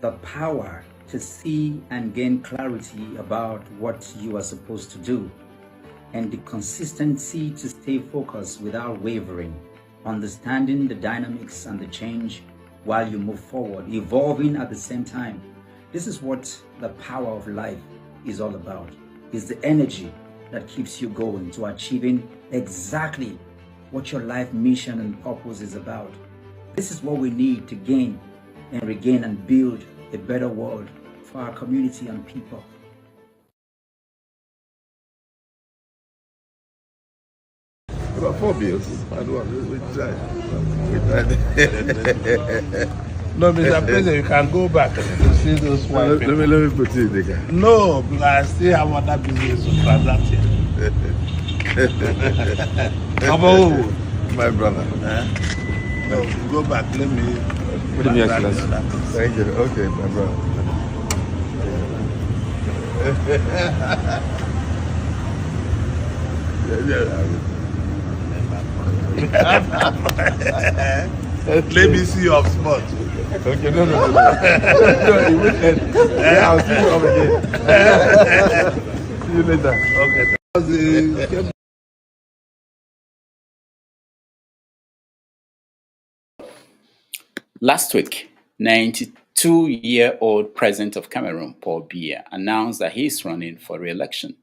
the power to see and gain clarity about what you are supposed to do, and the consistency to stay focused without wavering, understanding the dynamics and the change while you move forward, evolving at the same time. This is what the power of life is all about. It's the energy that keeps you going to achieving exactly what your life mission and purpose is about. This is what we need to gain and regain and build a better world for our community and people. About 4 bills. I don't we tried. No, Mr. President, you can go back to see those white people. Let me put it there. No, because I still have other business to transact here. My brother. No, go back. Let me. Thank you. Okay, my brother. Let me see your spot. Okay, no. Yeah, I'll see you over there. See you later. Okay. Last week, 92-year-old President of Cameroon, Paul Biya, announced that he is running for re-election.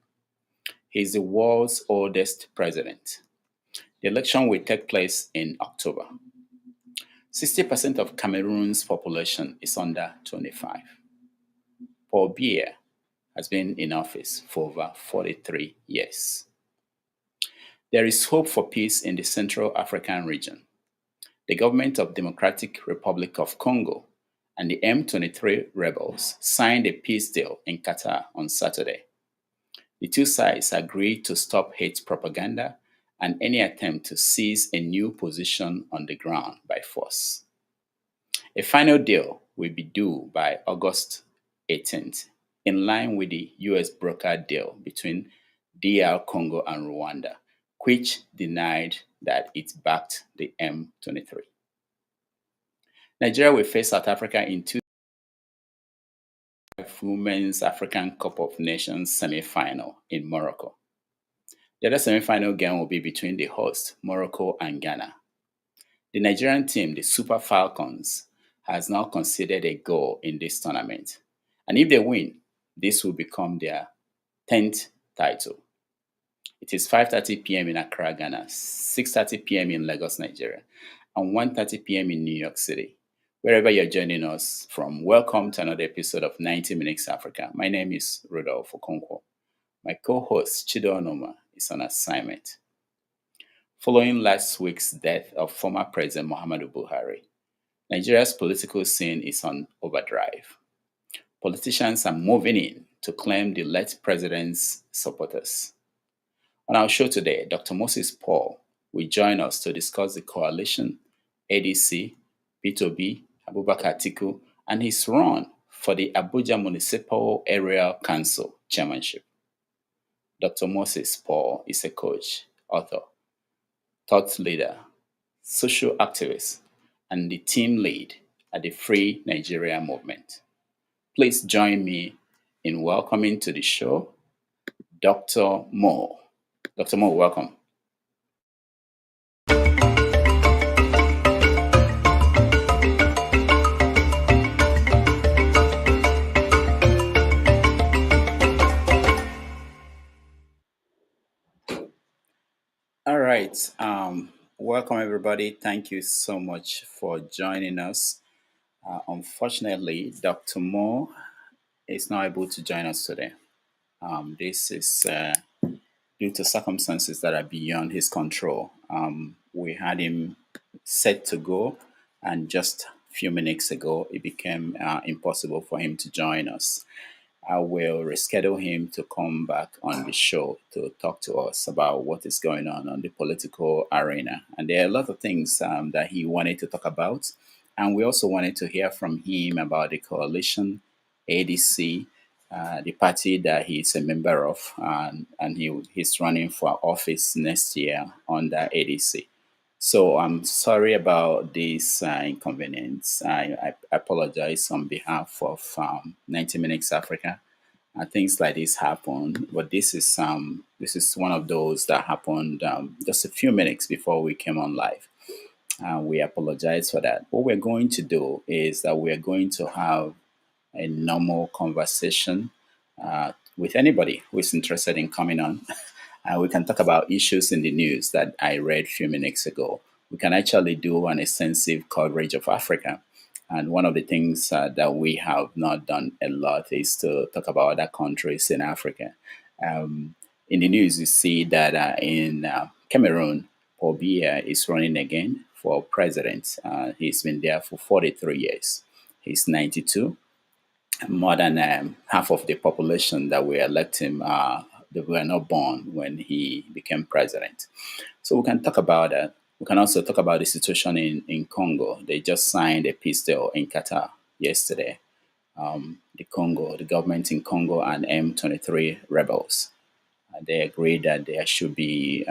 He is the world's oldest president. The election will take place in October. 60% of Cameroon's population is under 25. Paul Biya has been in office for over 43 years. There is hope for peace in the Central African region. The government of Democratic Republic of Congo and the M23 rebels signed a peace deal in Qatar on Saturday. The two sides agreed to stop hate propaganda and any attempt to seize a new position on the ground by force. A final deal will be due by August 18th, in line with the US brokered deal between DR Congo and Rwanda, which denied that it backed the M23. Nigeria will face South Africa in Women's African Cup of Nations semi-final in Morocco. The other semi-final game will be between the hosts, Morocco and Ghana. The Nigerian team, the Super Falcons, has now conceded a goal in this tournament. And if they win, this will become their 10th title. It is 5:30 p.m. in Accra, Ghana, 6:30 p.m. in Lagos, Nigeria, and 1:30 p.m. in New York City. Wherever you're joining us from, welcome to another episode of 90 Minutes Africa. My name is Rodolfo Okonkwo. My co-host, Chido Onoma, is on assignment. Following last week's death of former President Muhammadu Buhari, Nigeria's political scene is on overdrive. Politicians are moving in to claim the late president's supporters. On our show today, Dr. Moses Paul will join us to discuss the coalition, ADC, Peter Obi, Abubakar Atiku, and his run for the Abuja Municipal Area Council chairmanship. Dr. Moses Paul is a coach, author, thought leader, social activist, and the team lead at the Free Nigeria movement. Please join me in welcoming to the show Dr. Mo. Dr. Mo, welcome. All right. Welcome, everybody. Thank you so much for joining us. Unfortunately, Dr. Mo is not able to join us today. This is due to circumstances that are beyond his control. We had him set to go, and just a few minutes ago, it became impossible for him to join us. I will reschedule him to come back on the show to talk to us about what is going on the political arena. And there are a lot of things that he wanted to talk about. And we also wanted to hear from him about the coalition, ADC, the party that he's a member of, and he's running for office next year under ADC. So I'm sorry about this inconvenience. I apologize on behalf of 90 Minutes Africa. Things like this happen, but this is one of those that happened just a few minutes before we came on live. We apologize for that. What we're going to do is that we're going to have a normal conversation with anybody who is interested in coming on. We can talk about issues in the news that I read a few minutes ago. We can actually do an extensive coverage of Africa. And one of the things that we have not done a lot is to talk about other countries in Africa. In the news, you see that in Cameroon, Paul Biya is running again for president. He's been there for 43 years. He's 92. More than half of the population that we elect him, they were not born when he became president. So we can talk about that. We can also talk about the situation in Congo. They just signed a peace deal in Qatar yesterday. The government in Congo and M23 rebels. They agreed that there should be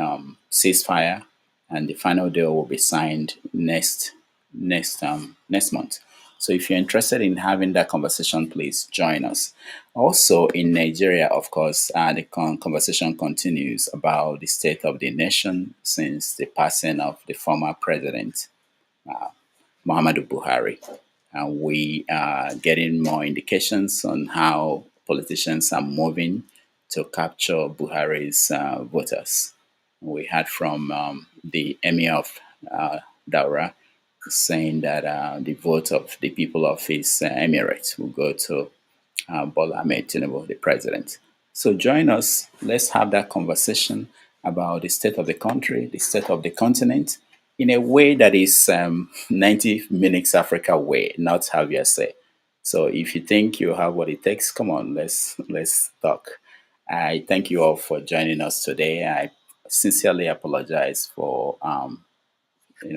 ceasefire, and the final deal will be signed next month. So if you're interested in having that conversation, please join us. Also in Nigeria, of course, the conversation continues about the state of the nation since the passing of the former president, Muhammadu Buhari. And we are getting more indications on how politicians are moving to capture Buhari's voters. We heard from the Emir of Daura saying that the vote of the people of his emirate will go to Bola Ahmed Tinubu, the president. So join us. Let's have that conversation about the state of the country, the state of the continent, in a way that is 90 Minutes Africa way, not have your say. So if you think you have what it takes, come on, let's talk. I thank you all for joining us today. I sincerely apologize for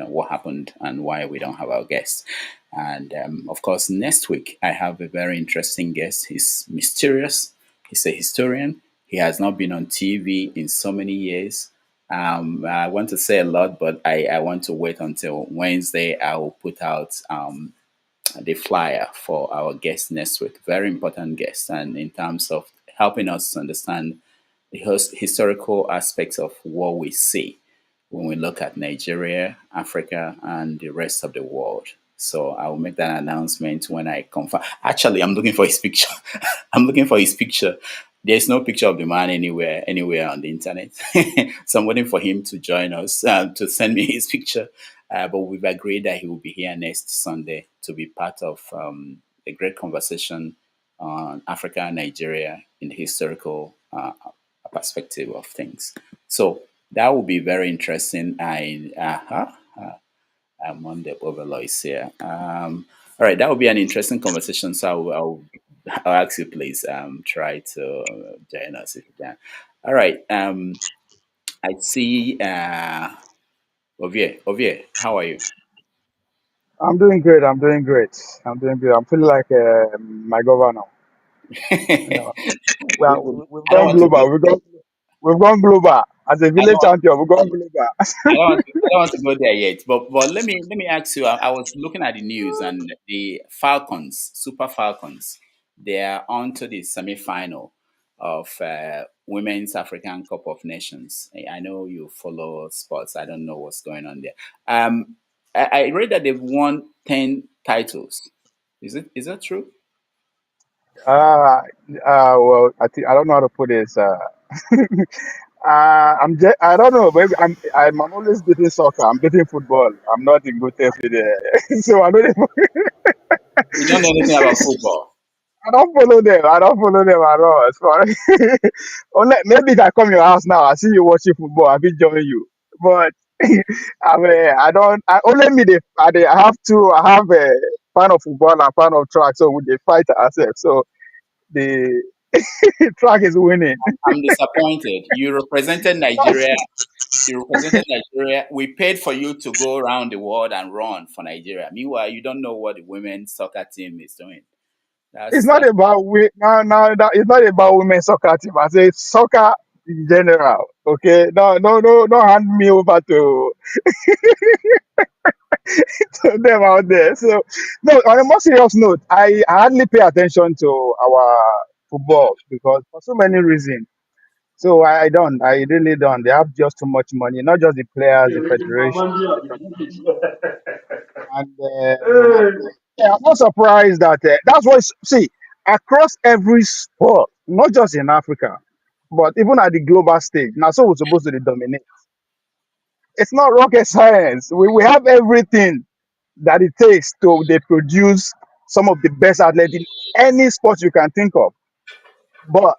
what happened and why we don't have our guest. And of course, next week I have a very interesting guest. He's mysterious. He's a historian. He has not been on TV in so many years. I want to say a lot, but I want to wait until Wednesday. I will put out the flyer for our guest next week. Very important guest, and in terms of helping us to understand the historical aspects of what we see when we look at Nigeria, Africa, and the rest of the world. So I will make that announcement when I confirm. Actually, I'm looking for his picture. I'm looking for his picture. There's no picture of the man anywhere on the internet. So I'm waiting for him to join us, to send me his picture. But we've agreed that he will be here next Sunday to be part of a great conversation on Africa and Nigeria in the historical perspective of things. So that will be very interesting. Monday Bovelo is here. All right, that will be an interesting conversation. So I'll ask you, please try to join us if you can. All right. I see Ovie, how are you? I'm doing great. I'm doing great. I'm doing good. I'm feeling like my governor. You know, well, we've I don't gone want to go. global. We've gone global as a I village don't champion. We've gone global. I don't want to go there yet, but let me ask you. I was looking at the news and the Falcons, Super Falcons, they are on to the semi-final of Women's African Cup of Nations. I know you follow sports. I don't know what's going on there. I read that they've won 10 titles. Is that true? Well, I don't know how to put this. I don't know. Maybe I'm always beating soccer. I'm beating football. I'm not in good taste with it. So I don't even, You don't know anything about football. I don't follow them. I don't follow them at all. As far Only, maybe if I come your house now, I see you watching football, I will join you. But I mean, I don't. I only me. I have two. I have a fan of football and fan of track. So we they fight ourselves. So the track is winning. I'm disappointed. You represented Nigeria. We paid for you to go around the world and run for Nigeria. Meanwhile, you don't know what the women's soccer team is doing. It's That's not that's about we. No, no. It's not about women's soccer team. I say soccer in general. Okay, don't hand me over to, to them out there. So, no, on a more serious note, I hardly pay attention to our football because for so many reasons. So I don't, I really don't. They have just too much money, not just the players, the federation, and yeah, I'm not surprised that that's what. See, across every sport, not just in Africa, but even at the global stage. Now, so we're supposed to dominate. It's not rocket science. We have everything that it takes to they produce some of the best athletes in any sport you can think of. But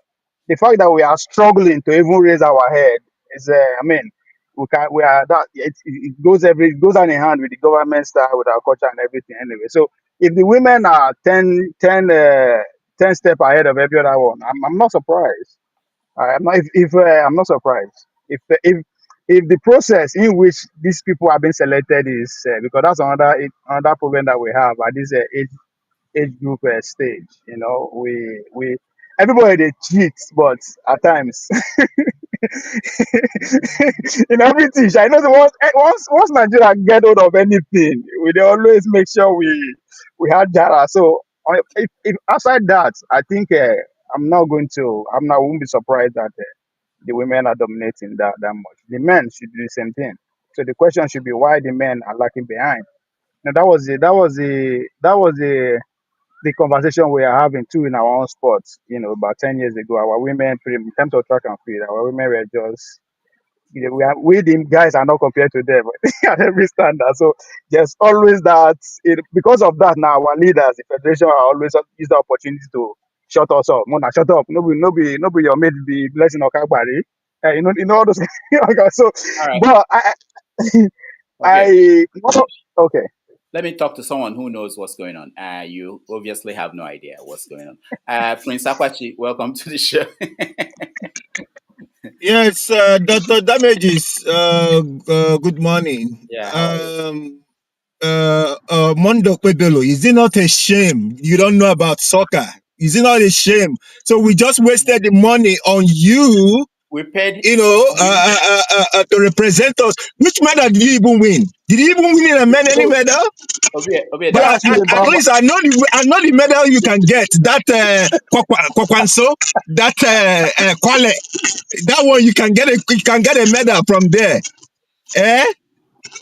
the fact that we are struggling to even raise our head is, I mean, we are that it goes hand in hand with the government style, with our culture and everything. Anyway, so if the women are 10 step ahead of every other one, I'm not surprised. I'm not if I'm not surprised if the process in which these people have been selected is because that's another problem that we have at this age group stage. You know, we everybody they cheat, but at times in everything. I know the once Nigeria get hold of anything, we they always make sure we had Jara. So if outside that, I think I'm not won't be surprised that the women are dominating that much. The men should do the same thing. So the question should be why the men are lacking behind. Now that was the conversation we are having too in our own sports. You know, about 10 years ago, our women, in terms of track and field, our women were just, we the guys are not compared to them at every standard. So there's always that. Because of that, now our leaders, the federation, are always use the opportunity to shut us up. Mona, shut up. No be your mate be blessing or Kagbari. You know all those. Okay, so, All right. but Okay. okay. Let me talk to someone who knows what's going on. You obviously have no idea what's going on. Prince Akwachi, welcome to the show. Yes, Dr. Damages, good morning. Yeah, how are you? Mondo Kwebelo, is it not a shame you don't know about soccer? Is it not a shame? So we just wasted the money on you, We paid. to represent us. Which medal did you even win? Did you even win any medal? Obi, Don't that But ask me at about least I know the medal you can get. That Kwakwanso, that Kwale, that one you can get a medal from there. Eh?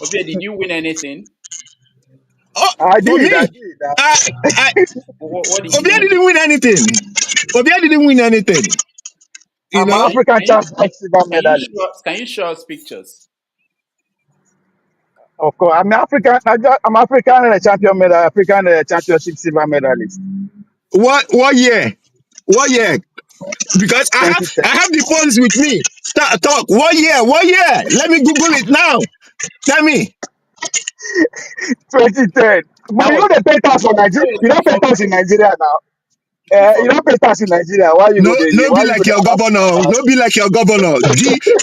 Obi, did you win anything? Oh, I for did, I me, did. I What did you Obia win? didn't win anything. Obia didn't win anything. You I'm an know, African champion silver medalist. Can you show us pictures? Of course, I'm African champion medal, African championship silver medalist. what year? What year? Because I 2010, have the phones with me. Talk. What year? What year? Let me Google it now. Tell me. 2010. But That you was know they pay tax for Nigeria. that was You don't pay before tax in Nigeria now. You before. don't pay tax in Nigeria. Why you No, go there? no Why be you go like there? your governor. No be like your governor.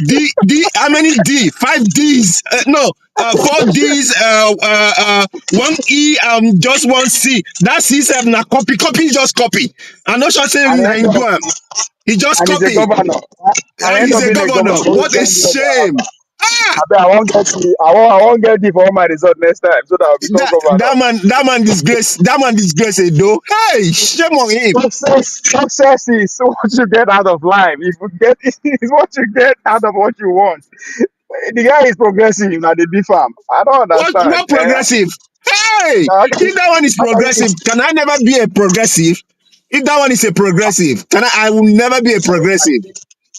D. How many D? 5 Ds. No, 4 Ds. 1 E. Just 1 C. That C7 na copy. Copy just copy. I not sure say And na him do am. He just and he's a copy. governor. And And end he's up a being a governor. governor. What a shame. I bet I won't get the I won't get the for all my result next time so that I'll become governor. That man disgrace Edo. Hey, shame on him. Success is what you get out of life. If you get is what you get out of what you want. The guy is progressive at the B farm. I don't understand. What progressive? Hey, if that one is progressive, can I never be a progressive? If that one is a progressive, I will never be a progressive.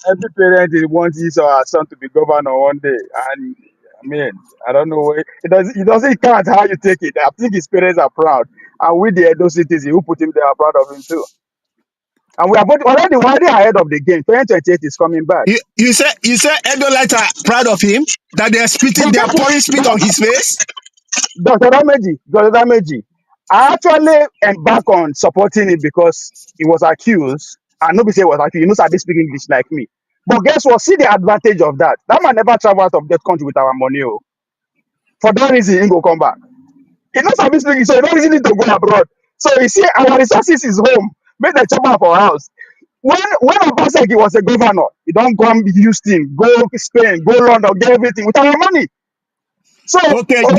Every parent wants his or her son to be governor one day, and I mean, I don't know. It doesn't count how you take it. I think his parents are proud, and with the Edo citizens who put him there are proud of him too. And we are both already ahead of the game. 2028 is coming back. You say Edo lights are proud of him that But they are guess what? pouring spit on his face. Dr. Dameji, I actually embark on supporting him because he was accused, and nobody say he was accused. He knows how to speak English like me. But guess what? See the advantage of that. That man never travel out of that country with our money. Oh. For that reason, he go come back. He knows how to speak English, so he don't really need to go abroad. So you see, our resources is home. Make the chop for house. when Obaseki was a governor, he don't go Houston, go Spain, go London, get everything with our money. So Okay, the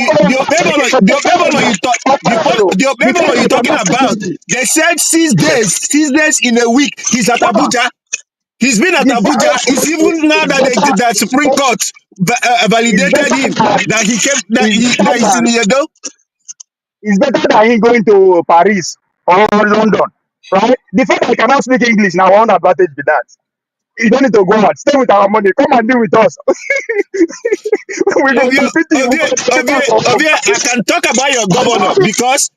Obebolo you talking about, they said 6 days in a week he's at Abuja. He's been at Abuja. It's even now that the Supreme Court validated him that he came that he's in Yedo. it's better than him going to Paris or London, right? The fact that he cannot speak English now, one advantage with that. You don't need to go out. Stay with our money. Come and deal with us. We go Ovie, compete you. We go compete us for home. I can talk about your governor because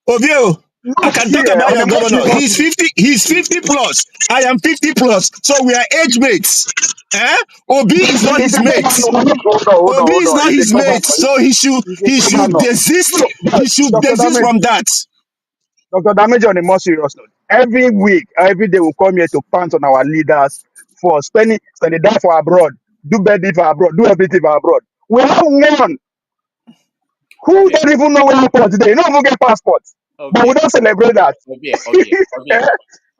Ovie, I Look can talk here about on your the most governor. serious thing. He's 50 plus. I am 50 plus. So we are age mates. Eh? Obi is not He's his a mate. governor. Obi Hold is on. not He's a his mate. governor. So He's he a should governor. desist. Look, He should Dr. desist Damage, from that. Dr. Damage on a more serious note. Every week, every day, we come here to pant on our leaders for spending that for abroad, do birthday for abroad, do everything for abroad. We have one who Okay, don't even know where he put today. You don't even get passports, but we Ovie, don't celebrate that. Ovie.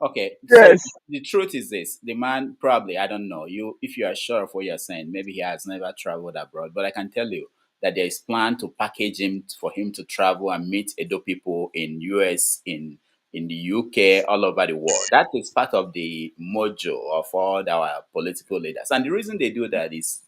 Okay, so Yes. the truth is this: the man probably, I don't know you, if you are sure of what you're saying, maybe he has never traveled abroad. But I can tell you that there is plan to package him for him to travel and meet Edo people in US, in the UK, all over the world. That is part of the mojo of all our political leaders, and the reason they do that is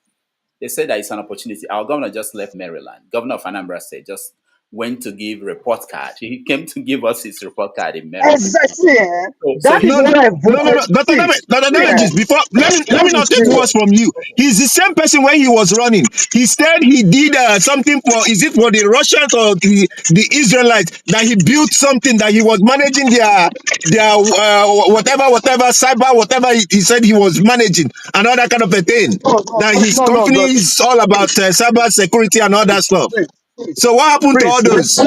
they said that it's an opportunity. Our governor just left Maryland. Governor of Anambra State just went to give report card. He came to give us his report card in Maryland. Exactly. Eh? So That is he No, what I no. voted. Dr. See, Damage, Dr. see, eh? Damages, before let me Let's be not take serious. words from you. He's the same person when he was running. He said he did something for, is it for the Russians or the Israelites, that he built something, that he was managing their whatever cyber whatever he said he was managing and all that kind of a thing. No, no, That no, his no, no, company bro. is all about cyber security and all that stuff. Prince, Prince, So what happened to all Prince, those?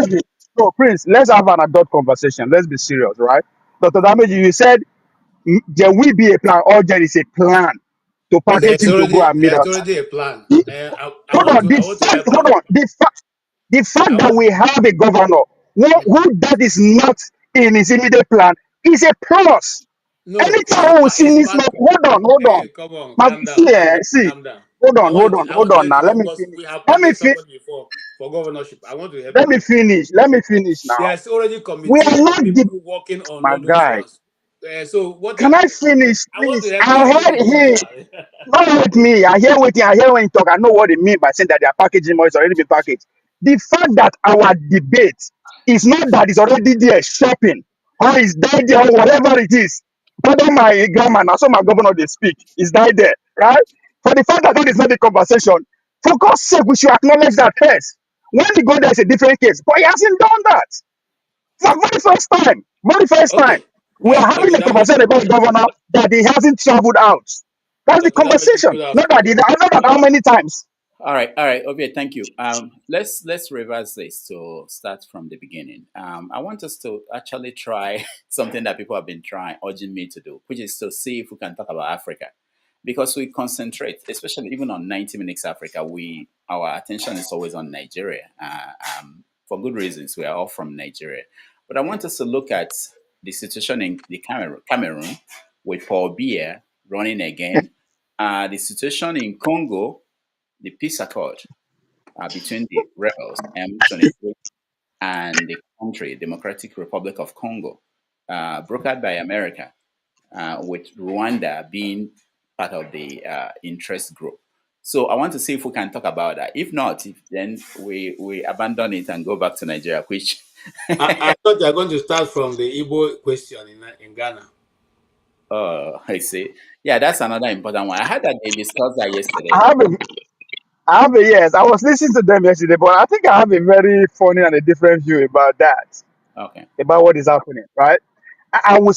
no, Prince, let's have an adult conversation. Let's be serious, right? Dr. Damage, you said there will be a plan, or there is a plan to package him to go and meet there's us. already a plan. Hold on, help hold you. on. The fact I that want we have a governor mm, who that is not in his immediate plan is a plus. no, Anytime we see it's this, part. hold on. Hey, come on, My, calm down, see, calm down, see, calm down. I hold want to on help now. you Let me because finish. we have Let me packaged somebody before for governorship. I want to help you. let me finish now. There's already We committee are of not people the working on my all those guy. ones. So what Can I finish, I want to please? help you. I Let heard me go him. now. Not with me. I hear when you talk. I know what they mean by saying that they are packaging or it's already been packaged. The fact that our debate is not that it's already there shopping or it's died there or whatever it is. Whether my grandma and also my governor they speak is died there, right? For the fact that that is not the conversation, for God's sake, we should acknowledge that first. When we go there, it's a different case, but he hasn't done that. For very first time, very first time, Okay, we are having Dr. a Damage, conversation about the governor that he hasn't traveled out. That's the Dr. Damage is conversation. going to ask Not a that question. not that how many times. all right, okay, thank you. Let's reverse this to start from the beginning. I want us to actually try something that people have been urging me to do, which is to see if we can talk about Africa, because we concentrate, especially even on 90 Minutes Africa. Our attention is always on Nigeria, for good reasons. We are all from Nigeria, but I want us to look at the situation in the Cameroon with Paul Biya running again, the situation in Congo, the peace accord between the rebels, M23, and the country, Democratic Republic of Congo, brokered by America, with Rwanda being part of the interest group. So I want to see if we can talk about that. If not, then we abandon it and go back to Nigeria, which I thought you were going to start from the Igbo question in Ghana. I see. Yeah, that's another important one. I heard that they discussed that yesterday. I have a yes. I was listening to them yesterday, but I think I have a very funny and a different view about that, Okay. about what is happening, right? I will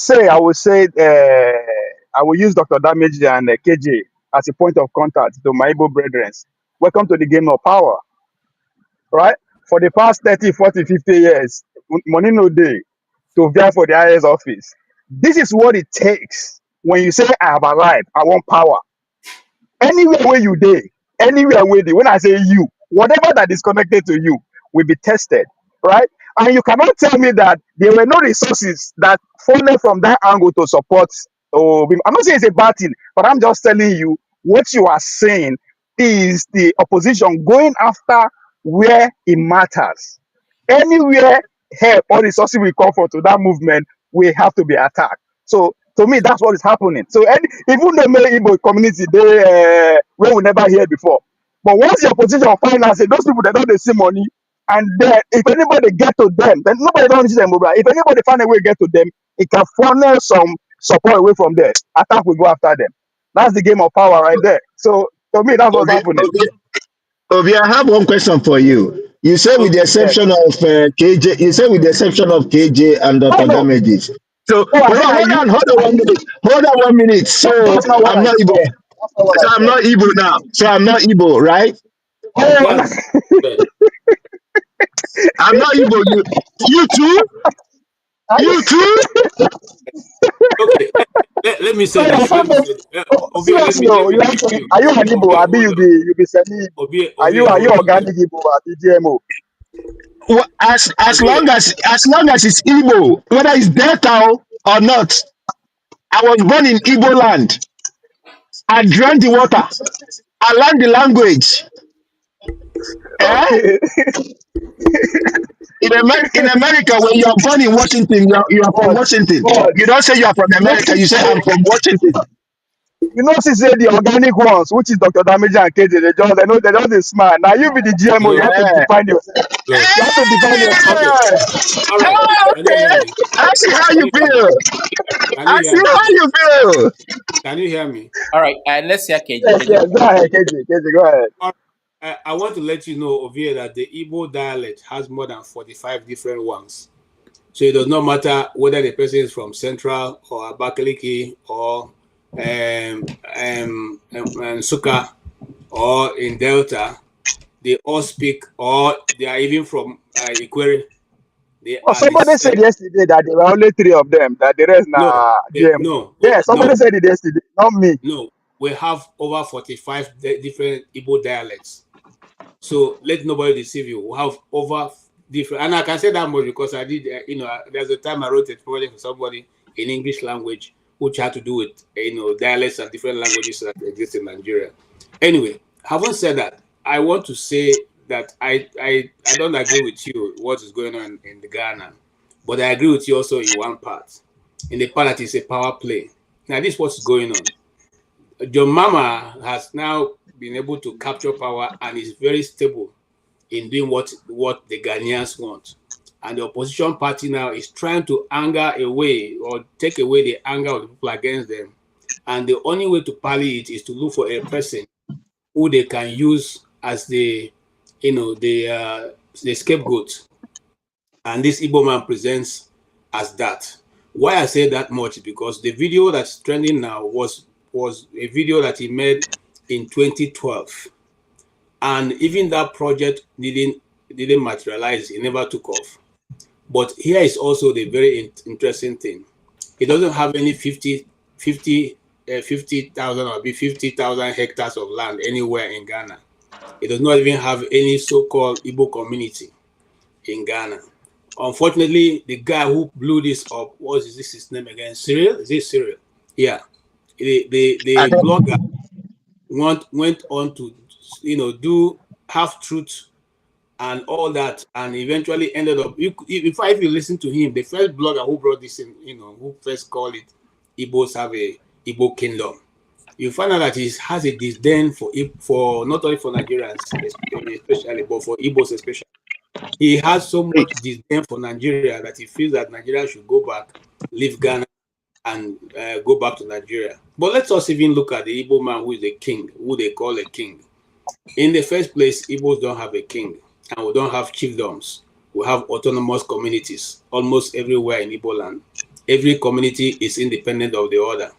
use Dr. Damage and KJ as a point of contact to my Igbo brethren. Welcome to the game of power, right? For the past 30, 40, 50 years, money no day to vie for the highest office. This is what it takes when you say, I have arrived, I want power. Anywhere where you day, anywhere where they, when I say you, whatever that is connected to you will be tested, right? And you cannot tell me that there were no resources that funneled from that angle to support I'm not saying it's a bad thing, but I'm just telling you what you are saying is the opposition going after where it matters. Anywhere help or resources will come from to that movement, we have to be attacked. So to me, that's what is happening. So even the many Igbo community, they where we never hear before. But once the opposition finance it, those people they don't they see money, and then if anybody get to them, then nobody don't see them. But if anybody find a way to get to them, it can funnel some support away from there. Attack will go after them. That's the game of power right there. So to me, that's what's Okay, happening. okay. Obi, I have one question for you. You say with the Yes. exception of KJ, you say with the exception of KJ and Oh Dr. no. Damages. So Oh, I hold said, on, are hold you? on, hold on 1 minute. Hold on 1 minute. So That's not what I'm I not Igbo. said. That's not what So I I'm said. not Igbo now. So I'm not Igbo, right? Oh, That's good. I'm not Igbo. You too? are you You too? Okay, let me say sorry? I this. Let can't. me say this. Obia, Seriously, let though, me you have teach to. you. Are you an Igbo? Obia, Abi, hold you on. be semi. Obia, Are you hold on. organic Igbo? Abi GMO? Well, as Obia, long as it's Igbo, whether it's Delta or not. I was born in Igbo land. I drank the water. I learned the language. Eh? Okay. In America, when you are born in Washington, you are from but Washington. but You don't say you are from you know, America. You say I'm from Washington. she say the organic ones, which is Dr. Damage and KJ, they just dey smile. Now you be the GMO. You look, have to Yeah. define yourself. look. You have to define yourself. Okay, Eh! all right. Oh, Can you hear okay. me? I see how Can you you hear me? feel. Can you I hear see me? how you feel. Can you hear me? All right, let's hear KG. Yes, KG, yes. go Go ahead. ahead, KJ. Go ahead. All right. I want to let you know, Ovia, that the Igbo dialect has more than 45 different ones. So it does not matter whether the person is from Central or Abakaliki or Suka or in Delta. They all speak, or they are even from Ikwere. They Oh, are the somebody same. said yesterday that there were only three of them, that the rest No, na GMO. no, Yeah, somebody no, said it yesterday, not me. no. We have over 45 different Igbo dialects. So let nobody deceive you. We have over different, and I can say that much because I did, there's a time I wrote a project for somebody in English language, which had to do with, dialects and different languages that exist in Nigeria. Anyway, having said that, I want to say that I don't agree with you what is going on in the Ghana, but I agree with you also in one part. In the part that is a power play. Now, this is what's going on. John Mama has now been able to capture power and is very stable in doing what the Ghanaians want. And the opposition party now is trying to anger away or take away the anger of the people against them. And the only way to parley it is to look for a person who they can use as the scapegoat. And this Igbo man presents as that. Why I say that much is because the video that's trending now was a video that he made in 2012, and even that project didn't materialize. It never took off. But here is also the very interesting thing. It doesn't have any 50,000 or 50,000 hectares of land anywhere in Ghana. It does not even have any so-called Igbo community in Ghana. Unfortunately, the guy who blew this up, what is this his name again? Cyril? Is it Cyril? Yeah. The blogger went on to do half truth and all that, and eventually ended up, if you listen to him, the first blogger who brought this in, who first called it Igbos have a Igbo kingdom, you find out that he has a disdain for not only for Nigerians especially, but for Igbos especially. He has so much disdain for Nigeria that he feels that Nigeria should go back, leave Ghana, and go back to Nigeria. But let's us even look at the Igbo man who is the king, who they call a king. In the first place, Igbos don't have a king, and we don't have chiefdoms. We have autonomous communities almost everywhere in Igbo land. Every community is independent of the other,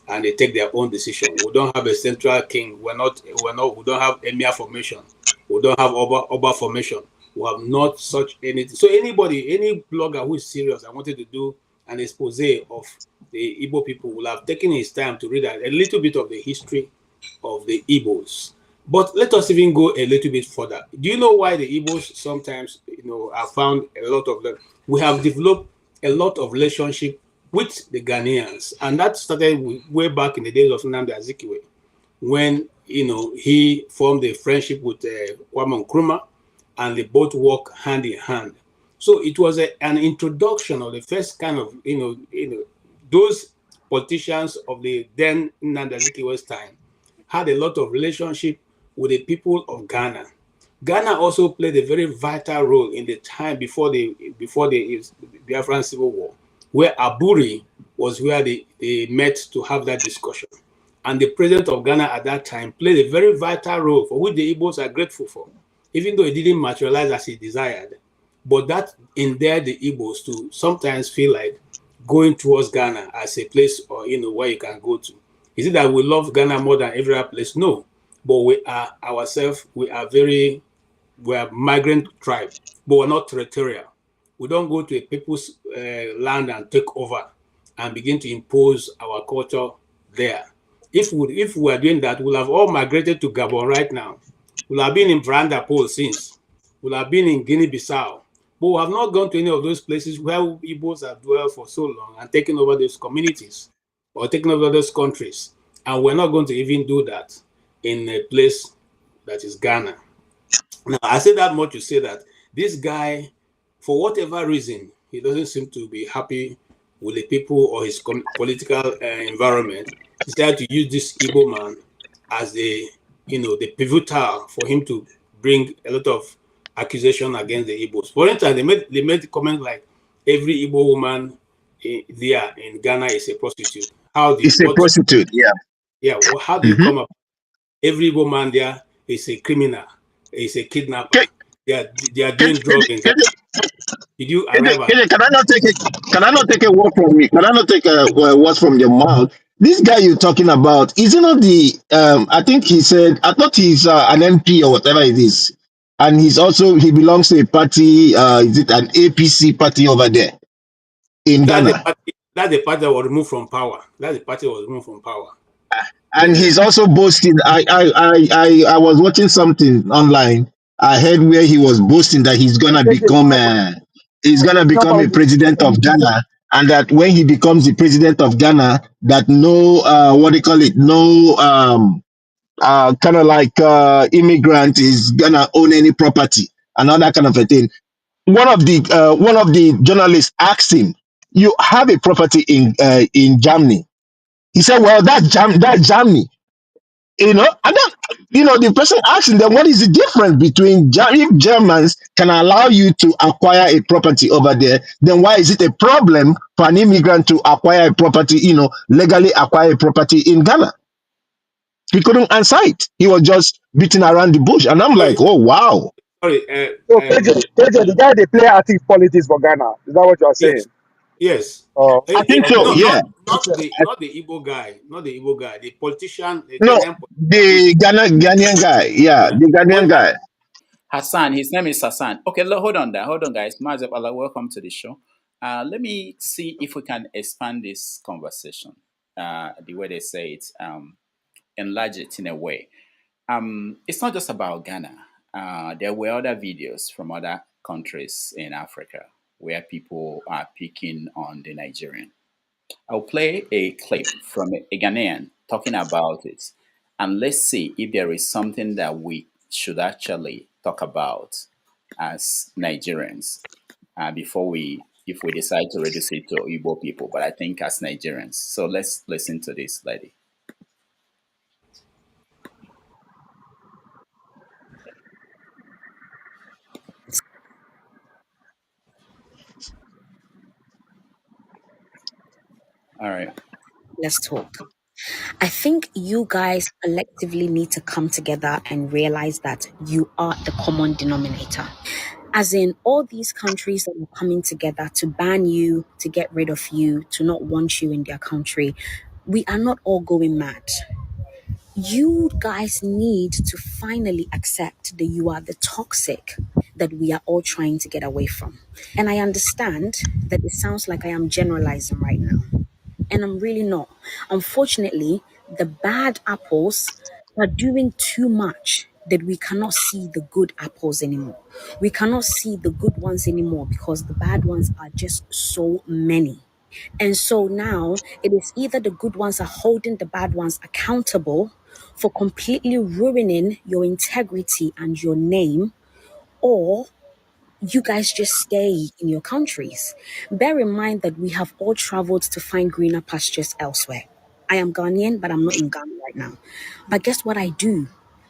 and they take their own decision. We don't have a central king. We don't have emir formation. We don't have Oba formation. We have not such anything. So any blogger who is serious and wanted to do an expose of the Igbo people will have taken his time to read a little bit of the history of the Igbos. But let us even go a little bit further. Do you know why the Igbos sometimes, are found a lot of them? We have developed a lot of relationship with the Ghanaians, and that started way back in the days of Nnamdi Azikiwe, when he formed a friendship with Kwame Nkrumah, and they both work hand in hand. So it was an introduction of the first kind of those politicians of the then Nnamdi Azikiwe's time had a lot of relationship with the people of Ghana. Ghana also played a very vital role in the time before the Biafran Civil War, where Aburi was where they met to have that discussion. And the president of Ghana at that time played a very vital role for which the Igbos are grateful for, even though it didn't materialize as he desired. But that endeared the Igbos to sometimes feel like going towards Ghana as a place or where you can go to. Is it that we love Ghana more than every other place? No. But we are ourselves, we are migrant tribe, but we're not territorial. We don't go to a people's land and take over and begin to impose our culture there. If we were doing that, we'll have all migrated to Gabon right now. We'll have been in Branda Pole since. We'll have been in Guinea-Bissau. But we have not gone to any of those places where Igbos have dwelled for so long and taken over those communities or taken over those countries. And we're not going to even do that in a place that is Ghana. Now, I say that much to say that this guy, for whatever reason, he doesn't seem to be happy with the people or his political environment. He decided to use this Igbo man as the pivotal for him to bring a lot of accusation against the Igbos. For instance, they made comments like every Igbo woman there in Ghana is a prostitute. Prostitute, yeah. Yeah, well, how do you come up? Every Igbo man there is a criminal, is a kidnapper. They are doing drugs in Ghana. Did you arrive at? Can I not take it? Can I not take a word from me? Can I not take a word from your mouth? This guy you're talking about, is he not the? I think he said. I thought he's an MP or whatever it is, and he belongs to a party. Is it an APC party over there in Ghana? That's the party that was removed from power. That's the party that was removed from power. And he's also boasting. I was watching something online. I heard where he was boasting that he's gonna become a president of Ghana, and that when he becomes the president of Ghana, that no kind of like immigrant is gonna own any property and all that kind of a thing. One of the journalists asked him, "You have a property in Germany?" He said, "Well, that's Germany." And then the person asking them, what is the difference between if Germans can allow you to acquire a property over there, then why is it a problem for an immigrant to acquire a property, legally acquire a property in Ghana? He couldn't answer it. He was just beating around the bush. And I'm like, oh, wow. Sorry. So, KJ, the guy they play active politics for Ghana. Is that what you are saying? Yes. I think so. Yeah. Not the Igbo guy. Not the Igbo guy. The politician. The Ghanaian guy. Yeah, the Ghanaian guy. Hassan. His name is Hassan. Okay, hold on, guys. Mazep Allah, welcome to the show. Let me see if we can expand this conversation. The way they say it, enlarge it in a way. It's not just about Ghana. There were other videos from other countries in Africa where people are picking on the Nigerian. I'll play a clip from a Ghanaian talking about it, and let's see if there is something that we should actually talk about as Nigerians if we decide to reduce it to Igbo people, but I think as Nigerians. So let's listen to this lady. All right. Let's talk. I think you guys collectively need to come together and realize that you are the common denominator. As in, all these countries that are coming together to ban you, to get rid of you, to not want you in their country, we are not all going mad. You guys need to finally accept that you are the toxic that we are all trying to get away from. And I understand that it sounds like I am generalizing right now. And I'm really not. Unfortunately, the bad apples are doing too much that we cannot see the good apples anymore. We cannot see the good ones anymore because the bad ones are just so many. And so now it is either the good ones are holding the bad ones accountable for completely ruining your integrity and your name, or you guys just stay in your countries. Bear in mind that we have all traveled to find greener pastures elsewhere. I am Ghanaian, but I'm not in Ghana right now. But guess what I do?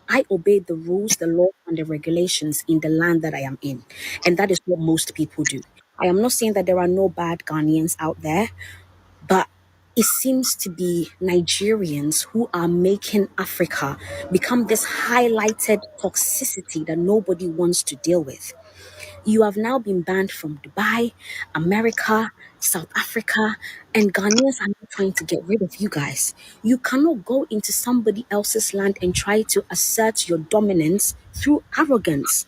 I obey the rules, the law, and the regulations in the land that I am in. And that is what most people do. I am not saying that there are no bad Ghanaians out there, but it seems to be Nigerians who are making Africa become this highlighted toxicity that nobody wants to deal with. You have now been banned from Dubai, America, South Africa, and Ghanaians are now trying to get rid of you guys. You cannot go into somebody else's land and try to assert your dominance through arrogance.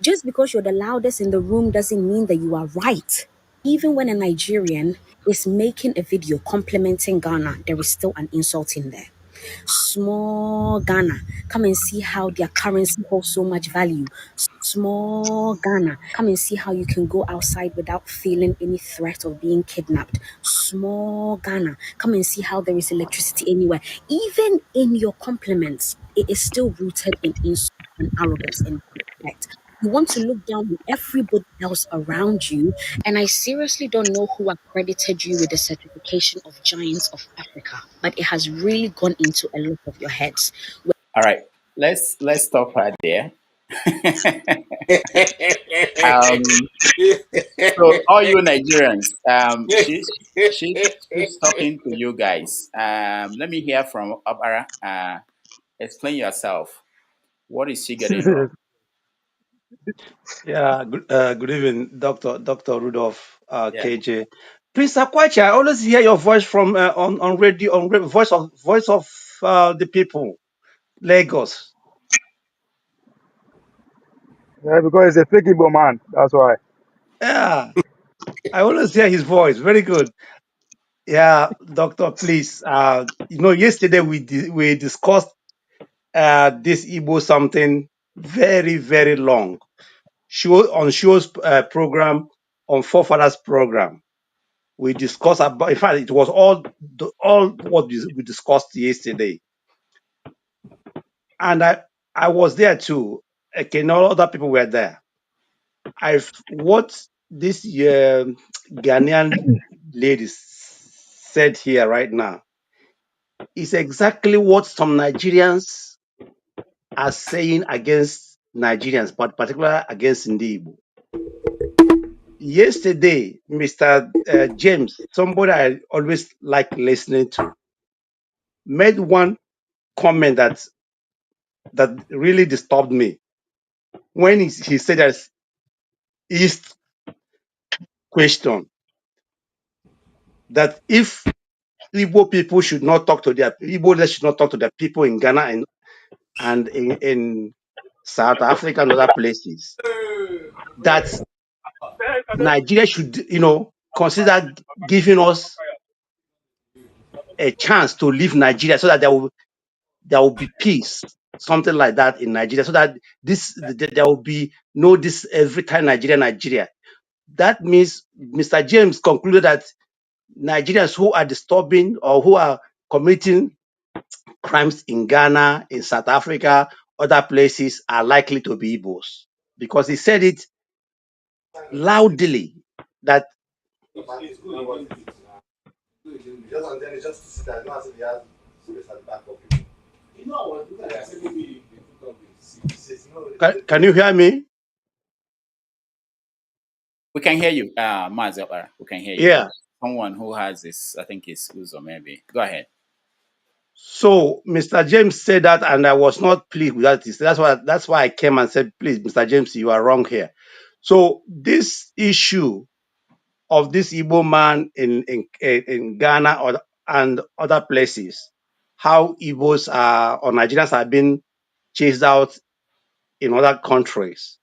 Just because you're the loudest in the room doesn't mean that you are right. Even when a Nigerian is making a video complimenting Ghana, there is still an insult in there. Small Ghana, come and see how their currency holds so much value. Small Ghana, come and see how you can go outside without feeling any threat of being kidnapped. Small Ghana, come and see how there is electricity anywhere. Even in your compliments, it is still rooted in insult and arrogance and disrespect. You want to look down on everybody else around you, and I seriously don't know who accredited you with the certification of Giants of Africa, but it has really gone into a lot of your heads. All right, let's stop right there. um, so all you Nigerians, she's talking to you guys. Let me hear from Abara. Explain yourself. What is she getting wrong? Yeah, good evening, Dr. Rudolph, Yeah. KJ. Prince Akwachi, I always hear your voice from on radio, voice of the people, Lagos. Yeah, because he's a fake Igbo man. That's why. Yeah, I always hear his voice. Very good. Yeah, Doctor, please. Yesterday we discussed this Igbo something very, very long. Show's program, on Forefathers program. We discussed about, in fact, it was all what we discussed yesterday. And I was there too. Okay, no other people were there. What this Ghanaian lady said here right now is exactly what some Nigerians are saying against Nigerians, but particularly against Ndibo. Yesterday, Mr. James, somebody I always like listening to, made one comment that really disturbed me when he said that East question, that if Igbo people should not talk to their Igbo leaders should not talk to their people in Ghana and in South Africa and other places, that Nigeria should consider giving us a chance to leave Nigeria so that there will be peace, something like that in Nigeria, so that there will be no this every time Nigeria. That means Mr. James concluded that Nigerians who are disturbing or who are committing crimes in Ghana, in South Africa, other places are likely to be Igbos, because he said it loudly that can you hear me? We can hear you, Mazi Abara. We can hear you. Yeah. Someone who has this, I think it's Uzo maybe. Go ahead. So Mr. James said that, and I was not pleased with that. That's why I came and said, please, Mr. James, you are wrong here. So this issue of this Igbo man in Ghana and other places, how Igbos or Nigerians are being chased out in other countries.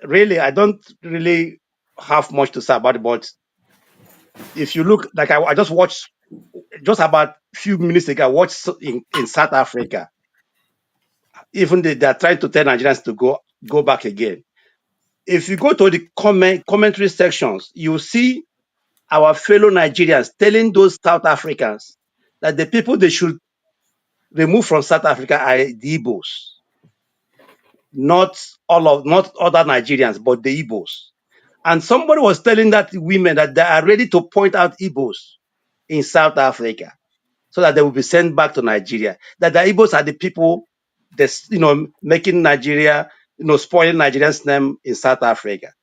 Really, I don't really have much to say about it, but if you look, like I just watched, just about a few minutes ago, I watched in South Africa. Even they're trying to tell Nigerians to go back again. if you go to the commentary sections, you see our fellow Nigerians telling those South Africans that the people they should remove from South Africa are the Igbos, not other Nigerians, but the Igbos. And somebody was telling that women that they are ready to point out Igbos in South Africa so that they will be sent back to Nigeria. That the Igbos are the people that's making Nigeria, spoiling Nigerians' name in South Africa.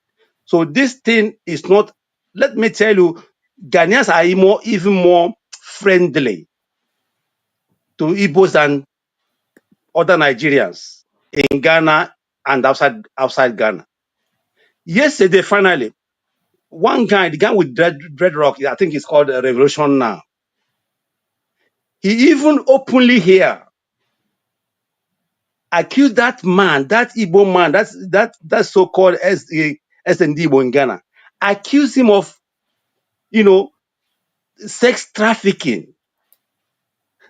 So this thing is not. Let me tell you, Ghanaians are even more friendly to Igbos than other Nigerians in Ghana and outside Ghana. Yesterday, finally, one guy, the guy with dreadlock, I think it's called Revolution Now. He even openly here accused that man, that Igbo man, that so-called SND Igbo in Ghana, accused him of, sex trafficking.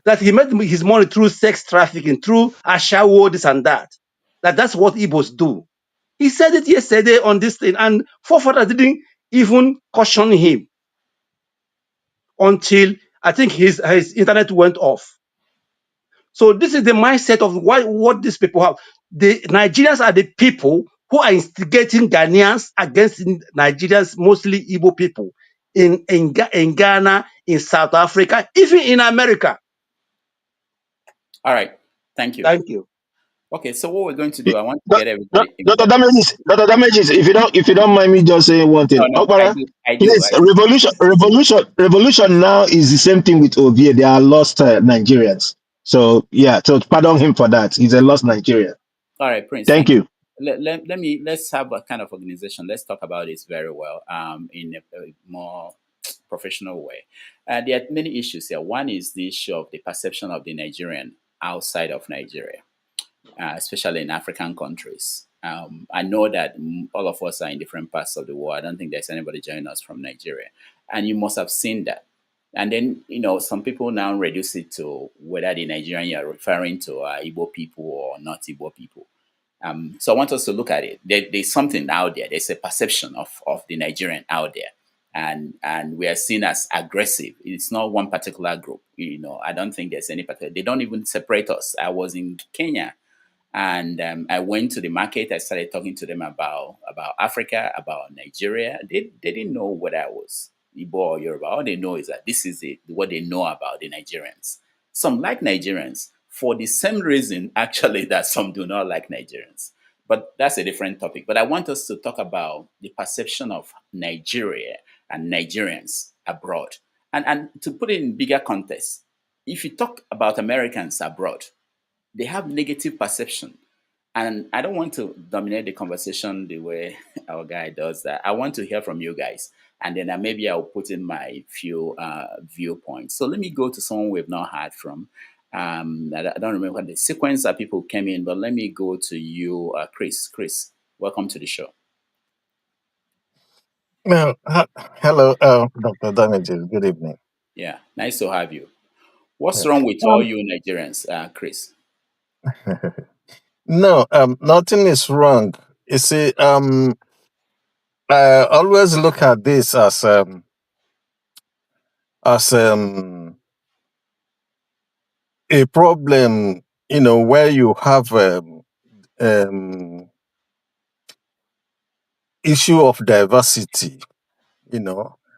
That he made his money through sex trafficking, through ashawo, this and that. That's what Igbos do. He said it yesterday on this thing, and forefathers didn't even caution him until I think his internet went off. So this is the mindset of what these people have. The Nigerians are the people who are instigating Ghanaians against Nigerians, mostly Igbo people, in Ghana, in South Africa, even in America. All right. Thank you. Thank you. Okay, so what we're going to do, I want to get everybody. Dr. Damages, if you don't mind me just saying one thing. No, Okpara, I do. please, revolution now is the same thing with Obi. They are lost Nigerians. So yeah, so pardon him for that. He's a lost Nigerian. All right, Prince. Thank you. Let's have a kind of organization. Let's talk about this very well, in a more professional way. There are many issues here. One is the issue of the perception of the Nigerian outside of Nigeria, especially in African countries. I know that all of us are in different parts of the world. I don't think there's anybody joining us from Nigeria. And you must have seen that. And then, some people now reduce it to whether the Nigerian you're referring to are Igbo people or not Igbo people. So I want us to look at it. There's something out there. There's a perception of the Nigerian out there. And we are seen as aggressive. It's not one particular group. I don't think there's any particular. They don't even separate us. I was in Kenya, and I went to the market. I started talking to them about Africa, about Nigeria. They didn't know what I was, Igbo or Yoruba. All they know is that this is what they know about the Nigerians. Some like Nigerians for the same reason, actually, that some do not like Nigerians. But that's a different topic. But I want us to talk about the perception of Nigeria and Nigerians abroad. And to put it in bigger context, if you talk about Americans abroad, they have negative perception. And I don't want to dominate the conversation the way our guy does that. I want to hear from you guys. And then maybe I'll put in my few viewpoints. So let me go to someone we've not heard from. I don't remember what the sequence that people came in, but let me go to you, Chris. Chris, welcome to the show. Well, hello, Dr. Damages. Good evening. Yeah, nice to have you. What's wrong with all you Nigerians, Chris? No, nothing is wrong. You see, I always look at this as a problem, where you have issue of diversity.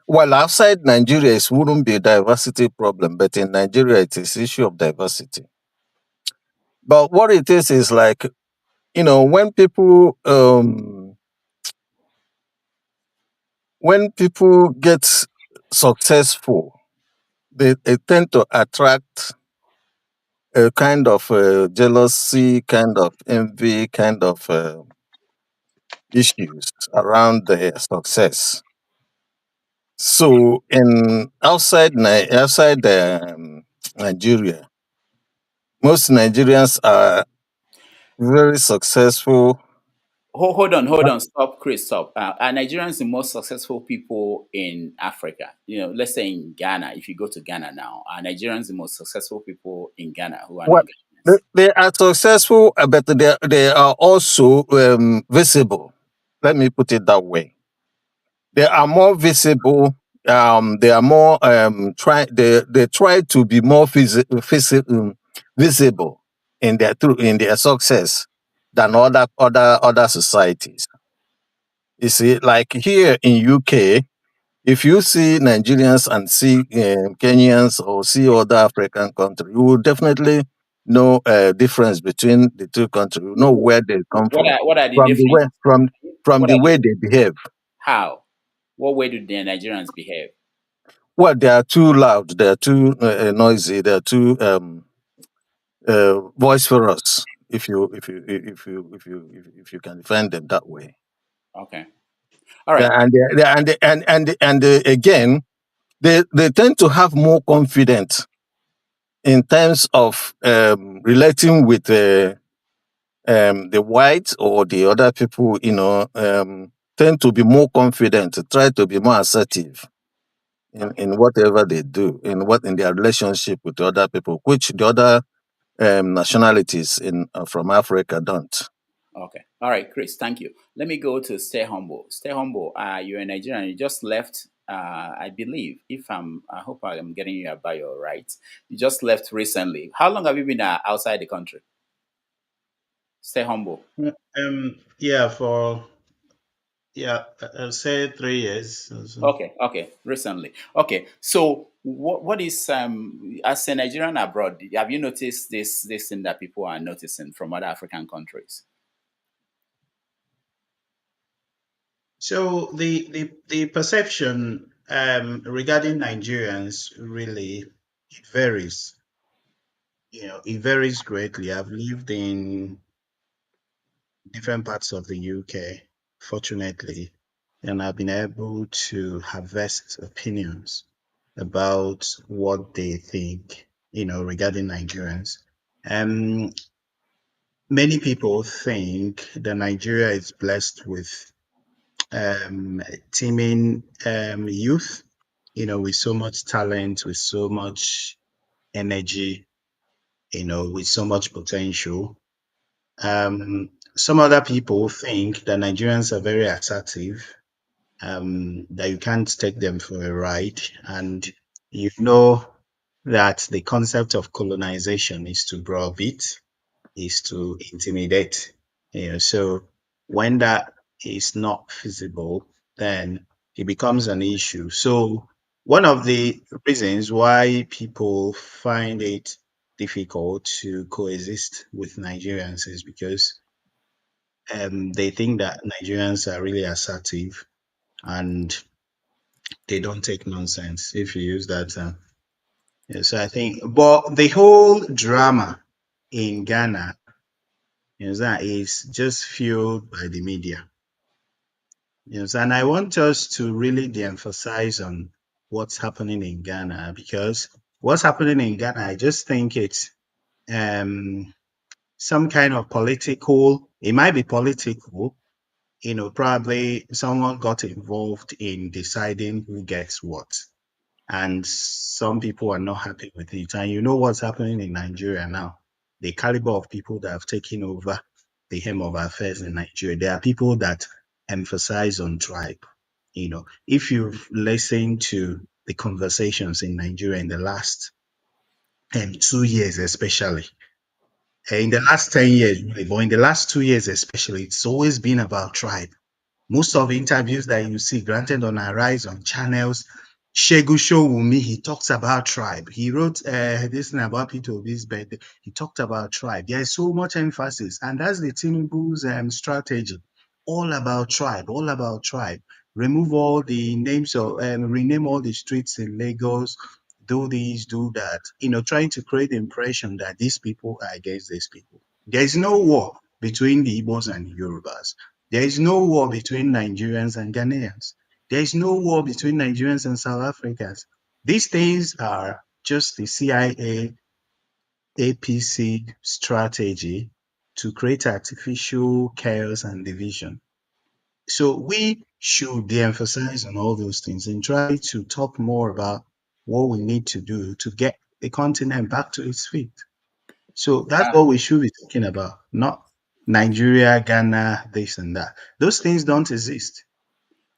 While outside Nigeria, it wouldn't be a diversity problem, but in Nigeria, it is issue of diversity. But what it is like, when people get successful, they tend to attract a kind of jealousy, kind of envy, kind of issues around their success. So in outside Nigeria, most Nigerians are very successful. Hold on, stop, Chris, stop. Are Nigerians the most successful people in Africa? Let's say in Ghana, if you go to Ghana now, are Nigerians the most successful people in Ghana who are Well, not Ghanaians? they are successful, but they are also visible. Let me put it that way. They are more visible. They are more They try to be more visible in their success than other societies. You see, like here in UK, if you see Nigerians and see Kenyans or see other African countries, you will definitely know a difference between the two countries. You know where they come from What are the from the way differences? from What the are way they behave. how? What way do the Nigerians behave? Well, they are too loud. They are too noisy. They are too boisterous. If you can define them that way. Okay. All Yeah, right. again, they tend to have more confidence in terms of relating with the whites or the other people. Tend to be more confident, try to be more assertive Okay. in whatever they do, in their relationship with the other people, which the other nationalities in from Africa don't. Okay. All right, Chris, thank you. Let me go to Stay Humble. Stay Humble, you're a Nigerian. You just left, I believe, I hope I am getting your bio right. You just left recently. How long have you been outside the country? Stay Humble. Yeah, for I'll say 3 years. Also. Okay, recently. Okay, so what is as a Nigerian abroad, have you noticed this thing that people are noticing from other African countries? So the perception regarding Nigerians really it varies. It varies greatly. I've lived in different parts of the UK, fortunately, and I've been able to harvest opinions about what they think, regarding Nigerians. Um, Many people think that Nigeria is blessed with teeming youth, with so much talent, with so much energy, with so much potential. Some other people think that Nigerians are very assertive, that you can't take them for a ride. And you know that the concept of colonization is to browbeat, is to intimidate. So when that is not feasible, then it becomes an issue. So one of the reasons why people find it difficult to coexist with Nigerians is because they think that Nigerians are really assertive and they don't take nonsense, if you use that term. Yeah, so I think, but the whole drama in Ghana, that is just fueled by the media. Yes, and I want us to really de-emphasize on what's happening in Ghana, because what's happening in Ghana, I just think it's some kind of political, it might be political, probably someone got involved in deciding who gets what. And some people are not happy with it. And you know what's happening in Nigeria now? The caliber of people that have taken over the helm of affairs in Nigeria, there are people that emphasize on tribe. If you've listened to the conversations in Nigeria in the last 2 years, especially, in the last 10 years, really, but in the last 2 years, especially, it's always been about tribe. Most of the interviews that you see granted on Arise on channels, Shegu Showumi, he talks about tribe. He wrote this thing about Peter Obi's birthday. He talked about tribe. There is so much emphasis, and that's the Tinubu's strategy. All about tribe, all about tribe. Remove all the names of, rename all the streets in Lagos, do this, do that. Trying to create the impression that these people are against these people. There is no war between the Igbos and the Yorubas. There is no war between Nigerians and Ghanaians. There is no war between Nigerians and South Africans. These things are just the CIA APC strategy to create artificial chaos and division. So we should de-emphasize on all those things and try to talk more about what we need to do to get the continent back to its feet. So that's Uh, what we should be talking about, not Nigeria, Ghana, this and that. Those things don't exist.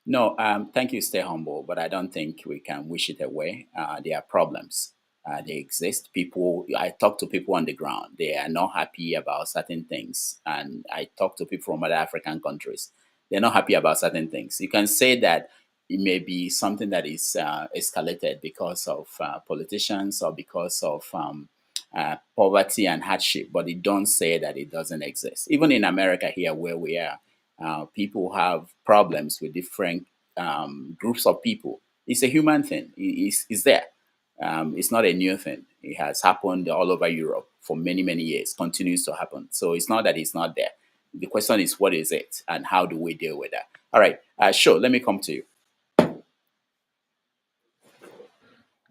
No, thank you, stay humble, but I don't think we can wish it away. There are problems. They exist. People, I talk to people on the ground. They are not happy about certain things. And I talk to people from other African countries. They're not happy about certain things. You can say that it may be something that is escalated because of politicians or because of poverty and hardship, but it don't say that it doesn't exist. Even in America here where we are, people have problems with different groups of people. It's a human thing. It's there. It's not a new thing. It has happened all over Europe for many, many years, continues to happen. So it's not that it's not there. The question is, what is it and how do we deal with that? All right, sure, let me come to you.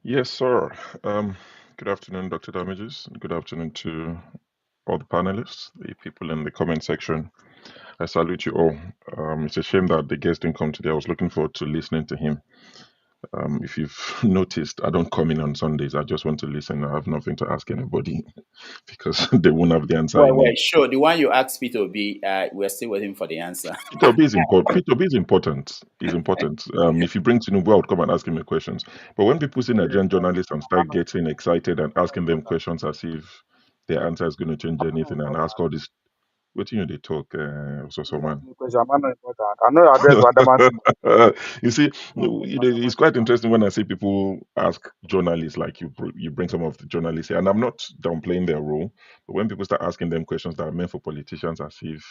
Yes, sir. Good afternoon, Dr. Damages. Good afternoon to all the panelists, the people in the comment section. I salute you all. It's a shame that the guest didn't come today. I was looking forward to listening to him. If you've noticed, I don't come in on Sundays. I just want to listen. I have nothing to ask anybody because they won't have the answer I need. Sure. The one you asked Peter Obi, we're still waiting for the answer. Peter Obi is important. Peter Obi is important. He's important. If you bring Tinubu, I would come and ask him a questions. But when people see Nigerian journalists and start getting excited and asking them questions as if their answer is going to change anything and ask all this, what they talk, so man. Because I'm not important. I know address Wadaman. You see, it's quite interesting when I see people ask journalists, like you bring some of the journalists here, and I'm not downplaying their role, but when people start asking them questions that are meant for politicians, as if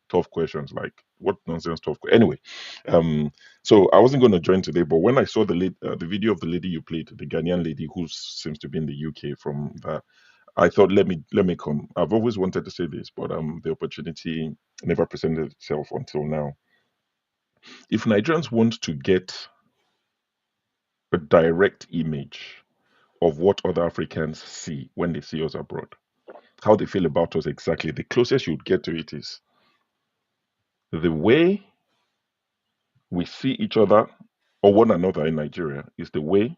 tough questions, like what nonsense tough. Anyway, so I wasn't going to join today, but when I saw the video of the lady you played, the Ghanaian lady who seems to be in the UK from that. I thought, let me come. I've always wanted to say this, but the opportunity never presented itself until now. If Nigerians want to get a direct image of what other Africans see when they see us abroad, how they feel about us exactly, the closest you'd get to it is the way we see each other or one another in Nigeria is the way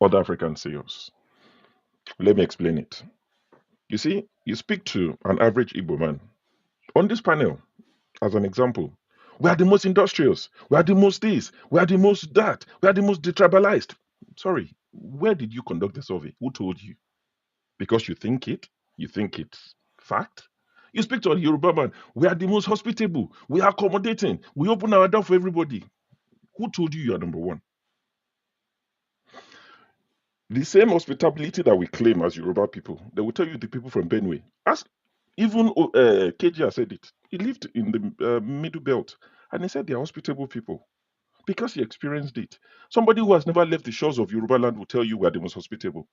other Africans see us. Let me explain it. You see, you speak to an average Igbo man on this panel, as an example. We are the most industrious. We are the most this. We are the most that. We are the most detribalized. Sorry, where did you conduct the survey? Who told you? Because you think it? You think it's fact? You speak to a Yoruba man. We are the most hospitable. We are accommodating. We open our door for everybody. Who told you are number one? The same hospitality that we claim as Yoruba people, they will tell you the people from Benue. Ask, even KJ said it. He lived in the middle belt and he said they are hospitable people because he experienced it. Somebody who has never left the shores of Yoruba land will tell you we are the most hospitable.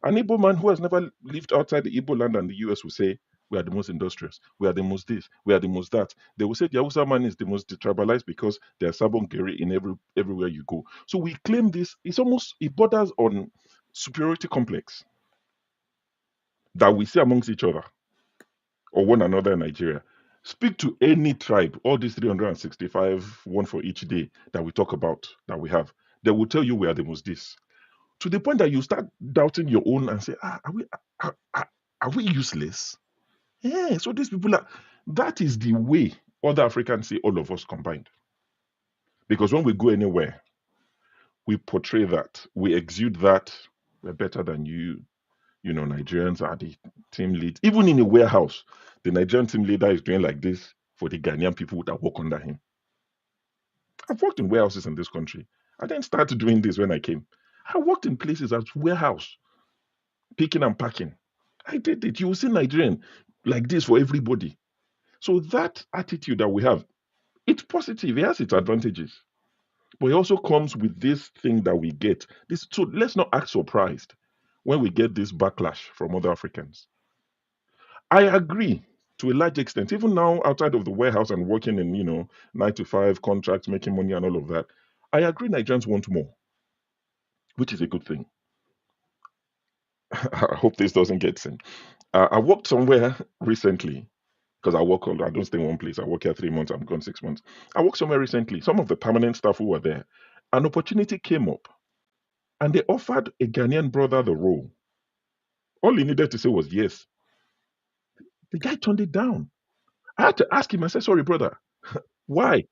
An Igbo man who has never lived outside the Igbo land and the US will say we are the most industrious, we are the most this, we are the most that. They will say the Hausa man is the most detribalized because they are Sabongeri in everywhere you go. So we claim this. It borders on superiority complex that we see amongst each other or one another in Nigeria. Speak to any tribe, all these 365, one for each day that we talk about, that we have. They will tell you we are the most this. To the point that you start doubting your own and say, are we useless? Yeah, so these people that is the way other Africans see all of us combined. Because when we go anywhere, we portray that, we exude that, we're better than you. Nigerians are the team lead. Even in a warehouse, the Nigerian team leader is doing like this for the Ghanaian people that work under him. I've worked in warehouses in this country. I didn't start doing this when I came. I worked in places as warehouse, picking and packing. I did it. You will see Nigerian like this for everybody. So that attitude that we have, it's positive. It has its advantages. But it also comes with this thing that we get. So let's not act surprised when we get this backlash from other Africans. I agree to a large extent. Even now, outside of the warehouse and working in, 9 to 5 contracts, making money and all of that, I agree Nigerians want more, which is a good thing. I hope this doesn't get seen. I worked somewhere recently because I don't stay in one place. I work here 3 months, I'm gone 6 months. I worked somewhere recently. Some of the permanent staff who were there, an opportunity came up and they offered a Ghanaian brother the role. All he needed to say was yes. The guy turned it down. I had to ask him, I said, sorry, brother, why?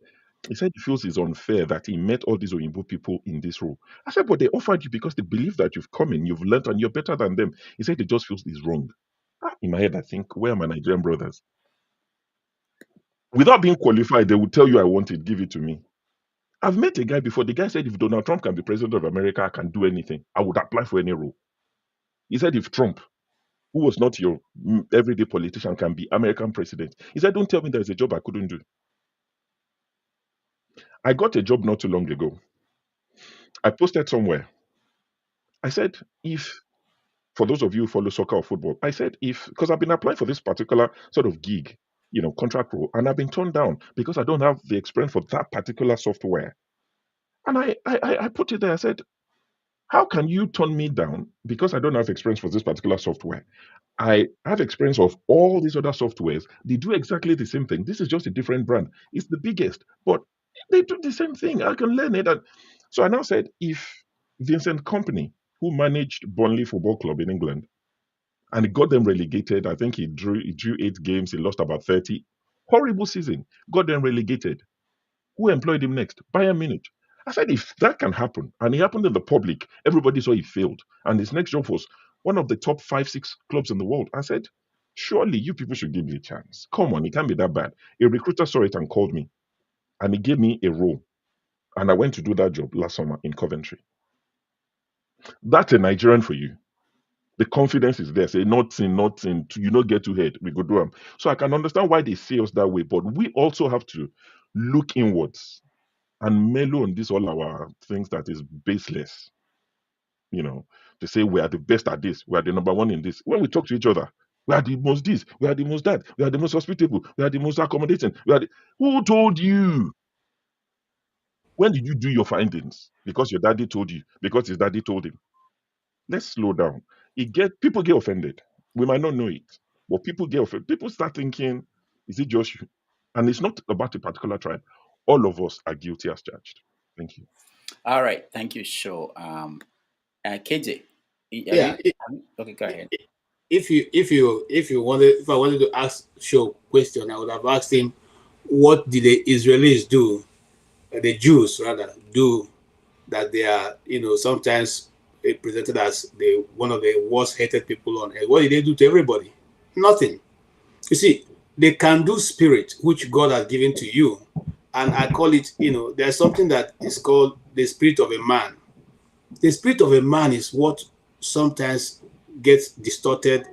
He said he feels it's unfair that he met all these Oyinbo people in this role. I said, but they offered you because they believe that you've come in, you've learned, and you're better than them. He said he just feels it's wrong. In my head, I think, where are my Nigerian brothers? Without being qualified, they would tell you, I want it, give it to me. I've met a guy before. The guy said, if Donald Trump can be president of America, I can do anything. I would apply for any role. He said, if Trump, who was not your everyday politician, can be American president, he said, don't tell me there's a job I couldn't do. I got a job not too long ago. I posted somewhere. I said, if, for those of you who follow soccer or football, I said, if, because I've been applying for this particular sort of gig, contract role, and I've been turned down because I don't have the experience for that particular software. And I put it there. I said, how can you turn me down because I don't have experience for this particular software? I have experience of all these other softwares. They do exactly the same thing. This is just a different brand. It's the biggest, but they do the same thing. I can learn it. So I now said, if Vincent Kompany, who managed Burnley Football Club in England, and he got them relegated, I think he drew 8 games, he lost about 30. Horrible season, got them relegated. Who employed him next? Bayern Munich. I said, if that can happen, and it happened in the public, everybody saw he failed, and his next job was one of the top 5-6 clubs in the world. I said, surely you people should give me a chance. Come on, it can't be that bad. A recruiter saw it and called me, and he gave me a role, and I went to do that job last summer in Coventry. That's a Nigerian for you. The confidence is there. Say nothing, you not get too head. We go do them. So I can understand why they see us that way, but we also have to look inwards and mellow on this all our things that is baseless. To say we are the best at this, we are the number one in this. When we talk to each other, we are the most this, we are the most that, we are the most hospitable, we are the most accommodating. Who told you? When did you do your findings? Because your daddy told you, because his daddy told him. Let's slow down. People get offended. We might not know it, but people get offended. People start thinking, is it just you? And it's not about a particular tribe. All of us are guilty as charged. Thank you. All right, thank you, Sho. KJ, okay, go ahead. If I wanted to ask Sho a question, I would have asked him, what did the Israelis do, the Jews rather, do that they are, sometimes presented as one of the worst hated people on earth? What did they do to everybody? Nothing. You see, they can do spirit, which God has given to you. And I call it, there's something that is called the spirit of a man. The spirit of a man is what sometimes gets distorted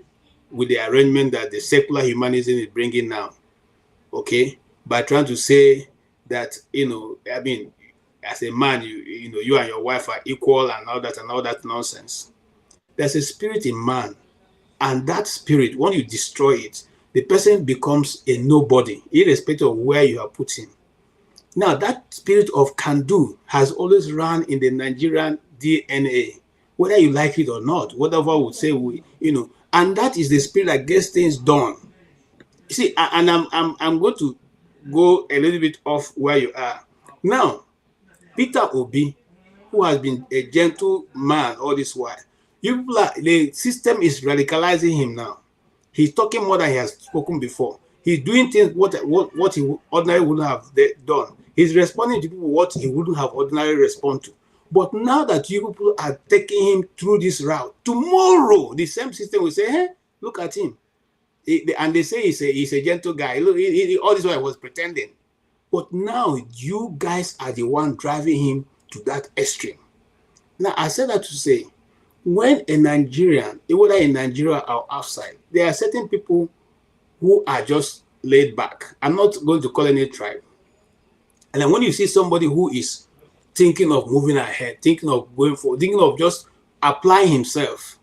with the arrangement that the secular humanism is bringing now. Okay? By trying to say that, as a man, you and your wife are equal and all that nonsense. There's a spirit in man. And that spirit, when you destroy it, the person becomes a nobody, irrespective of where you have put him. Now, that spirit of can do has always run in the Nigerian DNA, whether you like it or not, whatever would say and that is the spirit that gets things done. You see, and I'm going to go a little bit off where you are. Now, Peter Obi, who has been a gentle man all this while, the system is radicalizing him now. He's talking more than he has spoken before. He's doing things what he ordinarily wouldn't have done. He's responding to people what he wouldn't have ordinarily responded to. But now that you people are taking him through this route, tomorrow the same system will say, hey, look at him. And they say he's a gentle guy. Look, all this while was pretending. But now you guys are the one driving him to that extreme. Now, I said that to say, when a Nigerian, whether in Nigeria or outside, there are certain people who are just laid back. I'm not going to call any tribe. And then when you see somebody who is thinking of moving ahead, thinking of going forward, thinking of just applying himself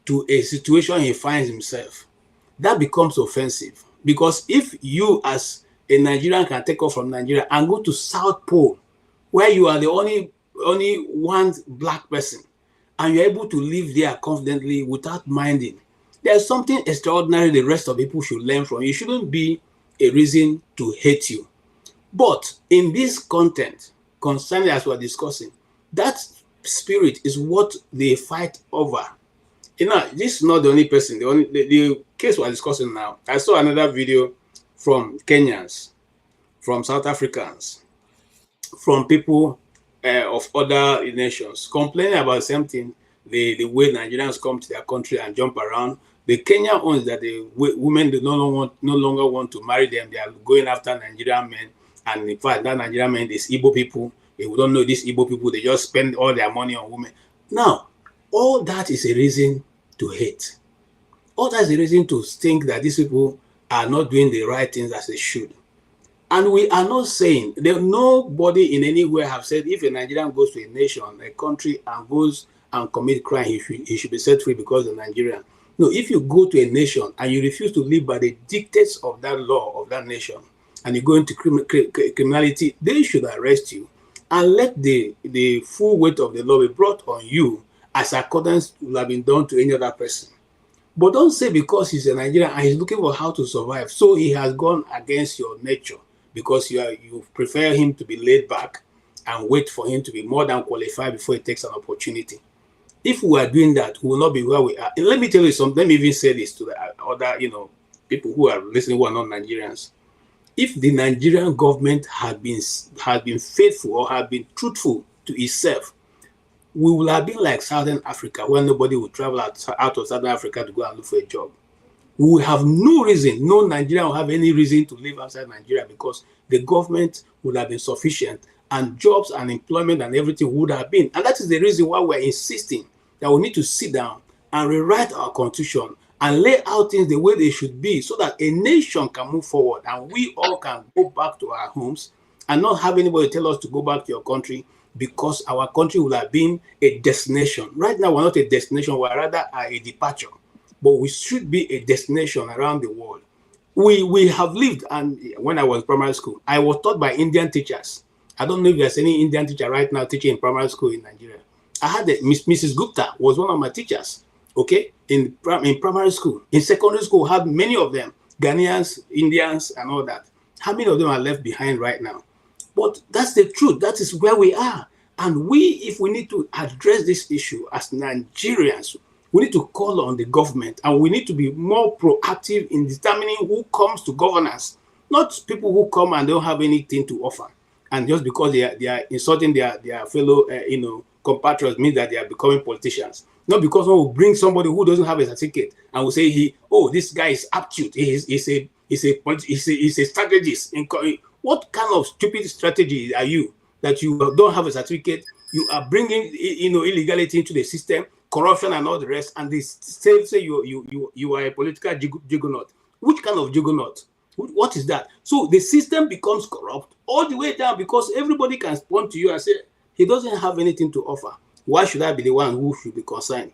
to a situation he finds himself, that becomes offensive. Because if you as a Nigerian can take off from Nigeria and go to South Pole, where you are the only one black person, and you're able to live there confidently without minding, there's something extraordinary the rest of people should learn from. It shouldn't be a reason to hate you. But in this content, concerning as we're discussing, that spirit is what they fight over. This is not the only person. The case we're discussing now. I saw another video from Kenyans, from South Africans, from people of other nations complaining about the same thing, the way Nigerians come to their country and jump around. The Kenya owns that the women do no longer want to marry them. They are going after Nigerian men. And in fact, that Nigerian men is Igbo people. They don't know these Igbo people. They just spend all their money on women. Now, all that is a reason to hate. All that is a reason to think that these people are not doing the right things as they should. And we are not saying that nobody in anywhere have said if a Nigerian goes to a nation, a country, and goes and commit crime, he should be set free because of Nigerian. No, if you go to a nation and you refuse to live by the dictates of that law of that nation, and you go into criminality, they should arrest you and let the full weight of the law be brought on you as accordance will have been done to any other person. But don't say because he's a Nigerian and he's looking for how to survive, so he has gone against your nature because you prefer him to be laid back and wait for him to be more than qualified before he takes an opportunity. If we are doing that, we will not be where we are. And let me tell you something. Let me even say this to the other, people who are listening who are not Nigerians. If the Nigerian government had been faithful or had been truthful to itself, we would have been like Southern Africa, where nobody would travel out of Southern Africa to go and look for a job. We will have no reason, no Nigerian will have any reason to live outside Nigeria because the government would have been sufficient and jobs and employment and everything would have been. And that is the reason why we're insisting that we need to sit down and rewrite our constitution and lay out things the way they should be so that a nation can move forward and we all can go back to our homes and not have anybody tell us to go back to your country because our country would have been a destination. Right now, we're not a destination, we're rather a departure. But we should be a destination around the world. We have lived, and when I was in primary school, I was taught by Indian teachers. I don't know if there's any Indian teacher right now teaching in primary school in Nigeria. I had Mrs. Gupta was one of my teachers, okay, in primary school. In secondary school, had many of them, Ghanaians, Indians, and all that. How many of them are left behind right now? But that's the truth. That is where we are. And if we need to address this issue as Nigerians, we need to call on the government and we need to be more proactive in determining who comes to governance, not people who come and don't have anything to offer. And just because they are insulting their fellow compatriots means that they are becoming politicians. Not because one will bring somebody who doesn't have a certificate and will say this guy is aptitude, he's a strategist. What kind of stupid strategy are you that you don't have a certificate? You are bringing illegality into the system, corruption and all the rest, and they say you are a political juggernaut. Which kind of juggernaut? What is that? So the system becomes corrupt all the way down because everybody can point to you and say he doesn't have anything to offer. Why should I be the one who should be concerned?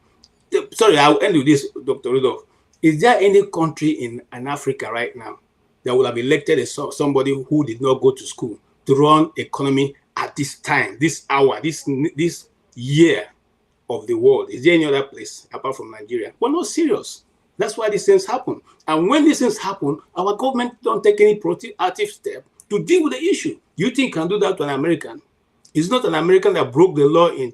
Sorry, I'll end with this, Dr. Rudolph. Is there any country in Africa right now that will have elected somebody who did not go to school to run economy at this time, this hour, this year of the world? Is there any other place apart from Nigeria? We're not serious. That's why these things happen. And when these things happen, our government don't take any proactive step to deal with the issue. You think can do that to an American? It's not an American that broke the law in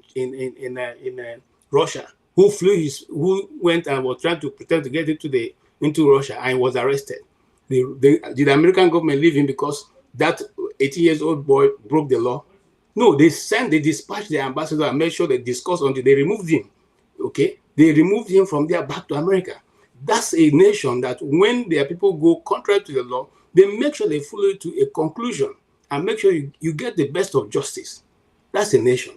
Russia, who went and was trying to pretend to get into Russia and was arrested. Did the American government leave him because that 18-year-old boy broke the law? No, they dispatched the ambassador and made sure they discussed until they removed him. Okay, they removed him from there back to America. That's a nation that when their people go contrary to the law, they make sure they follow it to a conclusion and make sure you get the best of justice. That's a nation,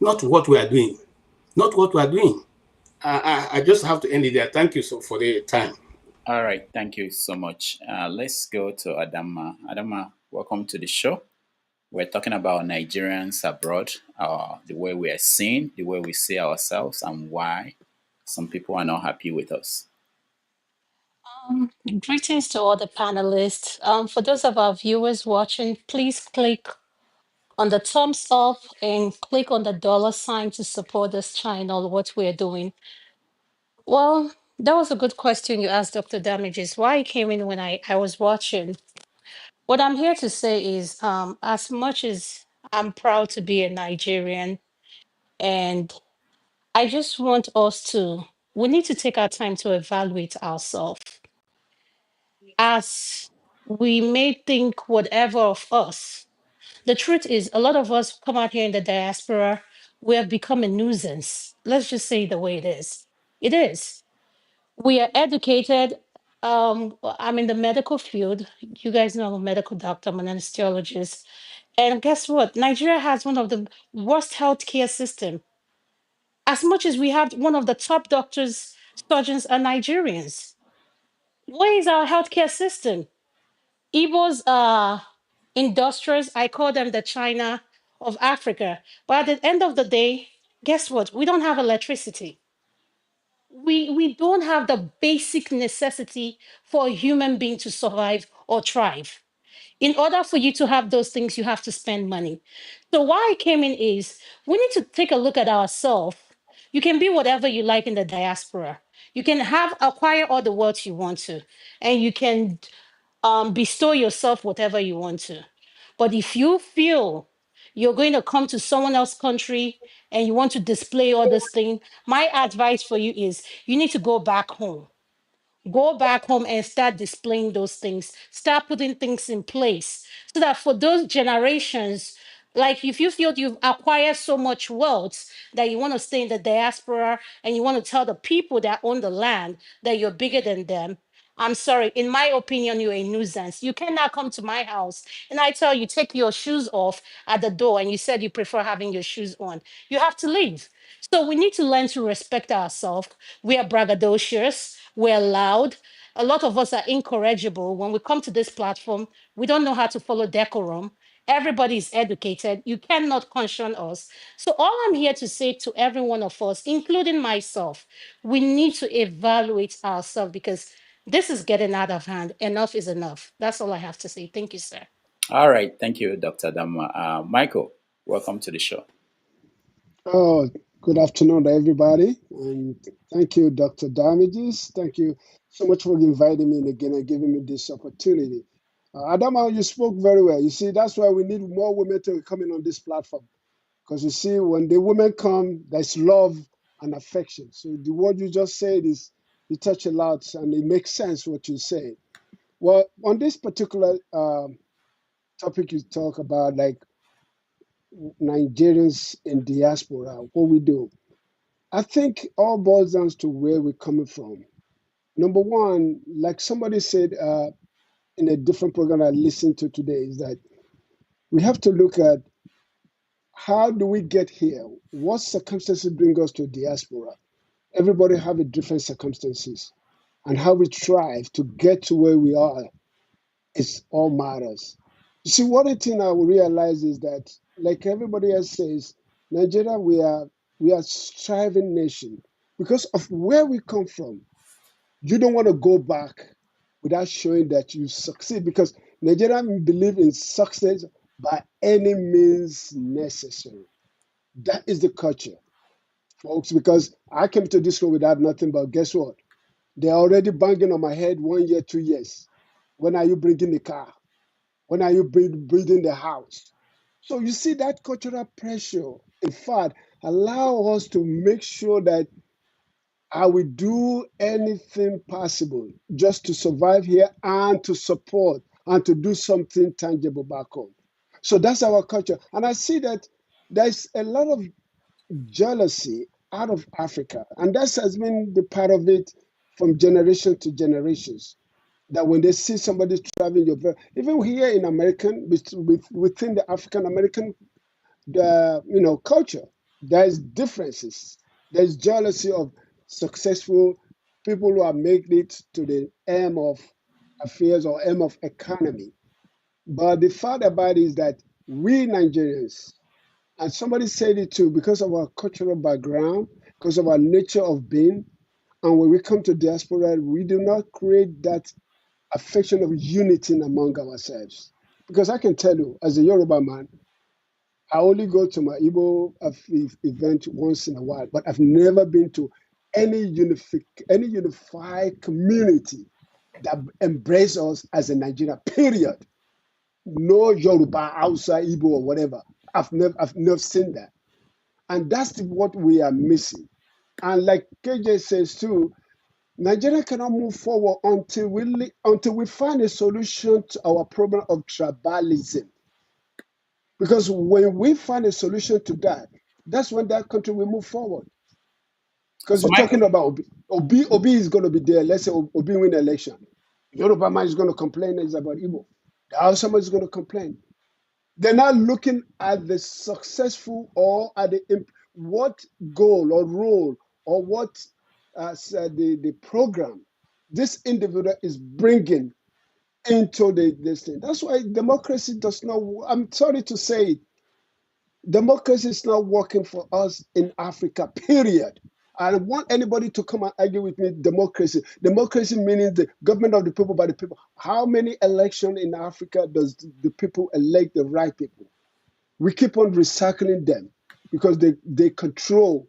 not what we are doing. Not what we are doing. I just have to end it there. Thank you for the time. All right, thank you so much. Let's go to Adama. Adama, welcome to the show. We're talking about Nigerians abroad, the way we are seen, the way we see ourselves, and why some people are not happy with us. Greetings to all the panelists. For those of our viewers watching, please click on the thumbs up and click on the $sign to support this channel, what we're doing. Well, that was a good question you asked, Dr. Damages. Why I came in when I was watching. What I'm here to say is, as much as I'm proud to be a Nigerian, and I just want we need to take our time to evaluate ourselves. As We may think whatever of us. The truth is, a lot of us come out here in the diaspora, we have become a nuisance. Let's just say the way it is. It is. We are educated. I'm in the medical field. You guys know I'm a medical doctor, I'm an anesthesiologist. And guess what? Nigeria has one of the worst healthcare system. As much as we have one of the top doctors, surgeons are Nigerians. Where is our healthcare system? Igbos are industrious. I call them the China of Africa. But at the end of the day, guess what? We don't have electricity. We don't have the basic necessity for a human being to survive or thrive. In order for you to have those things, you have to spend money. So why I came in is we need to take a look at ourselves. You can be whatever you like in the diaspora. You can have acquire all the wealth you want to, and you can bestow yourself whatever you want to. But if you feel you're going to come to someone else's country and you want to display all this thing, my advice for you is you need to go back home. Go back home and start displaying those things. Start putting things in place so that for those generations, like if you feel you've acquired so much wealth that you want to stay in the diaspora and you want to tell the people that own the land that you're bigger than them, I'm sorry, in my opinion, you're a nuisance. You cannot come to my house and I tell you, take your shoes off at the door and you said you prefer having your shoes on. You have to leave. So we need to learn to respect ourselves. We are braggadocious, we're loud. A lot of us are incorrigible. When we come to this platform, we don't know how to follow decorum. Everybody is educated. You cannot caution us. So, all I'm here to say to every one of us, including myself, we need to evaluate ourselves because this is getting out of hand. Enough is enough. That's all I have to say. Thank you, sir. All right. Thank you, Dr. Dama. Michael, welcome to the show. Oh, good afternoon, everybody. And thank you, Dr. Damages. Thank you so much for inviting me again and giving me this opportunity. Adama, you spoke very well. You see, that's why we need more women to come in on this platform. Because you see, when the women come, there's love and affection. So the word you just said is, you touch a lot and it makes sense what you say. Well, on this particular topic you talk about, like Nigerians in diaspora, what we do. I think all boils down to where we're coming from. Number one, like somebody said in a different program I listened to today, is that we have to look at how do we get here? What circumstances bring us to diaspora? Everybody have a different circumstances, and how we strive to get to where we are is all matters. You see, one thing I will realize is that, like everybody else says, Nigeria, we are striving nation because of where we come from. You don't want to go back without showing that you succeed, because Nigerians believe in success by any means necessary. That is the culture, folks, because I came to this world without nothing, but guess what? They're already banging on my head 1 year, 2 years. When are you bringing the car? When are you building the house? So you see that cultural pressure, in fact, allow us to make sure that I will do anything possible just to survive here and to support and to do something tangible back home. So that's our culture. And I see that there's a lot of jealousy out of Africa. And that has been the part of it from generation to generations. That when they see somebody traveling, even here in American, within the African American culture, there's differences. There's jealousy of successful people who have made it to the aim of affairs or aim of economy. But the fact about it is that we Nigerians, and somebody said it too, because of our cultural background, because of our nature of being, and when we come to diaspora, we do not create that affection of unity among ourselves. Because I can tell you, as a Yoruba man, I only go to my Igbo event once in a while, but I've never been to any unified community that embrace us as a Nigeria, period. No Yoruba, Hausa, Igbo, or whatever. I've never seen that. And that's what we are missing. And like KJ says too, Nigeria cannot move forward until we find a solution to our problem of tribalism. Because when we find a solution to that, that's when that country will move forward. Because So you're Michael, talking about Obi is going to be there. Let's say Obi win the election. Yoruba man is going to complain is about Igbo. The Hausa man is going to complain. They're not looking at the successful or at what goal or role or what the program this individual is bringing into this thing. That's why democracy does not. I'm sorry to say it. Democracy is not working for us in Africa, period. I don't want anybody to come and argue with me. Democracy meaning the government of the people by the people. How many elections in Africa does the people elect the right people? We keep on recycling them because they control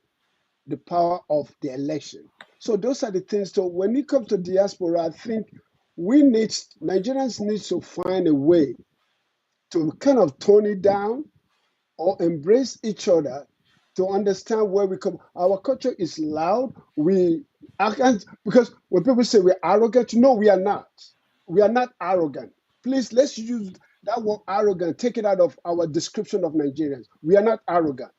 the power of the election. So those are the things. So when it comes to diaspora, I think Nigerians need to find a way to kind of tone it down or embrace each other to understand where we come. Our culture is loud. We arrogant because when people say we're arrogant, no, we are not. We are not arrogant. Please, let's use that word arrogant. Take it out of our description of Nigerians. We are not arrogant,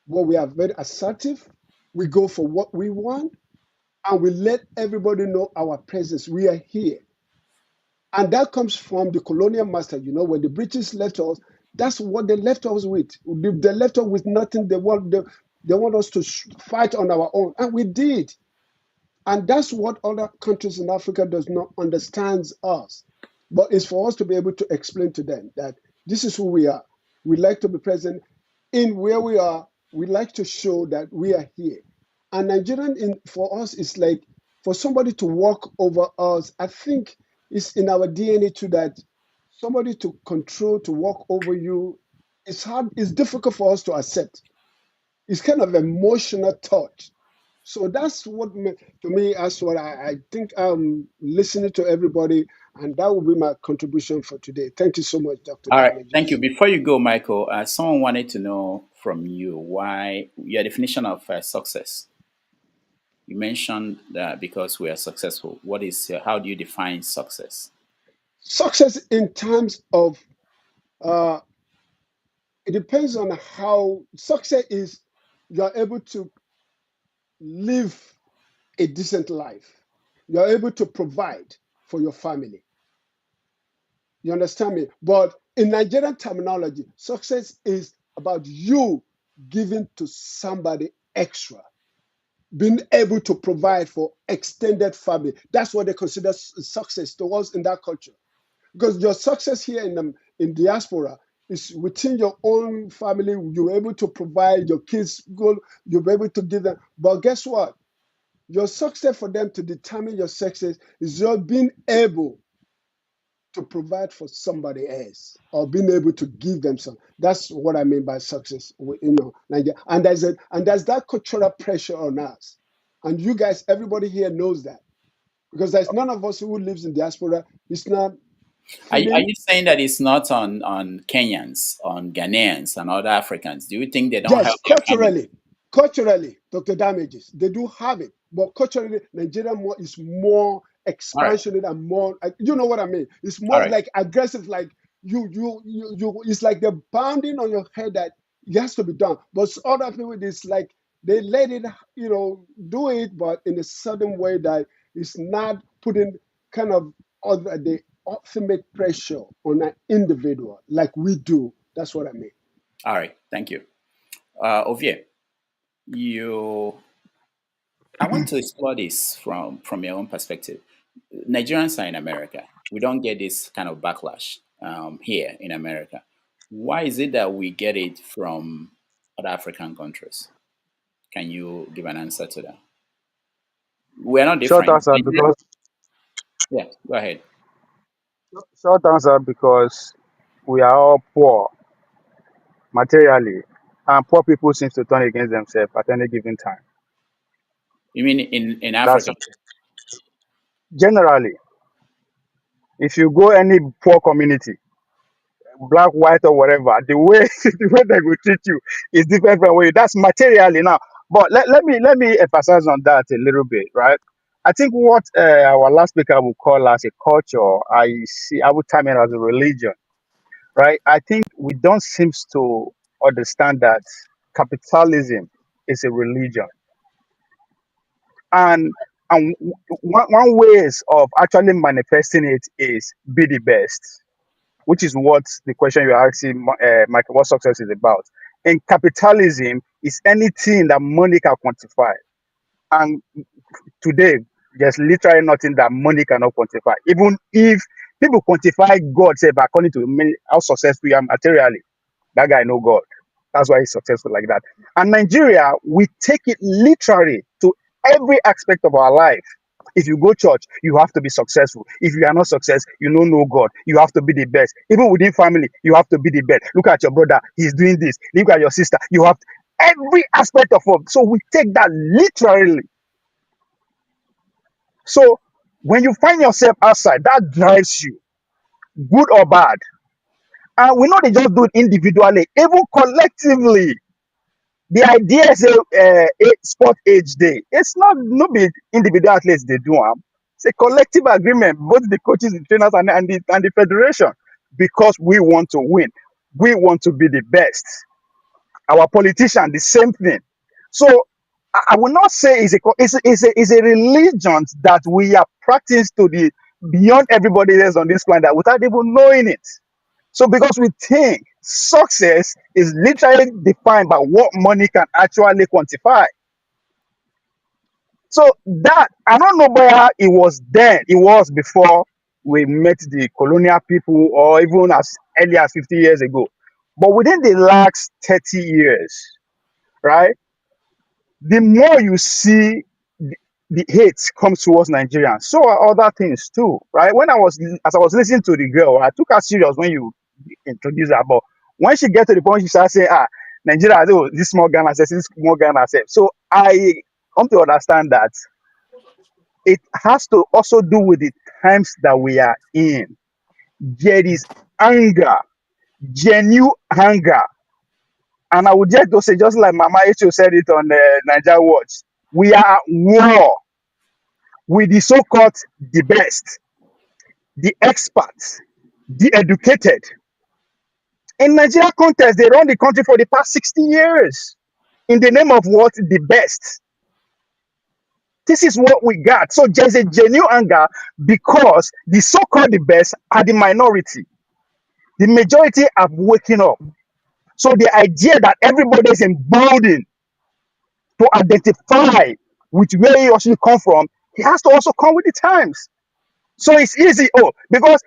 but we are very assertive. We go for what we want, and we let everybody know our presence. We are here. And that comes from the colonial master. You know, when the British left us, that's what they left us with. They left us with nothing. They want us to fight on our own. And we did. And that's what other countries in Africa does not understand us. But it's for us to be able to explain to them that this is who we are. We like to be present in where we are. We like to show that we are here. And Nigerian, for us, is like for somebody to walk over us. I think it's in our DNA too that somebody to control, to walk over you, it's hard. It's difficult for us to accept. It's kind of emotional touch. So that's what, to me, that's what I think I'm listening to everybody, and that will be my contribution for today. Thank you so much, Dr. all right, thank you. Damages. Before you go, Michael, someone wanted to know from you why your definition of success. You mentioned that because we are successful. What is? How do you define success? Success in terms of, uh, it depends on how success is, you are able to live a decent life. You are able to provide for your family. You understand me? But in Nigerian terminology, success is about you giving to somebody extra, being able to provide for extended family. That's what they consider success to us in that culture. Because your success here in diaspora is within your own family. You're able to provide your kids good. You're able to give them. But guess what? Your success for them to determine your success is your being able to provide for somebody else or being able to give them some. That's what I mean by success. Nigeria. And there's that cultural pressure on us. And you guys, everybody here knows that. Because there's none of us who lives in diaspora. It's not Are feeling. you saying that it's not on Kenyans, on Ghanaians, and other Africans? Do you think they don't help Yes, their family? culturally, Dr. Damages, they do have it. But culturally, Nigeria is more All right, expansionate and more, you know what I mean? It's all more right. like aggressive, like it's like they're pounding on your head that it has to be done. But other people, it's like they let it, do it, but in a certain way that it's not putting kind of the ultimate pressure on an individual like we do. That's what I mean. All right, thank you. Ovie, I want to explore this from your own perspective. Nigerians are in America. We don't get this kind of backlash here in America. Why is it that we get it from other African countries? Can you give an answer to that? We're not Short different. answer Nigeria, because yeah, go ahead. short answer because we are all poor materially, and poor people seem to turn against themselves at any given time. You mean in That's Africa? generally. If you go any poor community, black, white, or whatever, the way the way they will treat you is different from way. That's materially now. But let me emphasize on that a little bit, right? I think what our last speaker would call as a culture, I would term it as a religion, right? I think we don't seem to understand that capitalism is a religion, and one ways of actually manifesting it is be the best, which is what the question you're asking, Michael, what success is about. In capitalism, is anything that money can quantify, and today there's literally nothing that money cannot quantify. Even if people quantify God, say, but according to me, how successful you are materially, that guy know God. That's why he's successful like that. And Nigeria, we take it literally to every aspect of our life. If you go church, you have to be successful. If you are not success, you don't know God. You have to be the best. Even within family, you have to be the best. Look at your brother, he's doing this. Look at your sister, you have to, every aspect of it. So we take that literally. So when you find yourself outside, that drives you, good or bad. And we know they just do it individually, even collectively. The idea is a sport age day. It's not no be individual athletes they do them. It's a collective agreement, both the coaches, the trainers, and the federation, because we want to win. We want to be the best. Our politician, the same thing. So I will not say it's a religion that we are practiced to the beyond everybody else on this planet without even knowing it. So because we think success is literally defined by what money can actually quantify. So that I don't know whether it was then, it was before we met the colonial people or even as early as 50 years ago. But within the last 30 years, right? The more you see the hate comes towards Nigerians, so are other things too, right? As I was listening to the girl, I took her serious when you introduced her, but when she get to the point, she started saying, Nigeria, oh, this small Ghana says, this small Ghana says. So I come to understand that it has to also do with the times that we are in. There is anger, genuine anger. And I would just to say, just like Mama Echo said it on Niger Watch, we are at war with the so-called the best, the experts, the educated. In Nigeria context, they run the country for the past 60 years. In the name of what? The best. This is what we got. So there's a genuine anger because the so-called the best are the minority. The majority are waking up. So the idea that everybody is emboldened to identify with where he or she come from, he has to also come with the times. So it's easy. Oh, because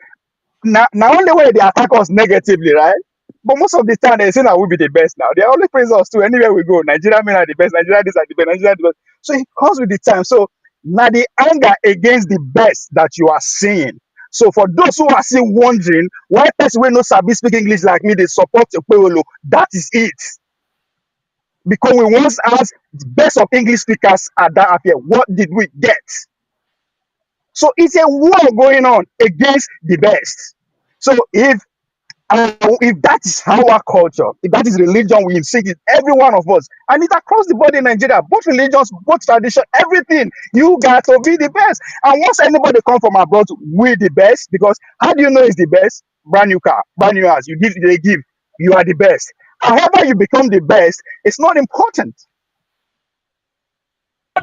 now only way they attack us negatively, right? But most of the time they say that we'll be the best now. They always praise us too. Anywhere we go, Nigeria men are the best, Nigeria this are the best, Nigeria the best. So it comes with the time. So now the anger against the best that you are seeing. So for those who are still wondering why person will not sabi speak English like me, they support Ekpewolo, that is it. Because we once asked the best of English speakers at that affair, what did we get? So it's a war going on against the best. So if that is our culture, if that is religion, we insist in every one of us, and it's across the board in Nigeria, both religions, both tradition, everything, you got to be the best. And once anybody come from abroad, we the best, because how do you know it's the best? Brand new car, brand new house, they give, you are the best. However you become the best, it's not important.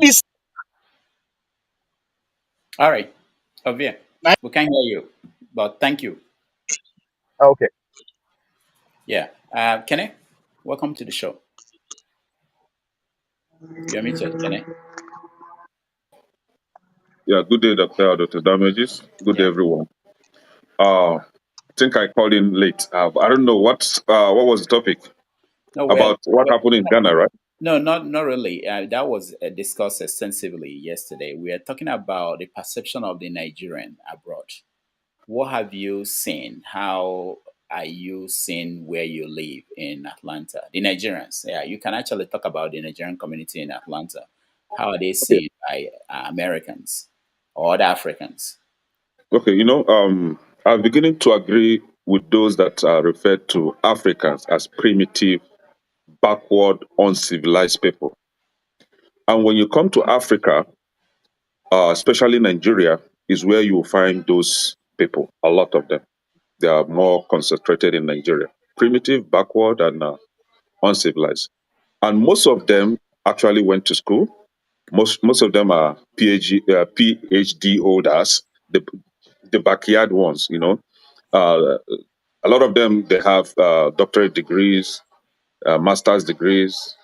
This All right, Ovia, we can hear you, but thank you. Okay. Yeah, Kenny, welcome to the show. You're muted, Kenny. Yeah, good day, Dr. Damages. Good day, Yeah. everyone. I think I called in late. I don't know what was the topic No, about what happened in Ghana, right? no, not really. That was discussed extensively yesterday. We are talking about the perception of the Nigerian abroad. What have you seen? How are you seeing where you live in Atlanta? The Nigerians, yeah, you can actually talk about the Nigerian community in Atlanta. How are they Okay. seen by Americans or other Africans? Okay, I'm beginning to agree with those that refer to Africans as primitive, backward, uncivilized people. And when you come to Africa, especially Nigeria, is where you will find those people, a lot of them. They are more concentrated in Nigeria. Primitive, backward, and uncivilized. And most of them actually went to school. Most of them are PhD holders, the backyard ones, you know. Uh, a lot of them, they have doctorate degrees, master's degrees,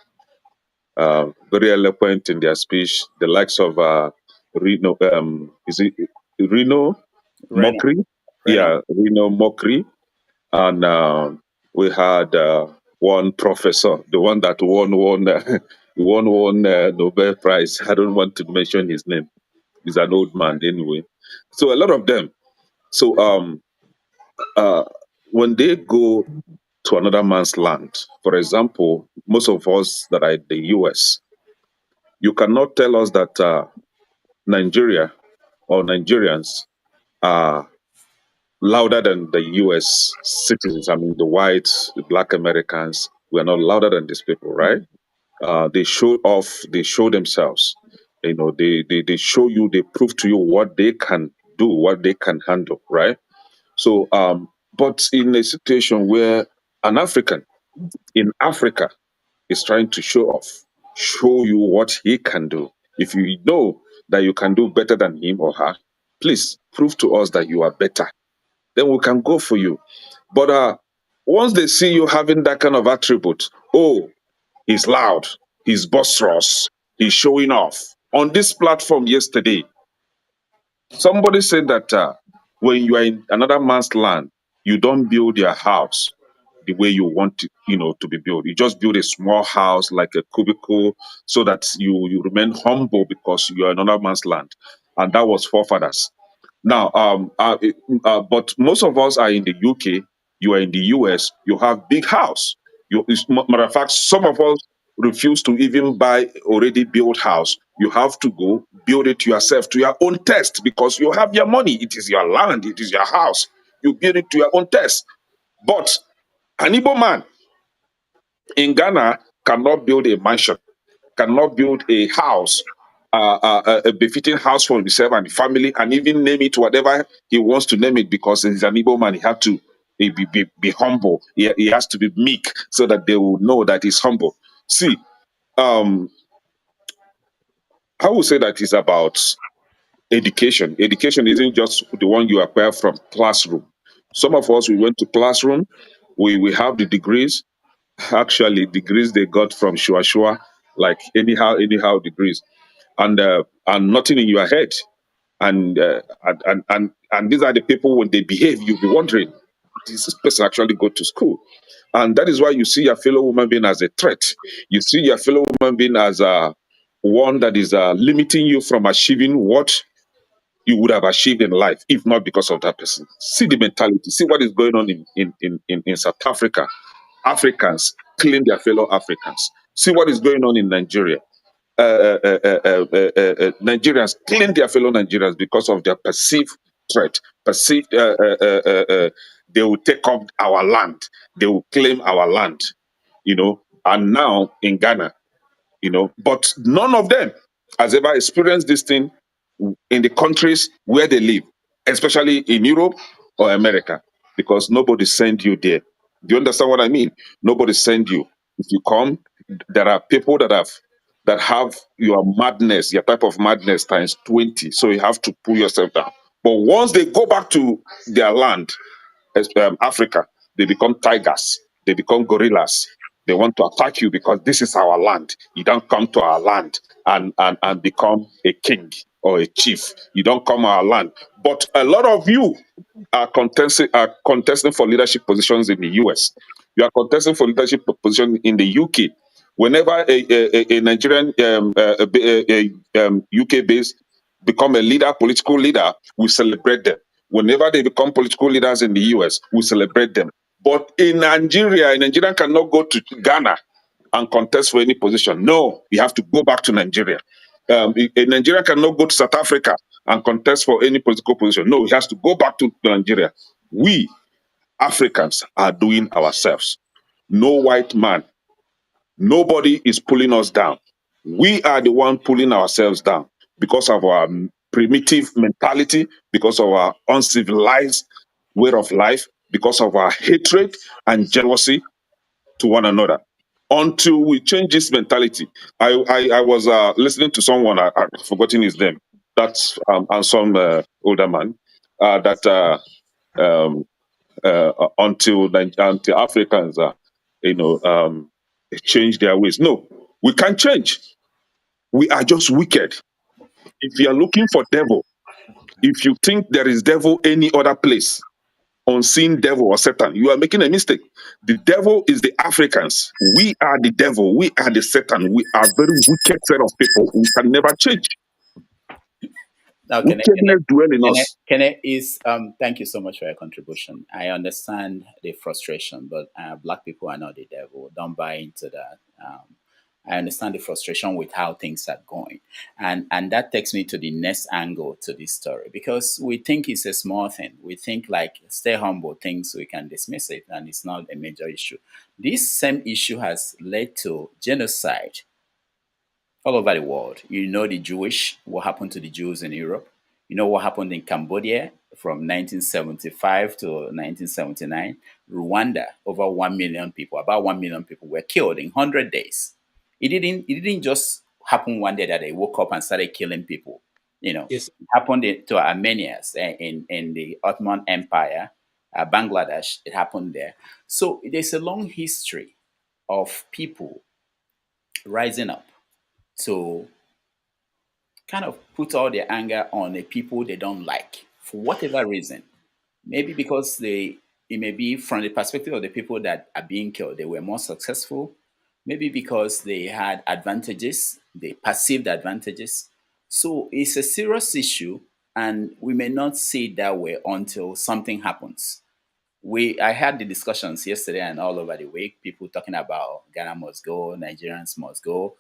very eloquent in their speech. The likes of Reno, is it Reno Reno, Mokri? Reno. Yeah, Reno Mokri. And we had one professor, the one that won one Nobel Prize. I don't want to mention his name. He's an old man anyway. So a lot of them. So uh, when they go to another man's land, for example, most of us that are in the US, you cannot tell us that Nigeria or Nigerians are louder than the US citizens. I mean, the whites, the black Americans, we're not louder than these people, right? They show off, they show themselves. You know, they show you, they prove to you what they can do, what they can handle, right? So, but in a situation where an African in Africa is trying to show off, show you what he can do. If you know that you can do better than him or her, please prove to us that you are better. Then we can go for you. But once they see you having that kind of attribute, oh, he's loud, he's boisterous, he's showing off. On this platform yesterday, somebody said that when you are in another man's land, you don't build your house the way you want it, to be built. You just build a small house like a cubicle so that you remain humble because you are in another man's land. And that was forefathers. Now, but most of us are in the UK. You are in the US. You have big house. Matter of fact, some of us refuse to even buy already built house. You have to go build it yourself to your own taste because you have your money. It is your land. It is your house. You build it to your own taste. But an Igbo man in Ghana cannot build a mansion, cannot build a house, a befitting house for himself and the family, and even name it whatever he wants to name it because he's an Igbo man. He has to be humble. He has to be meek so that they will know that he's humble. See, um, I would say that it's about education. Education isn't just the one you acquire from classroom. Some of us, we went to classroom, we have the degrees, actually degrees they got from Shua, like anyhow degrees, and nothing in your head. And these are the people when they behave, you'll be wondering, this person actually go to school. And that is why you see your fellow human being as a threat. You see your fellow human being as one that is limiting you from achieving what you would have achieved in life if not because of that person. See the mentality. See what is going on in South Africa. Africans killing their fellow Africans. See what is going on in Nigeria. Nigerians killing their fellow Nigerians because of their perceived threat. Perceived, they will take up our land. They will claim our land. And now in Ghana, but none of them has ever experienced this thing in the countries where they live, especially in Europe or America, because nobody sent you there. Do you understand what I mean? Nobody sent you. If you come, there are people that have your madness, your type of madness times 20. So you have to pull yourself down. But once they go back to their land, Africa, they become tigers, they become gorillas. They want to attack you because this is our land. You don't come to our land and become a king or a chief. You don't come our land. But a lot of you are contesting for leadership positions in the US. You are contesting for leadership position in the UK. Whenever a Nigerian UK based become a leader, political leader, we celebrate them. Whenever they become political leaders in the US, we celebrate them. But in Nigeria, a Nigerian cannot go to Ghana and contest for any position. No, you have to go back to Nigeria. A Nigerian cannot go to South Africa and contest for any political position. No, he has to go back to Nigeria. We Africans are doing ourselves. No white man, nobody is pulling us down. We are the one pulling ourselves down. because of our primitive mentality, because of our uncivilized way of life, because of our hatred and jealousy to one another. Until we change this mentality, I was listening to someone, I've forgotten his name. That's and some older man that until Africans you know change their ways. No, we can't change. We are just wicked. If you are looking for devil, if you think there is devil any other place, unseen devil or Satan, you are making a mistake. The devil is the Africans. We are the devil. We are the Satan. We are very wicked set of people. We can never change. Now, Wickedness dwell in us. Is thank you so much for your contribution. I understand the frustration, but black people are not the devil. Don't buy into that. I understand the frustration with how things are going, and that takes me to the next angle to this story, because we think it's a small thing. We think like stay humble, things we can dismiss it, and it's not a major issue. This same issue has led to genocide all over the world. You know the Jewish, what happened to the Jews in Europe. You know what happened in Cambodia from 1975 to 1979. Rwanda, over 1 million people, about 1 million people were killed in 100 days. It didn't just happen one day that they woke up and started killing people. Yes. It happened to Armenians in the Ottoman Empire, Bangladesh. It happened there. So there's a long history of people rising up to kind of put all their anger on the people they don't like for whatever reason. Maybe because it may be from the perspective of the people that are being killed, they were more successful. Maybe because they had advantages, they perceived advantages. So it's a serious issue, and we may not see it that way until something happens. I had the discussions yesterday and all over the week, people talking about Ghana must go, Nigerians must go.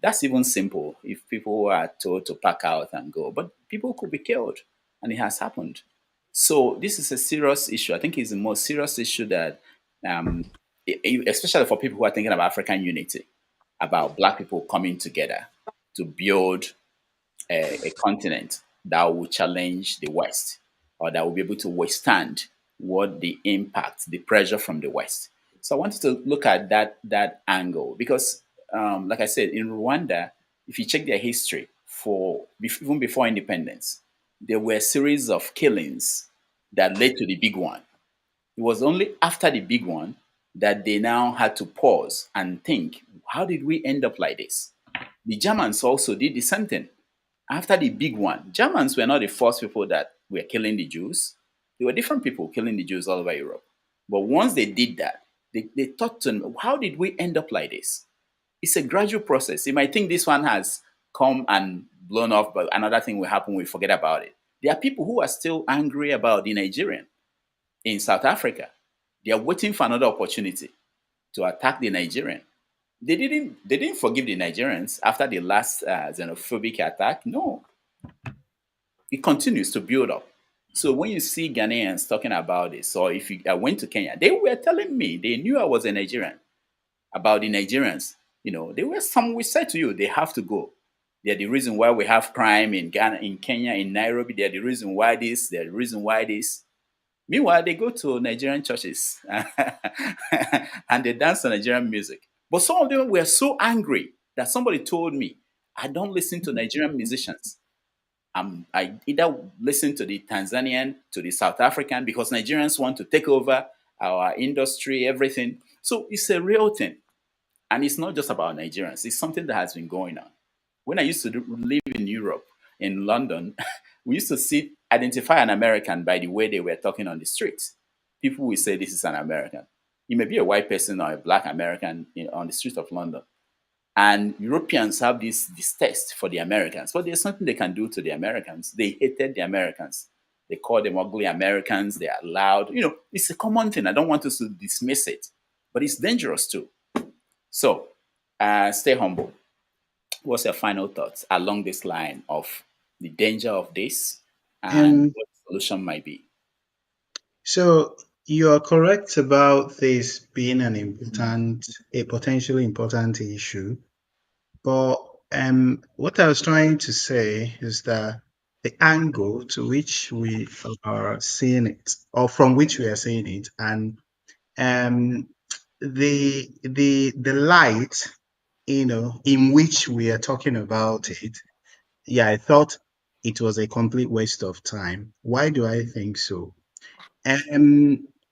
That's even simple if people are told to pack out and go, but people could be killed, and it has happened. So this is a serious issue. I think it's the most serious issue that, especially for people who are thinking about African unity, about Black people coming together to build a continent that will challenge the West, or that will be able to withstand what the impact, the pressure from the West. So I wanted to look at that angle because, like I said, in Rwanda, if you check their history even before independence, there were a series of killings that led to the big one. It was only after the big one that they now had to pause and think, how did we end up like this? The Germans also did the same thing. After the big one, Germans were not the first people that were killing the Jews. There were different people killing the Jews all over Europe. But once they did that, they thought to, how did we end up like this? It's a gradual process. You might think this one has come and blown off, but another thing will happen, we forget about it. There are people who are still angry about the Nigerian in South Africa. They are waiting for another opportunity to attack the Nigerian. They didn't forgive the Nigerians after the last xenophobic attack. No, it continues to build up. So when you see Ghanaians talking about this, or if I went to Kenya, they were telling me they knew I was a Nigerian about the Nigerians. There were some we said to you they have to go. They're the reason why we have crime in Ghana, in Kenya, in Nairobi. They're the reason why this. They're the reason why this. Meanwhile, they go to Nigerian churches and they dance to Nigerian music. But some of them were so angry that somebody told me, I don't listen to Nigerian musicians. I either listen to the Tanzanian, to the South African, because Nigerians want to take over our industry, everything. So it's a real thing. And it's not just about Nigerians, it's something that has been going on. When I used to live in Europe, in London, we used to identify an American by the way they were talking on the streets. People will say this is an American. It may be a white person or a black American on the streets of London. And Europeans have this distaste for the Americans, but there's something they can do to the Americans. They hated the Americans. They call them ugly Americans. They are loud. It's a common thing. I don't want us to dismiss it, but it's dangerous too. So stay humble. What's your final thoughts along this line of the danger of this and And what the solution might be? so you are correct about this being a potentially important issue, but What I was trying to say is that the angle to which we are seeing it, or from which we are seeing it, and um, the light, in which we are talking about it. Yeah, I thought it was a complete waste of time. Why do I think so?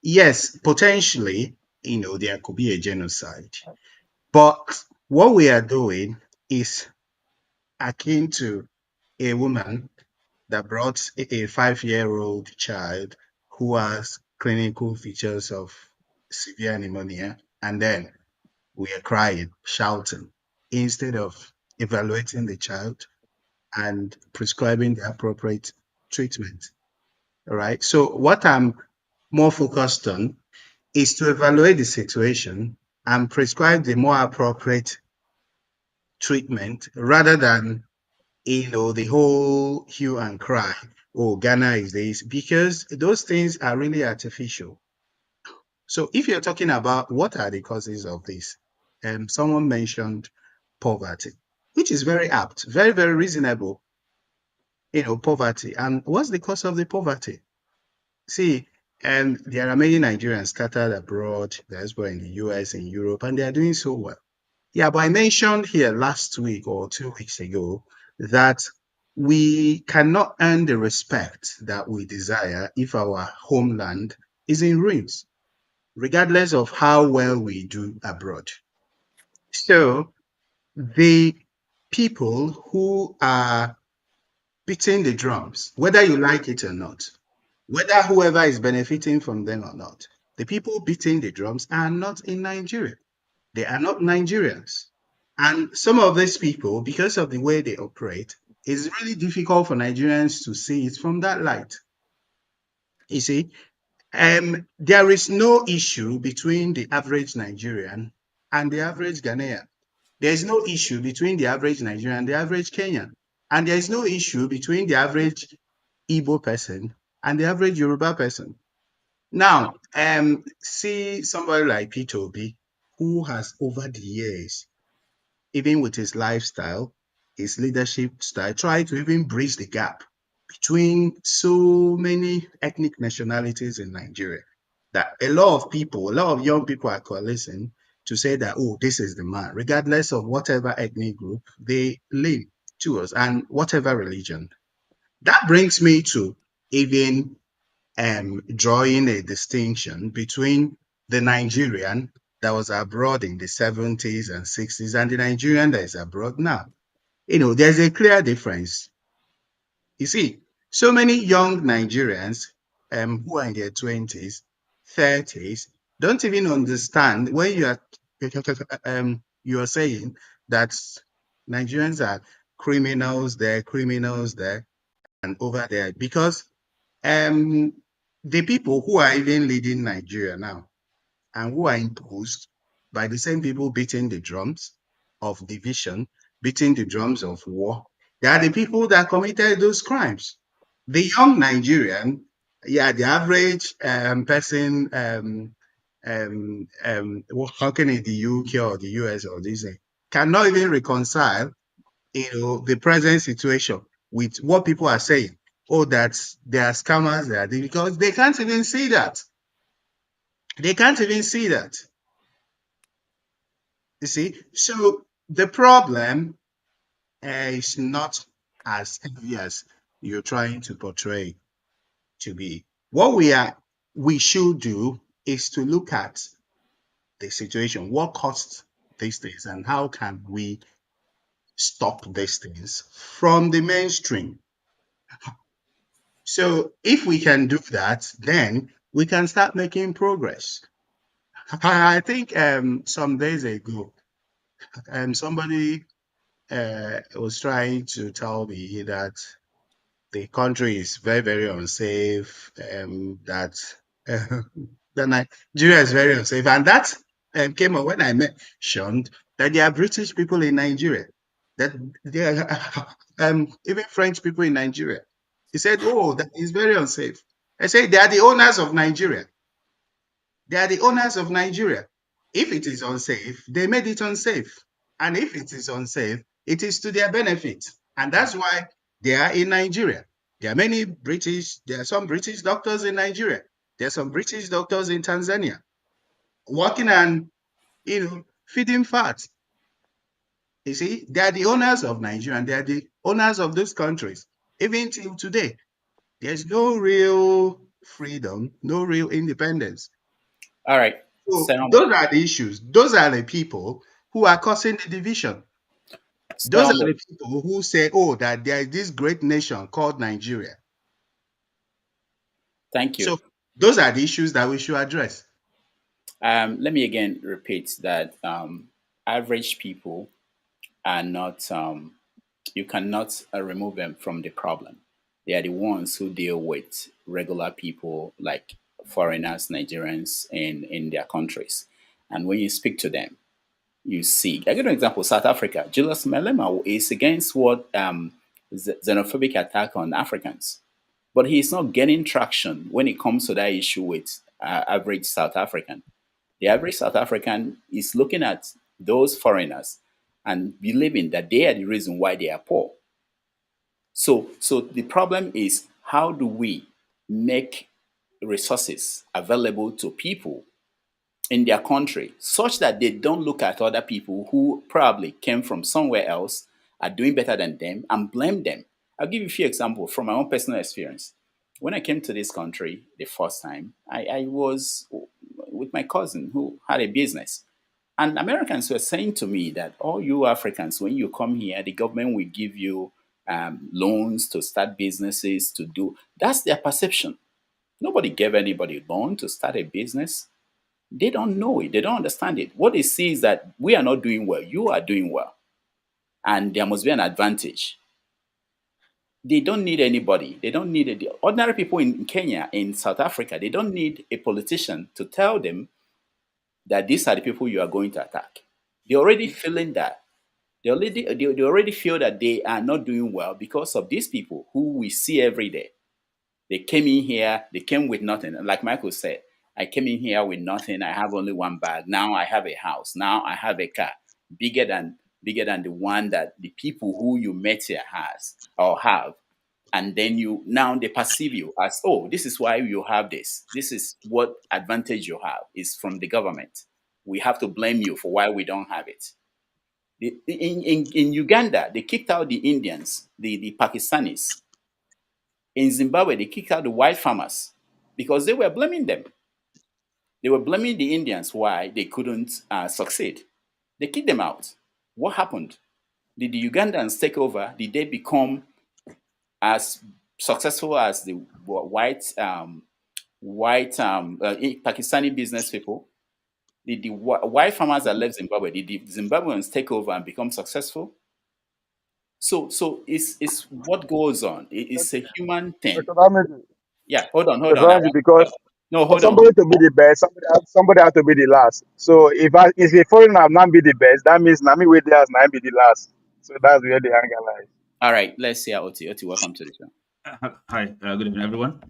Yes, potentially, there could be a genocide, but what we are doing is akin to a woman that brought a 5-year-old child who has clinical features of severe pneumonia, and then we are crying, shouting, instead of evaluating the child and prescribing the appropriate treatment. All right. So, what I'm more focused on is to evaluate the situation and prescribe the more appropriate treatment rather than the whole hue and cry, oh, Ghana is this, because those things are really artificial. So if you're talking about what are the causes of this, someone mentioned poverty, which is very apt, very, very reasonable, poverty. And what's the cause of the poverty? See, there are many Nigerians scattered abroad, diaspora in the US, in Europe, and they are doing so well. Yeah, but I mentioned here last week or 2 weeks ago that we cannot earn the respect that we desire if our homeland is in ruins, regardless of how well we do abroad. So the people who are beating the drums, whether you like it or not, whether whoever is benefiting from them or not, the people beating the drums are not in Nigeria. They are not Nigerians. And some of these people, because of the way they operate, it's really difficult for Nigerians to see it from that light. You see, there is no issue between the average Nigerian and the average Ghanaian. There is no issue between the average Nigerian and the average Kenyan. And there is no issue between the average Igbo person and the average Yoruba person. Now, see somebody like Peter Obi, who has over the years, even with his lifestyle, his leadership style, tried to even bridge the gap between so many ethnic nationalities in Nigeria that a lot of people, a lot of young people are coalescing to say that, oh, this is the man, regardless of whatever ethnic group they lean towards and whatever religion. That brings me to even drawing a distinction between the Nigerian that was abroad in the 70s and 60s and the Nigerian that is abroad now. There's a clear difference. You see, so many young Nigerians who are in their 20s, 30s, don't even understand when you are saying that Nigerians are criminals there, and over there, because the people who are even leading Nigeria now and who are imposed by the same people beating the drums of division, beating the drums of war, they are the people that committed those crimes. The young Nigerian, yeah, the average person working in the UK or the US or this cannot even reconcile the present situation with what people are saying. Oh, that there are scammers there, because they can't even see that. They can't even see that. You see, so the problem is not as heavy as you're trying to portray to be. What we should do is to look at the situation, what caused these things, and how can we stop these things from the mainstream. So if we can do that, then we can start making progress. I think some days ago, somebody was trying to tell me that the country is very, very unsafe, that Nigeria is very unsafe. And that came up when I mentioned that there are British people in Nigeria, that there are even French people in Nigeria. He said, oh, that is very unsafe. I said, they are the owners of Nigeria. They are the owners of Nigeria. If it is unsafe, they made it unsafe. And if it is unsafe, It is to their benefit. And that's why they are in Nigeria. There are some British doctors in Nigeria. There are some British doctors in Tanzania working on, feeding fat. You see, they are the owners of Nigeria and they are the owners of those countries. Even till today, there's no real freedom, no real independence. All right. So Senator, those are the issues. Those are the people who are causing the division. Those are the people who say, oh, that there is this great nation called Nigeria. thank you. So those are the issues that we should address. Let me again repeat that average people are not, you cannot remove them from the problem. They are the ones who deal with regular people like foreigners, Nigerians in their countries. And when you speak to them, you see, I give an example, South Africa. Julius Malema is against what xenophobic attack on Africans. But he's not getting traction when it comes to that issue with average South African. The average South African is looking at those foreigners and believing that they are the reason why they are poor. So the problem is, how do we make resources available to people in their country such that they don't look at other people who probably came from somewhere else, are doing better than them, and blame them? I'll give you a few examples from my own personal experience. When I came to this country the first time, I was with my cousin who had a business. And Americans were saying to me that all you Africans, when you come here, the government will give you loans to start businesses to do. That's their perception. Nobody gave anybody a loan to start a business. They don't know it. They don't understand it. What they see is that we are not doing well. You are doing well. And there must be an advantage. They don't need anybody. They don't need it. The ordinary people in Kenya, in South Africa, they don't need a politician to tell them that these are the people you are going to attack. They're already feeling that. They already feel that they are not doing well because of these people who we see every day. They came in here, they came with nothing. And like Michael said, I came in here with nothing. I have only one bag. Now I have a house. Now I have a car bigger than the one that the people who you met here has or have. And then now they perceive you as, oh, this is why you have this. This is what advantage you have is from the government. We have to blame you for why we don't have it. In Uganda, they kicked out the Indians, the Pakistanis. In Zimbabwe, they kicked out the white farmers because they were blaming them. They were blaming the Indians why they couldn't succeed. They kicked them out. What happened? Did the Ugandans take over? Did they become as successful as the white Pakistani business people? Did the white farmers that left Zimbabwe, did the Zimbabweans take over and become successful? So it's what goes on. It's a human thing. Yeah, hold on. Because No, for hold on. somebody to be the best, somebody has to be the last. So if a foreigner have not be the best, that means Nami with theirs not be the last. So that's where the anger lies. All right, let's see Oti. Oti, welcome to the show. Hi, good evening, everyone.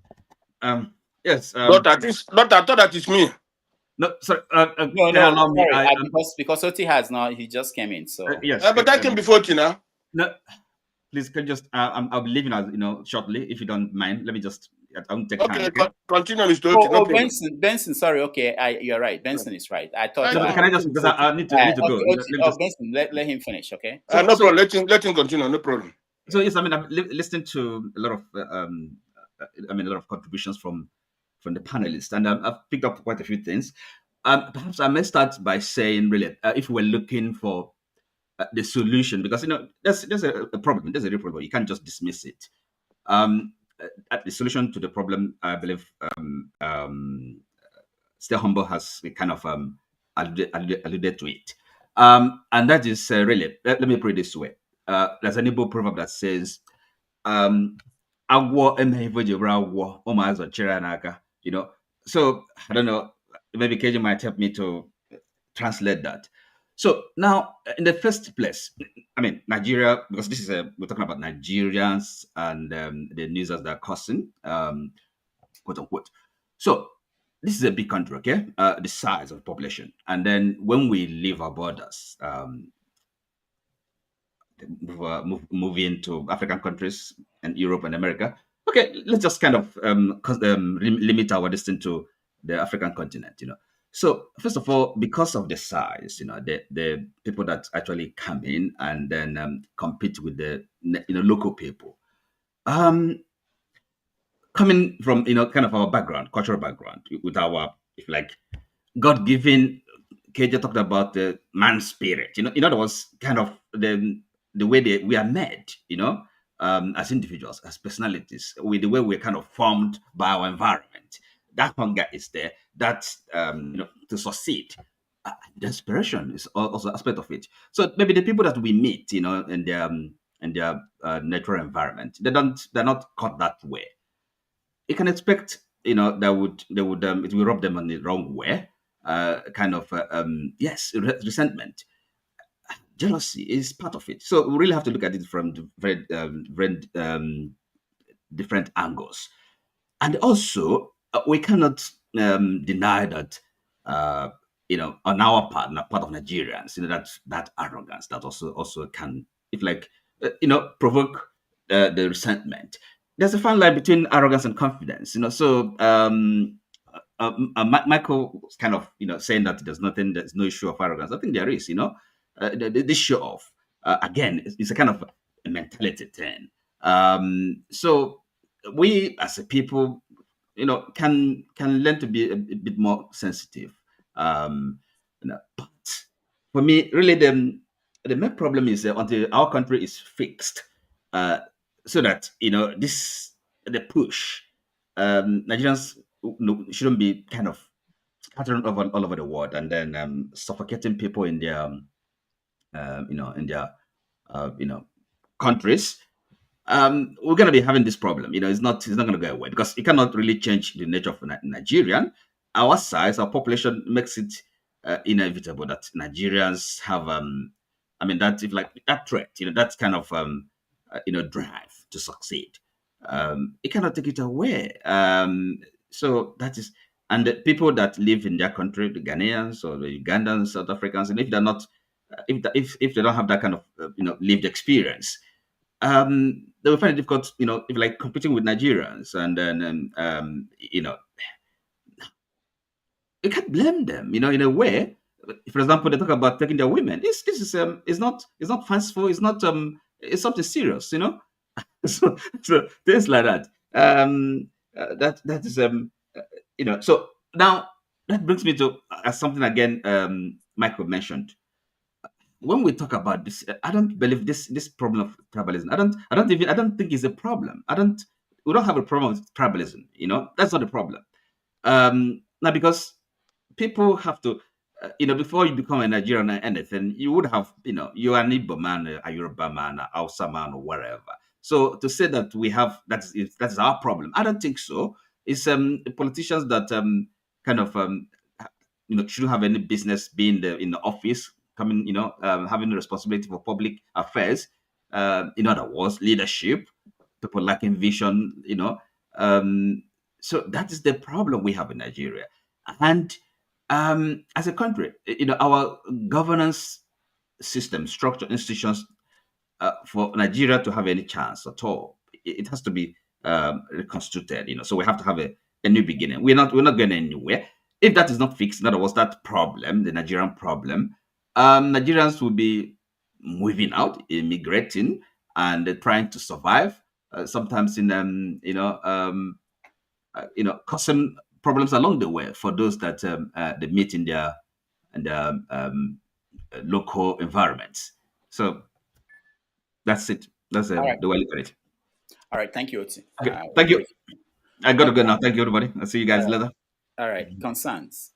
Yes. But I thought that is me. No, sorry. No, allow me. sorry, because Oti has not. He just came in, so yes. But I came before Tina. No, please, can just I'll be leaving as shortly, if you don't mind. Let me just. I won't take time. Okay, continue, Mr. Okay, no problem. Benson, sorry. Okay, you're right. Benson is right. I thought. No, can I just because I need to go. Benson, let him finish. Okay. No problem. Let him continue. No problem. So yes, I mean, I've listened to a lot of a lot of contributions from the panelists, and I've picked up quite a few things. Perhaps I may start by saying, really, if we're looking for the solution, because there's a problem, there's a real problem. You can't just dismiss it. The solution to the problem, I believe, Stay Humble has kind of alluded to it, and that is really. Let me put it this way. There's an Igbo proverb that says, "Agwo emehivojebra omazo chiranaka." So I don't know. Maybe KJ might help me to translate that. So now, in the first place, I mean, Nigeria, because this is we're talking about Nigerians and the news that are causing, quote unquote. So this is a big country, okay? The size of the population, and then when we leave our borders, moving to African countries and Europe and America. Okay, let's just kind of limit our distance to the African continent. So first of all, because of the size, the people that actually come in and then compete with the local people, coming from kind of our background, cultural background, with our, if like, God-given. KJ talked about the man spirit. In other words, kind of the way we are made. As individuals, as personalities, with the way we're kind of formed by our environment. That hunger is there. That to succeed. Desperation is also aspect of it. So maybe the people that we meet, in their natural environment, they're not cut that way. You can expect, that it will rub them on the wrong way. Yes, resentment, jealousy is part of it. So we really have to look at it from very different angles. And also, we cannot deny that, on our part, part of Nigerians, that arrogance that also can, if like, provoke the resentment. There's a fine line between arrogance and confidence. So Michael was kind of, saying that there's no issue of arrogance. I think there is. This show off again, it's a kind of a mentality thing. So we as a people, can learn to be a bit more sensitive. But for me, really, the main problem is until our country is fixed, so that the push, Nigerians shouldn't be kind of scattering all over the world and then suffocating people in their countries. We're going to be having this problem. It's not going to go away because it cannot really change the nature of Nigerian. Our size, our population makes it inevitable that Nigerians have, that if like that threat, that kind of, drive to succeed. It cannot take it away. So that is, and the people that live in their country, the Ghanaians or the Ugandans, South Africans, and if they're not, if they don't have that kind of lived experience, they will find it difficult, if like competing with Nigerians, and then you can't blame them, in a way. For example, they talk about taking their women. This is not fanciful. It's not it's something serious, so things like that. That is So now that brings me to something again. Michael mentioned. When we talk about this, I don't believe this problem of tribalism. I don't think it's a problem. We don't have a problem with tribalism. That's not a problem. Now, because people have to, before you become a Nigerian or anything, you would have, you are an Igbo man, a Yoruba man, a Hausa man, or wherever. So to say that we have that is our problem, I don't think so. It's politicians that kind of shouldn't have any business being in the office, coming, having the responsibility for public affairs. In other words, leadership, people lacking vision, so that is the problem we have in Nigeria. And as a country, our governance system, structure, institutions, for Nigeria to have any chance at all, it has to be reconstituted. So we have to have a new beginning. We're not going anywhere. If that is not fixed, in other words, that problem, the Nigerian problem, Nigerians will be moving out, immigrating, and trying to survive. Sometimes in causing problems along the way for those that they meet in their local environments. So that's it. That's the way I look at it. All right. Thank you, Oti. Okay. Thank you. I got to go now. Thank you, everybody. I'll see you guys later. All right. Concerns.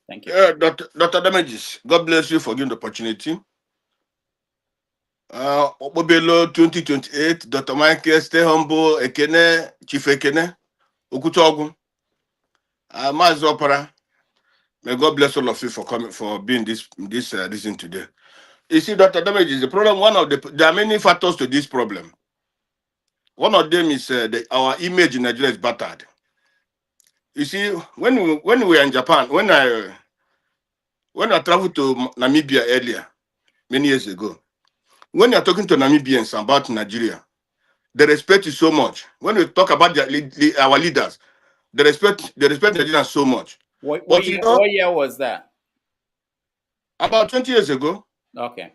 Thank you. Dr. Damages, God bless you for giving the opportunity. Obobelo 2028, Dr. Michael, stay humble, Ekene, Chief Ekene, Okutogun, Mazopara. May God bless all of you for coming, for being this reason today. You see, Dr. Damages, the problem, there are many factors to this problem. One of them is our image in Nigeria is battered. You see, when we were in Japan, when I traveled to Namibia earlier, many years ago, when you're talking to Namibians about Nigeria, the respect is so much. When we talk about our leaders, the respect Nigerians so much. But you know, What year was that? about 20 years ago. Okay.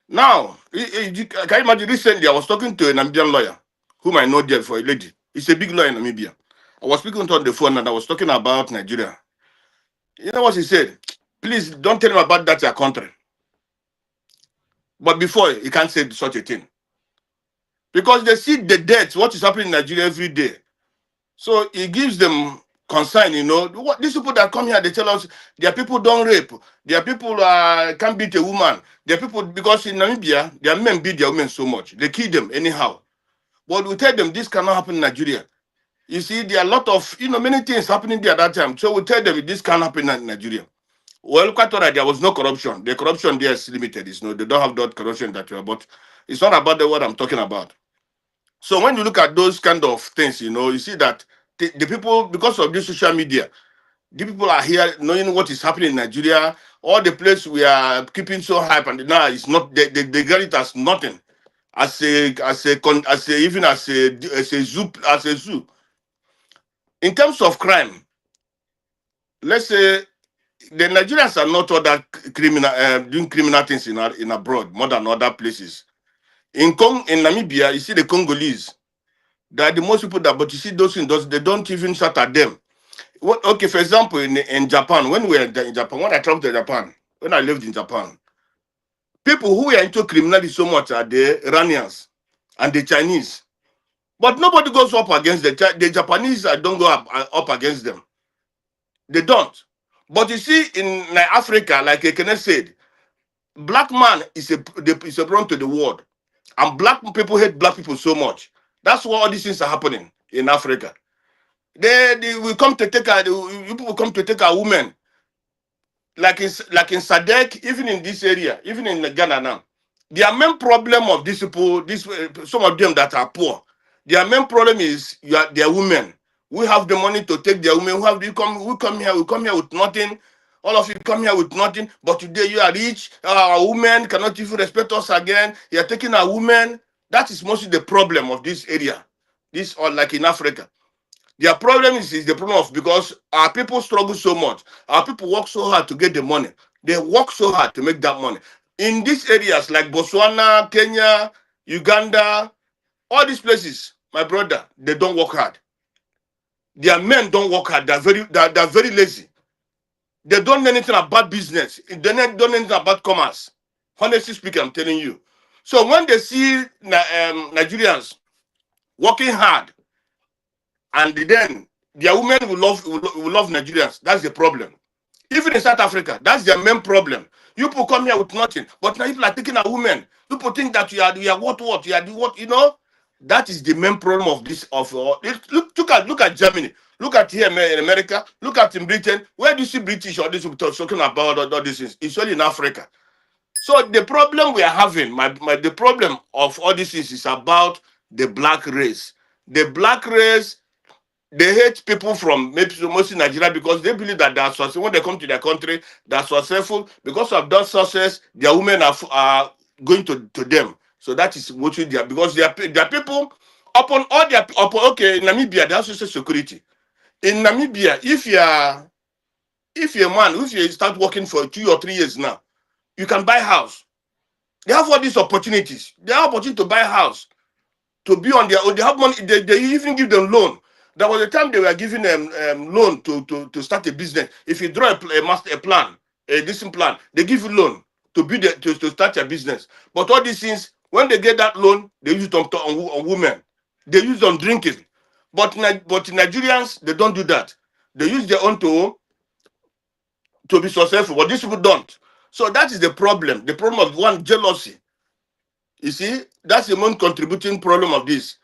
Now, can you imagine? Recently, I was talking to a Namibian lawyer whom I know there for a lady. He's a big lawyer in Namibia. I was speaking to him on the phone and I was talking about Nigeria. You know what he said? Please don't tell him about that your country. But before, he can't say such a thing. Because they see the death, what is happening in Nigeria every day. So it gives them concern, you know. What these people that come here, they tell us their people don't rape, their people can't beat a woman, their people, because in Namibia, their men beat their women so much, they kill them anyhow. But we tell them this cannot happen in Nigeria. You see, there are a lot of, many things happening there at that time. So we tell them this can't happen in Nigeria. Well, quite all right, there was no corruption. The corruption there is limited. They don't have that corruption that you are, but it's not about the what I'm talking about. So when you look at those kind of things, you see that the people, because of this social media, the people are here knowing what is happening in Nigeria. All the place we are keeping so hype, and now it's not. They get it as nothing, as a zoo. In terms of crime, let's say the Nigerians are not all that doing criminal things in abroad more than other places. In Namibia, you see the Congolese. They are the most people that, but you see those things, they don't even shout at them. Okay, for example, in Japan, when we were in Japan, when I traveled to Japan, when I lived in Japan, people who were into criminality so much are the Iranians and the Chinese. But nobody goes up against the Japanese. Don't go up against them. They don't. But you see, in Africa, like Ekene said, black man is a problem to the world. And black people hate black people so much. That's why all these things are happening in Africa. They will come to take people will come to take our women. Like in Sadek, even in this area, even in Ghana now. Their main problem of these people, some of them that are poor, their main problem is their women. We have the money to take their women. We come here with nothing. All of you come here with nothing, but today you are rich. Our women cannot even respect us again. You are taking our women. That is mostly the problem of this area. This, or like in Africa. Their problem is the problem of, because our people struggle so much. Our people work so hard to get the money. They work so hard to make that money. In these areas like Botswana, Kenya, Uganda, all these places, my brother, they don't work hard. Their men don't work hard. They're very lazy. They don't know anything about business. They don't know anything about commerce. Honestly speaking, I'm telling you. So when they see Nigerians working hard, and then their women will love Nigerians, that's the problem. Even in South Africa, that's their main problem. You people come here with nothing, but now people are taking a woman. People think that you are what you are what That is the main problem of this. Look at Germany. Look at here in America. Look at in Britain. Where do you see British or this talking about all these things? It's only in Africa. So the problem we are having, the problem of all this is about the black race. The black race, they hate people from mostly Nigeria because they believe that they are successful. When they come to their country, they are successful. Because of that success, their women are going to them. So that is what we do. Because their people, upon all their, okay, in Namibia, they have social security. In Namibia, if you're a man, if you start working for 2 or 3 years now, you can buy a house. They have all these opportunities. They have opportunity to buy a house, to be on their own. They have money. They even give them loan. There was a time they were giving them loan to start a business. If you draw a plan, a decent plan, they give you loan to start a business. But all these things, when they get that loan, they use it on women. They use it on drinking. But Nigerians, they don't do that. They use their own to be successful. But these people don't. So that is the problem. The problem of one, jealousy. You see, that's the main contributing problem of this.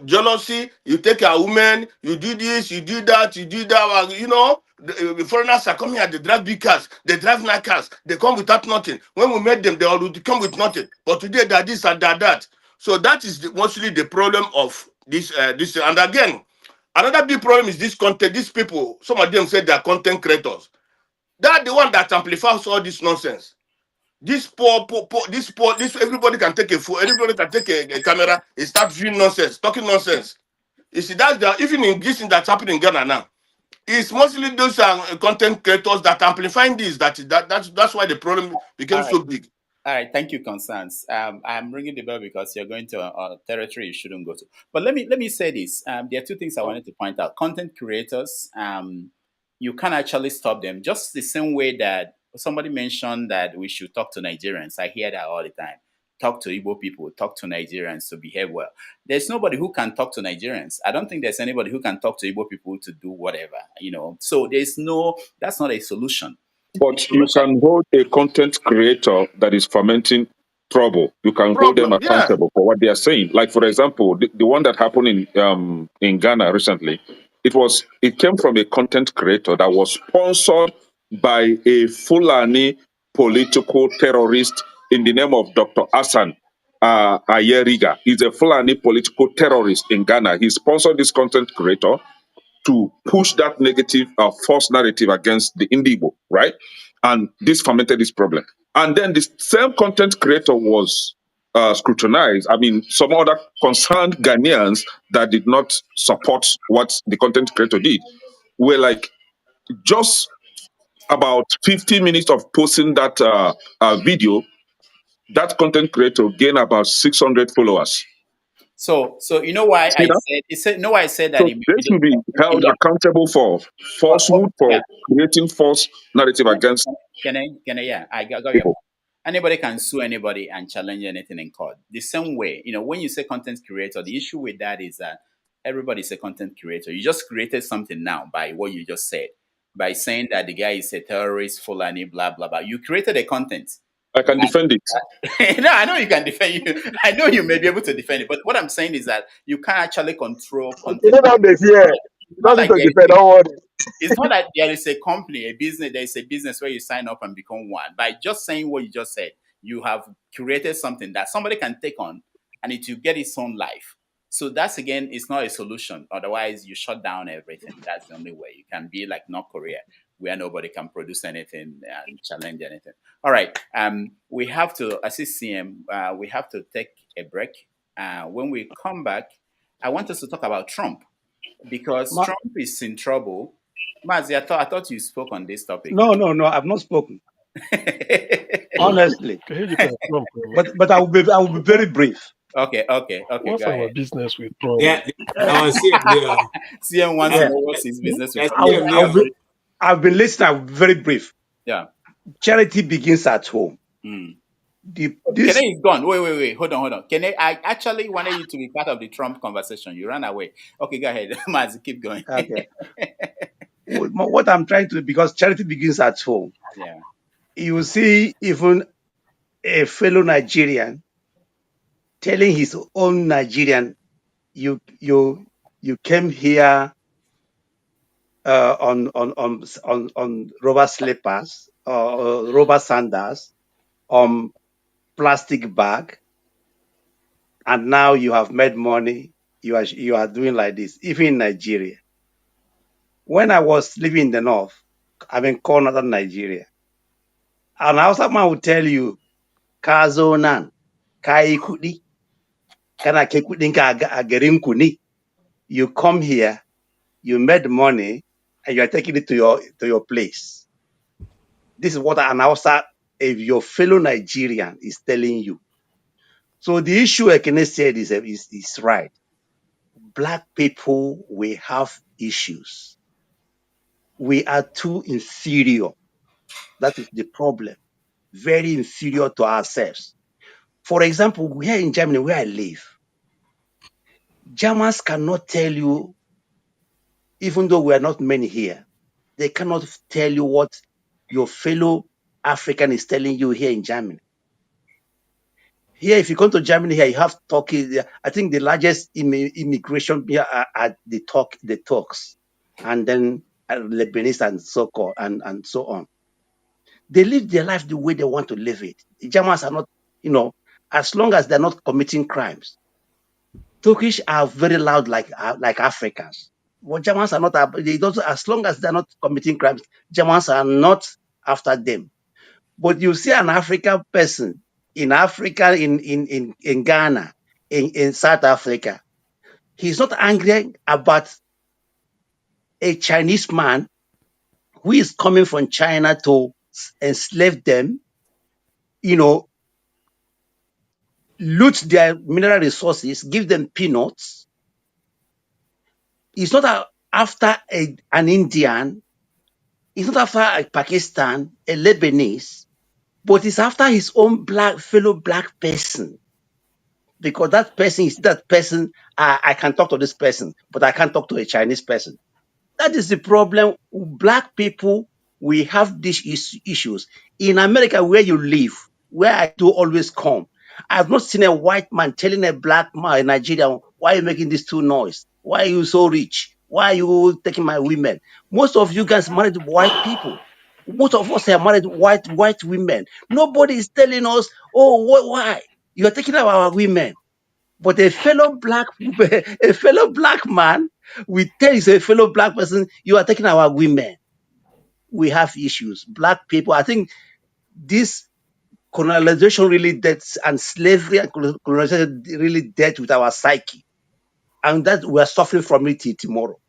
Jealousy, you take a woman, you do this, you do that, the foreigners are coming here, they drive big cars, they drive nice cars, they come without nothing. When we met them, they already come with nothing. But today, they're this and they're that. So that is mostly the problem of this. And again, another big problem is this content. These people, some of them say they're content creators. They're the one that amplifies all this nonsense. This everybody can take a phone, everybody can take a camera and start viewing nonsense, talking nonsense. You see, even in this thing that's happening in Ghana now, it's mostly those content creators that amplifying this. That's why the problem All became right. so big. All right, thank you, Constance. I'm ringing the bell because you're going to a territory you shouldn't go to. But let me say this. There are two things I wanted to point out. Content creators, you can actually stop them just the same way that somebody mentioned that we should talk to Nigerians. I hear that all the time. Talk to Igbo people, talk to Nigerians to behave well. There's nobody who can talk to Nigerians. I don't think there's anybody who can talk to Igbo people to do whatever, So that's not a solution. But you can hold a content creator that is fomenting trouble. You can hold them Problem, yeah. accountable for what they are saying. Like, for example, the one that happened in Ghana recently, it came from a content creator that was sponsored by a Fulani political terrorist in the name of Dr. Hassan Ayeriga. He's a Fulani political terrorist in Ghana. He sponsored this content creator to push that negative false narrative against the Indigo, right? And this fomented this problem. And then the same content creator was scrutinized. I mean, some other concerned Ghanaians that did not support what the content creator did were like, just about 50 minutes of posting that video, that content creator gained about 600 followers. So you know why See that? I said that So they should be held accountable for falsehood, for creating false narrative against yeah, I got your point. people. Anybody can sue anybody and challenge anything in court. The same way, when you say content creator, the issue with that is that everybody's a content creator. You just created something now by what you just said, by saying that the guy is a terrorist, Fulani, blah, blah, blah. You created a content. I can defend it. No, I know you can defend you. I know you may be able to defend it, but what I'm saying is that you can't actually control content. You know this year. You don't need to defend. Don't worry. It's not that there is a company, a business, there is a business where you sign up and become one. By just saying what you just said, you have created something that somebody can take on and it will get its own life. So that's, again, it's not a solution. Otherwise, you shut down everything. That's the only way. You can be like North Korea, where nobody can produce anything and challenge anything. All right. We have to, as CM, we have to take a break. When we come back, I want us to talk about Trump, because Trump is in trouble. Mazi, I thought you spoke on this topic. No, I've not spoken. Honestly. But I will be very brief. Okay. What's go our ahead. business with Trump? Yeah, I was seeing CM wants to know what's his business with I've been listening. I'll be very brief. Yeah. Charity begins at home. Kene is gone. Wait. Hold on. Kene, I actually wanted you to be part of the Trump conversation. You ran away. Okay, go ahead. Mazi, keep going. Okay. What I'm trying to, because charity begins at home. Yeah. You see, even a fellow Nigerian telling his own Nigerian, you came here on rubber slippers or rubber sandals, plastic bag, and now you have made money. You are doing like this, even in Nigeria. When I was living in the north, I mean, called northern Nigeria, an Hausa man would tell you, "Kazo nan, kai kudi, kana ke kudin ka a garin ku ne." You come here, you made money, and you are taking it to your place. This is what an Hausa, if your fellow Nigerian, is telling you. So the issue Ekene said is right. Black people, we have issues. We are too inferior. That is the problem. Very inferior to ourselves. For example, here in Germany, where I live, Germans cannot tell you, even though we are not many here, they cannot tell you what your fellow African is telling you here in Germany. Here, if you come to Germany, here you have Turkey. I think the largest immigration here are the Turks, and then Lebanese and so-called and so on. They live their life the way they want to live it. The Germans are not, as long as they're not committing crimes. Turkish are very loud like Africans. But Germans are not. They don't, as long as they're not committing crimes, Germans are not after them. But you see an African person in Africa, in Ghana, in South Africa, he's not angry about a Chinese man who is coming from China to enslave them, you know, loot their mineral resources, give them peanuts. He's not after an Indian. He's not after a Pakistan, a Lebanese, but he's after his own fellow black person. Because that person is that person. I can talk to this person, but I can't talk to a Chinese person. That is the problem. Black people, we have these issues. In America, where you live, where I do always come, I've not seen a white man telling a black man, a Nigerian, why are you making this too noise? Why are you so rich? Why are you taking my women? Most of you guys married white people. Most of us are married white women. Nobody is telling us, oh, why? You are taking our women. But a fellow black man, we tell a fellow black person, you are taking our women. We have issues. Black people, I think this colonization really dead, and slavery and colonization really dead with our psyche. And that we are suffering from it till tomorrow.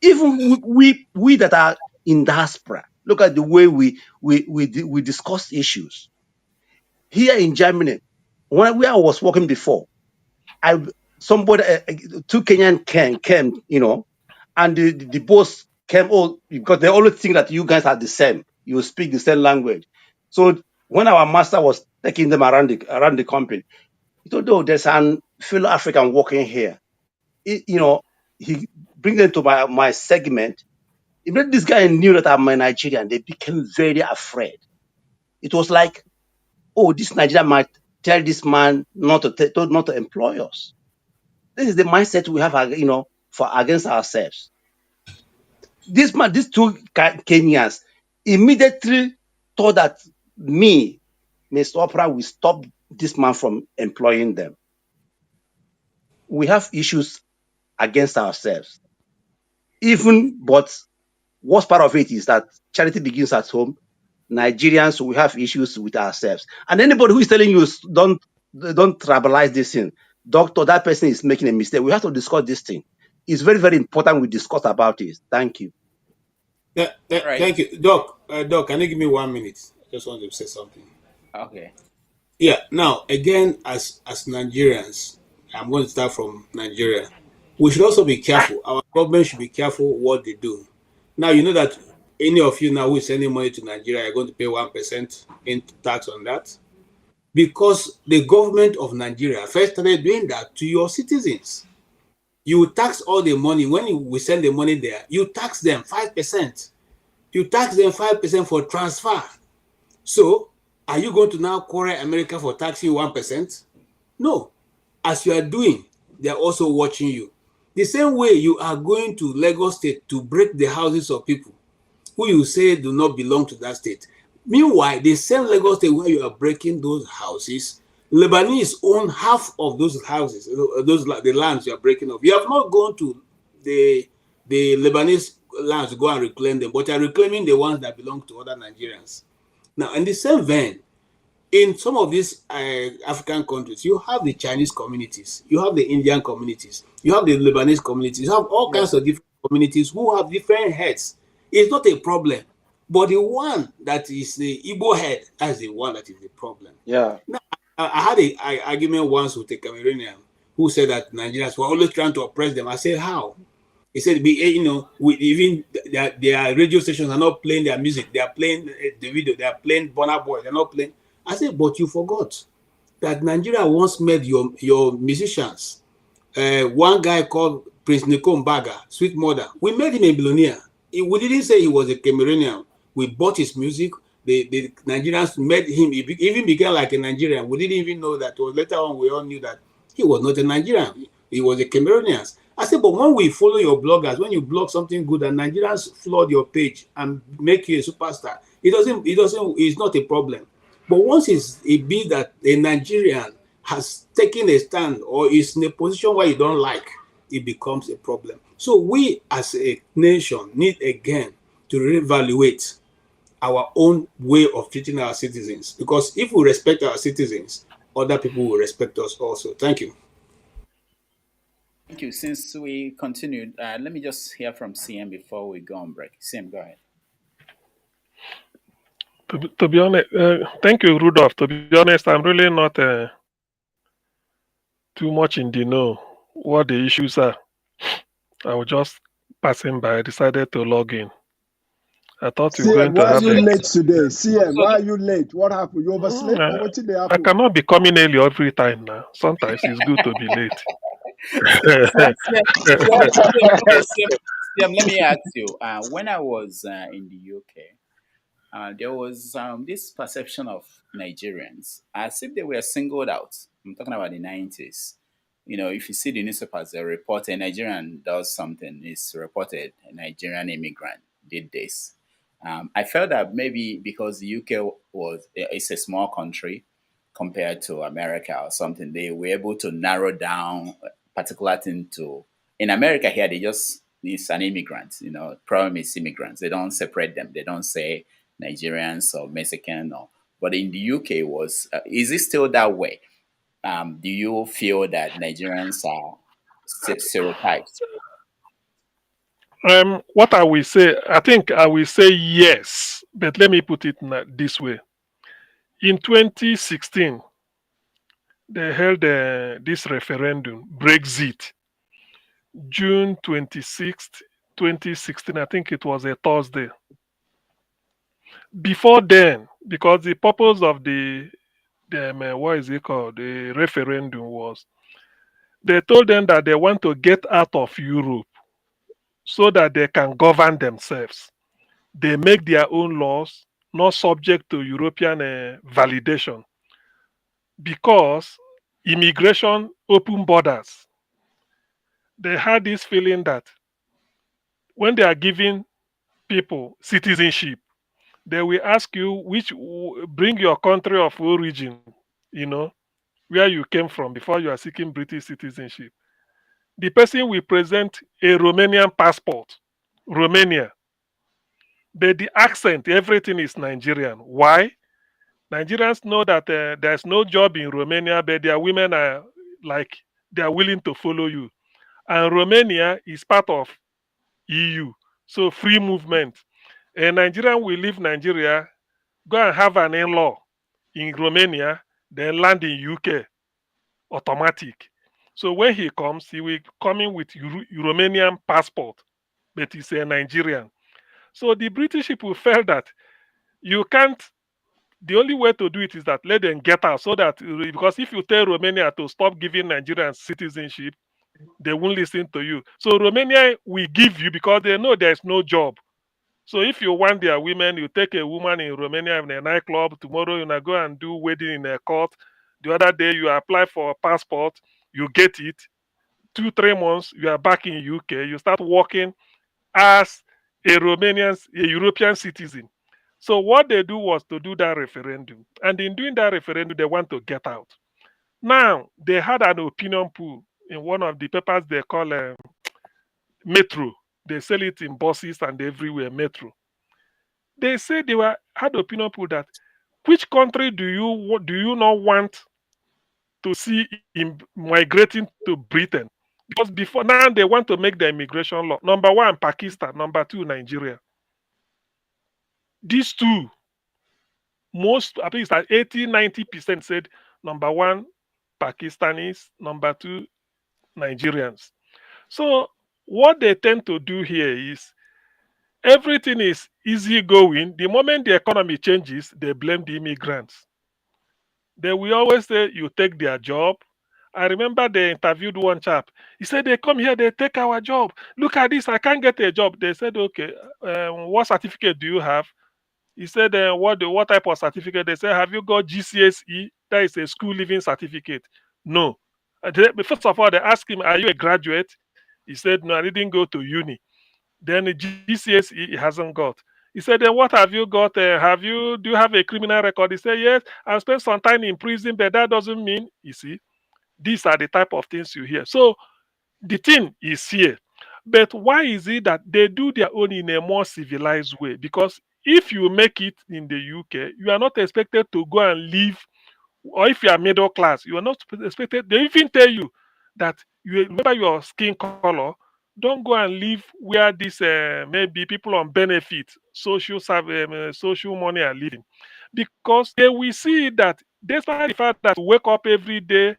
Even we that are in diaspora, look at the way we discuss issues. Here in Germany, when I was working before, somebody, two Kenyan came, and the boss came, because they always think that you guys are the same. You speak the same language. So when our master was taking them around the company, he told, oh, there's an fellow African working here. He bring them to my segment. If this guy knew that I'm a Nigerian, they became very afraid. It was like, oh, this Nigerian might tell this man not to employ us. This is the mindset we have, for against ourselves. These two Kenyans immediately thought that me, Mr. Oprah, will stop this man from employing them. We have issues against ourselves. But worst part of it is that charity begins at home. Nigerians, we have issues with ourselves. And anybody who is telling you don't tribalize this thing, doctor, that person is making a mistake. We have to discuss this thing. It's very, very important we discuss about it. Thank you. Right. Thank you. Doc, can you give me 1 minute? I just want to say something. Okay. Yeah. Now, again, as Nigerians, I'm going to start from Nigeria. We should also be careful. Our government should be careful what they do. Now, you know that any of you now who is sending money to Nigeria are going to pay 1% in tax on that. Because the government of Nigeria first started doing that to your citizens. You tax all the money. When we send the money there, you tax them 5%. You tax them 5% for transfer. So, are you going to now quarrel America for taxing 1%? No. As you are doing, they are also watching you. The same way you are going to Lagos State to break the houses of people who you say do not belong to that state. Meanwhile, the same Lagos State where you are breaking those houses, Lebanese own half of those houses, the lands you are breaking up. You have not gone to the Lebanese lands to go and reclaim them, but you are reclaiming the ones that belong to other Nigerians. Now, in the same vein, in some of these African countries, you have the Chinese communities, you have the Indian communities, you have the Lebanese communities, you have all kinds of different communities who have different heads. It's not a problem. But the one that is the Igbo head, that's the one that is the problem. Yeah. Now, I had an argument once with a Cameroonian who said that Nigerians were always trying to oppress them. I said, how? He said, even their radio stations are not playing their music. They are playing the video. They are playing Burna Boy. They're not playing. I said, but you forgot that Nigeria once made your musicians. One guy called Prince Nikombaga, Sweet Mother. We made him a billionaire. We didn't say he was a Cameroonian. We bought his music. The Nigerians made him. He even became like a Nigerian. We didn't even know that. Later on, we all knew that he was not a Nigerian. He was a Cameroonian. I said, but when we follow your bloggers, when you blog something good and Nigerians flood your page and make you a superstar, it's not a problem. But once it be that a Nigerian has taken a stand or is in a position where you don't like, it becomes a problem. So we as a nation need again to reevaluate our own way of treating our citizens. Because if we respect our citizens, other people will respect us also. Thank you. Thank you. Since we continued, let me just hear from CM before we go on break. CM, go ahead. To be honest, thank you, Rudolph. To be honest, I'm really not too much in the know what the issues are. I was just passing by. I decided to log in. I thought we were CM, going to why are have you a. late today? CM, why are you late? What happened? You overslept or what did they I happen? cannot be coming early every time now. Sometimes it's good to be late. CM, let me ask you. When I was in the UK, there was this perception of Nigerians as if they were singled out. I'm talking about the 90s. You know, if you see the newspapers, they report a Nigerian does something, it's reported a Nigerian immigrant did this. I felt that maybe because the UK it's a small country compared to America or something, they were able to narrow down a particular thing to. In America here, they just it's an immigrant. You know, problem is immigrants. They don't separate them. They don't say Nigerians or Mexican or. But in the UK, was is it still that way? Do you feel that Nigerians are stereotypes? What I will say, I think I will say yes, but let me put it this way. In 2016, they held this referendum, Brexit, June 26th, 2016. I think it was a Thursday. Before then, because the purpose of what is it called, the referendum was, they told them that they want to get out of Europe so that they can govern themselves. They make their own laws, not subject to European validation, because immigration open borders. They had this feeling that when they are giving people citizenship, they will ask you bring your country of origin, you know, where you came from before you are seeking British citizenship. The person will present a Romanian passport, Romania, but the accent, everything is Nigerian. Why? Nigerians know that there's no job in Romania, but their women are like they are willing to follow you. And Romania is part of EU, so free movement. A Nigerian will leave Nigeria, go and have an in-law in Romania, then land in UK, automatic. So when he comes, he will come in with Romanian passport, but he's a Nigerian. So the British people felt that you can't. The only way to do it is that let them get out, so that because if you tell Romania to stop giving Nigerians citizenship, they won't listen to you. So Romania will give you because they know there's no job. So if you want their women, you take a woman in Romania in a nightclub. Tomorrow you go and do wedding in a court. The other day you apply for a passport, you get it. 2-3 months, you are back in UK. You start working as a European citizen. So what they do was to do that referendum. And in doing that referendum, they want to get out. Now, they had an opinion poll in one of the papers they call Metro. They sell it in buses and everywhere, Metro. They say had opinion poll that which country do you not want to see in migrating to Britain? Because before now they want to make the immigration law. Number one, Pakistan. Number two, Nigeria. These two, I think it's like 80-90% said number one, Pakistanis, number two, Nigerians. So what they tend to do here is everything is easy going. The moment the economy changes, they blame the immigrants. They will always say you take their job. I remember they interviewed one chap. He said they come here, they take our job. Look at this, I can't get a job. They said, okay, what certificate do you have? He said, what type of certificate? They said, have you got GCSE? That is a school living certificate. No. First of all, they asked him, are you a graduate? He said, no, I didn't go to uni. Then the GCSE he hasn't got. He said, then what have you got? Do you have a criminal record? He said, yes, I've spent some time in prison, but that doesn't mean, you see, these are the type of things you hear. So the thing is here. But why is it that they do their own in a more civilized way? Because if you make it in the UK, you are not expected to go and live, or if you are middle class, you are not expected. They even tell you that you remember your skin color. Don't go and live where this maybe people on benefit, social money are living, because they will see that despite the fact that you wake up every day,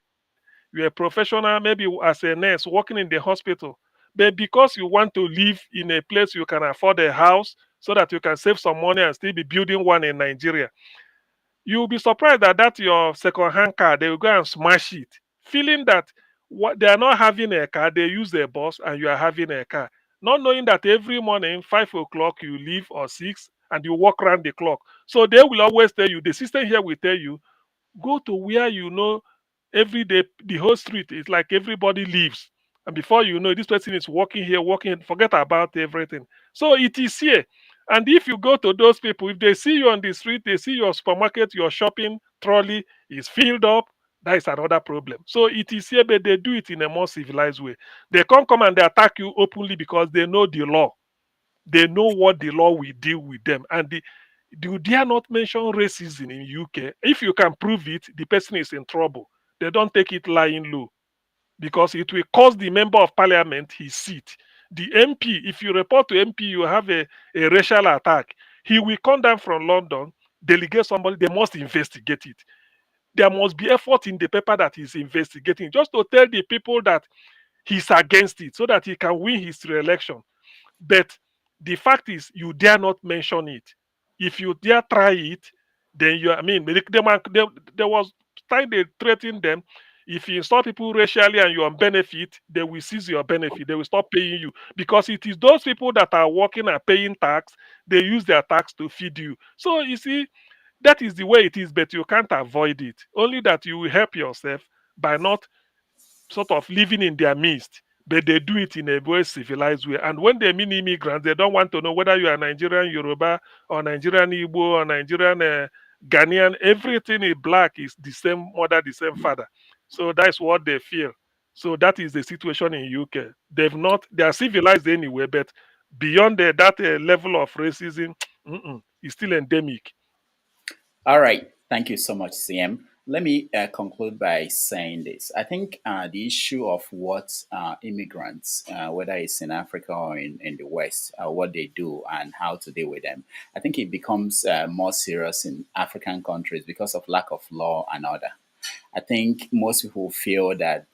you're a professional, maybe as a nurse working in the hospital, but because you want to live in a place you can afford a house so that you can save some money and still be building one in Nigeria, you'll be surprised that that's your second-hand car. They will go and smash it, feeling that what they are not having a car, they use a bus, and you are having a car, not knowing that every morning 5 o'clock you leave or 6, and you walk around the clock. So they will always tell you. The system here will tell you, go to where you know every day the whole street is like everybody lives. And before you know, this person is walking here, walking, forget about everything. So it is here. And if you go to those people, if they see you on the street, they see your supermarket, your shopping trolley is filled up, that is another problem. So it is here, but they do it in a more civilized way. They can't come and they attack you openly because they know the law. They know what the law will deal with them. And do dare not mention racism in UK. If you can prove it, the person is in trouble. They don't take it lying low, because it will cost the member of parliament his seat. The MP, if you report to MP, you have a racial attack, he will come down from London, delegate somebody, they must investigate it. There must be effort in the paper that he's investigating, just to tell the people that he's against it so that he can win his re-election. But the fact is, you dare not mention it. If you dare try it, then you, I mean, there was time they threatened them. If you insult people racially and you're on benefit, they will seize your benefit. They will stop paying you, because it is those people that are working and paying tax. They use their tax to feed you. So you see, that is the way it is. But you can't avoid it. Only that you will help yourself by not sort of living in their midst, but they do it in a very civilized way. And when they mean immigrants, they don't want to know whether you are Nigerian Yoruba or Nigerian Igbo or Nigerian Ghanaian. Everything is black, is the same mother, the same father. So that's what they feel. So that is the situation in UK. They are civilized anyway, but beyond that level of racism, it's still endemic. All right. Thank you so much, CM. Let me conclude by saying this. I think the issue of what immigrants, whether it's in Africa or in the West, what they do and how to deal with them, I think it becomes more serious in African countries because of lack of law and order. I think most people feel that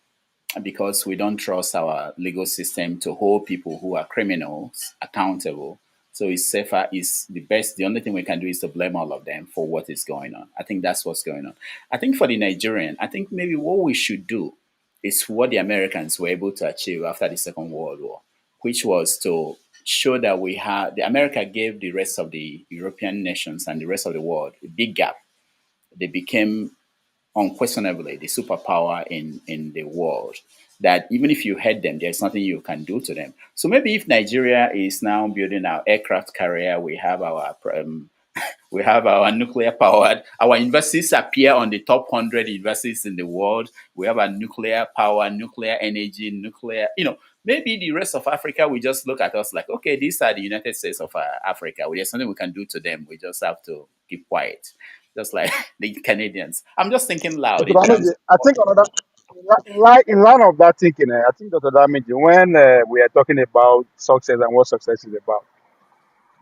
because we don't trust our legal system to hold people who are criminals accountable. So it's safer, is the best. The only thing we can do is to blame all of them for what is going on. I think that's what's going on. I think for the Nigerian, I think maybe what we should do is what the Americans were able to achieve after the Second World War, which was to show that the America gave the rest of the European nations and the rest of the world a big gap. They became unquestionably the superpower in the world, that even if you hate them, there's nothing you can do to them. So maybe if Nigeria is now building our aircraft carrier, we have our nuclear powered, our universities appear on the top 100 universities in the world. We have a nuclear power, nuclear energy, maybe the rest of Africa will just look at us like, okay, these are the United States of Africa. There's something we can do to them. We just have to keep quiet, just like the Canadians. I'm just thinking loud in Dr. terms Damage, of I think another in line of that thinking, I think Dr. Damage, when we are talking about success and what success is about,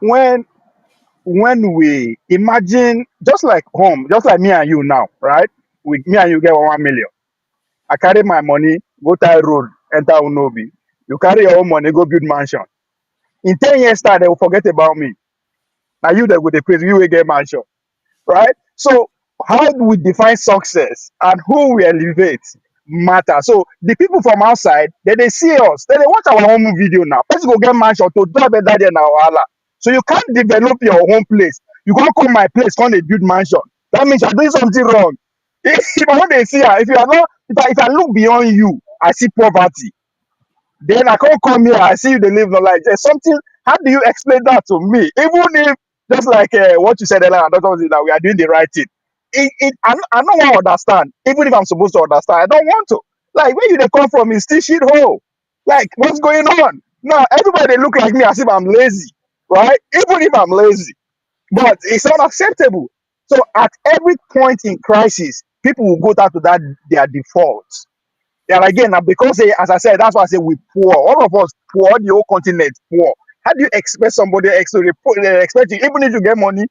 when we imagine just like home, just like me and you now, right? Me and you get 1 million. I carry my money, go tie road, enter Unobi. You carry your own money, go build mansion. In 10 years time, they will forget about me. Now you that with the praise, you will get mansion, right? So how do we define success and who we elevate matter? So the people from outside, they see us, they watch our home video now. Let's go get mansion to do better than our Allah. So you can't develop your own place. You can't come my place, can't they build mansion. That means you're doing something wrong. If I want to see her, if you are not, if I look beyond you, I see poverty. Then I can't come here. I see you they live no life. There's something. How do you explain that to me? Even if just like what you said earlier, that we are doing the right thing. I don't want to understand. Even if I'm supposed to understand, I don't want to. Like where you they come from is still shit hole. Like what's going on? Now everybody look like me as if I'm lazy, right? Even if I'm lazy. but it's not acceptable. So at every point in crisis, people will go down to that their defaults. And again, now because as I said, that's why I say we poor. All of us poor, the whole continent poor. How do you expect somebody else to expect you, even if you get money?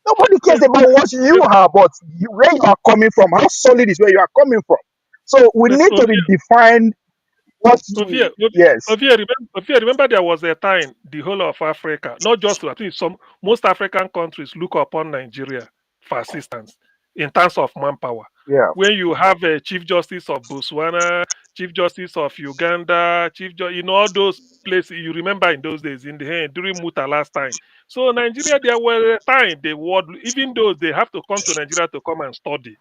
Nobody cares Wait, about what you wait, have, but where you are coming from, how solid is where you are coming from. So we wait, need to redefine what Ovie, we, yes, remember there was a time the whole of Africa, not just I think most African countries look upon Nigeria for assistance in terms of manpower. yeah, When you have a Chief Justice of Botswana, Chief Justice of Uganda, in all those places, you remember in those days, during Muta last time. So Nigeria, there were a time even though they have to come to Nigeria to come and study,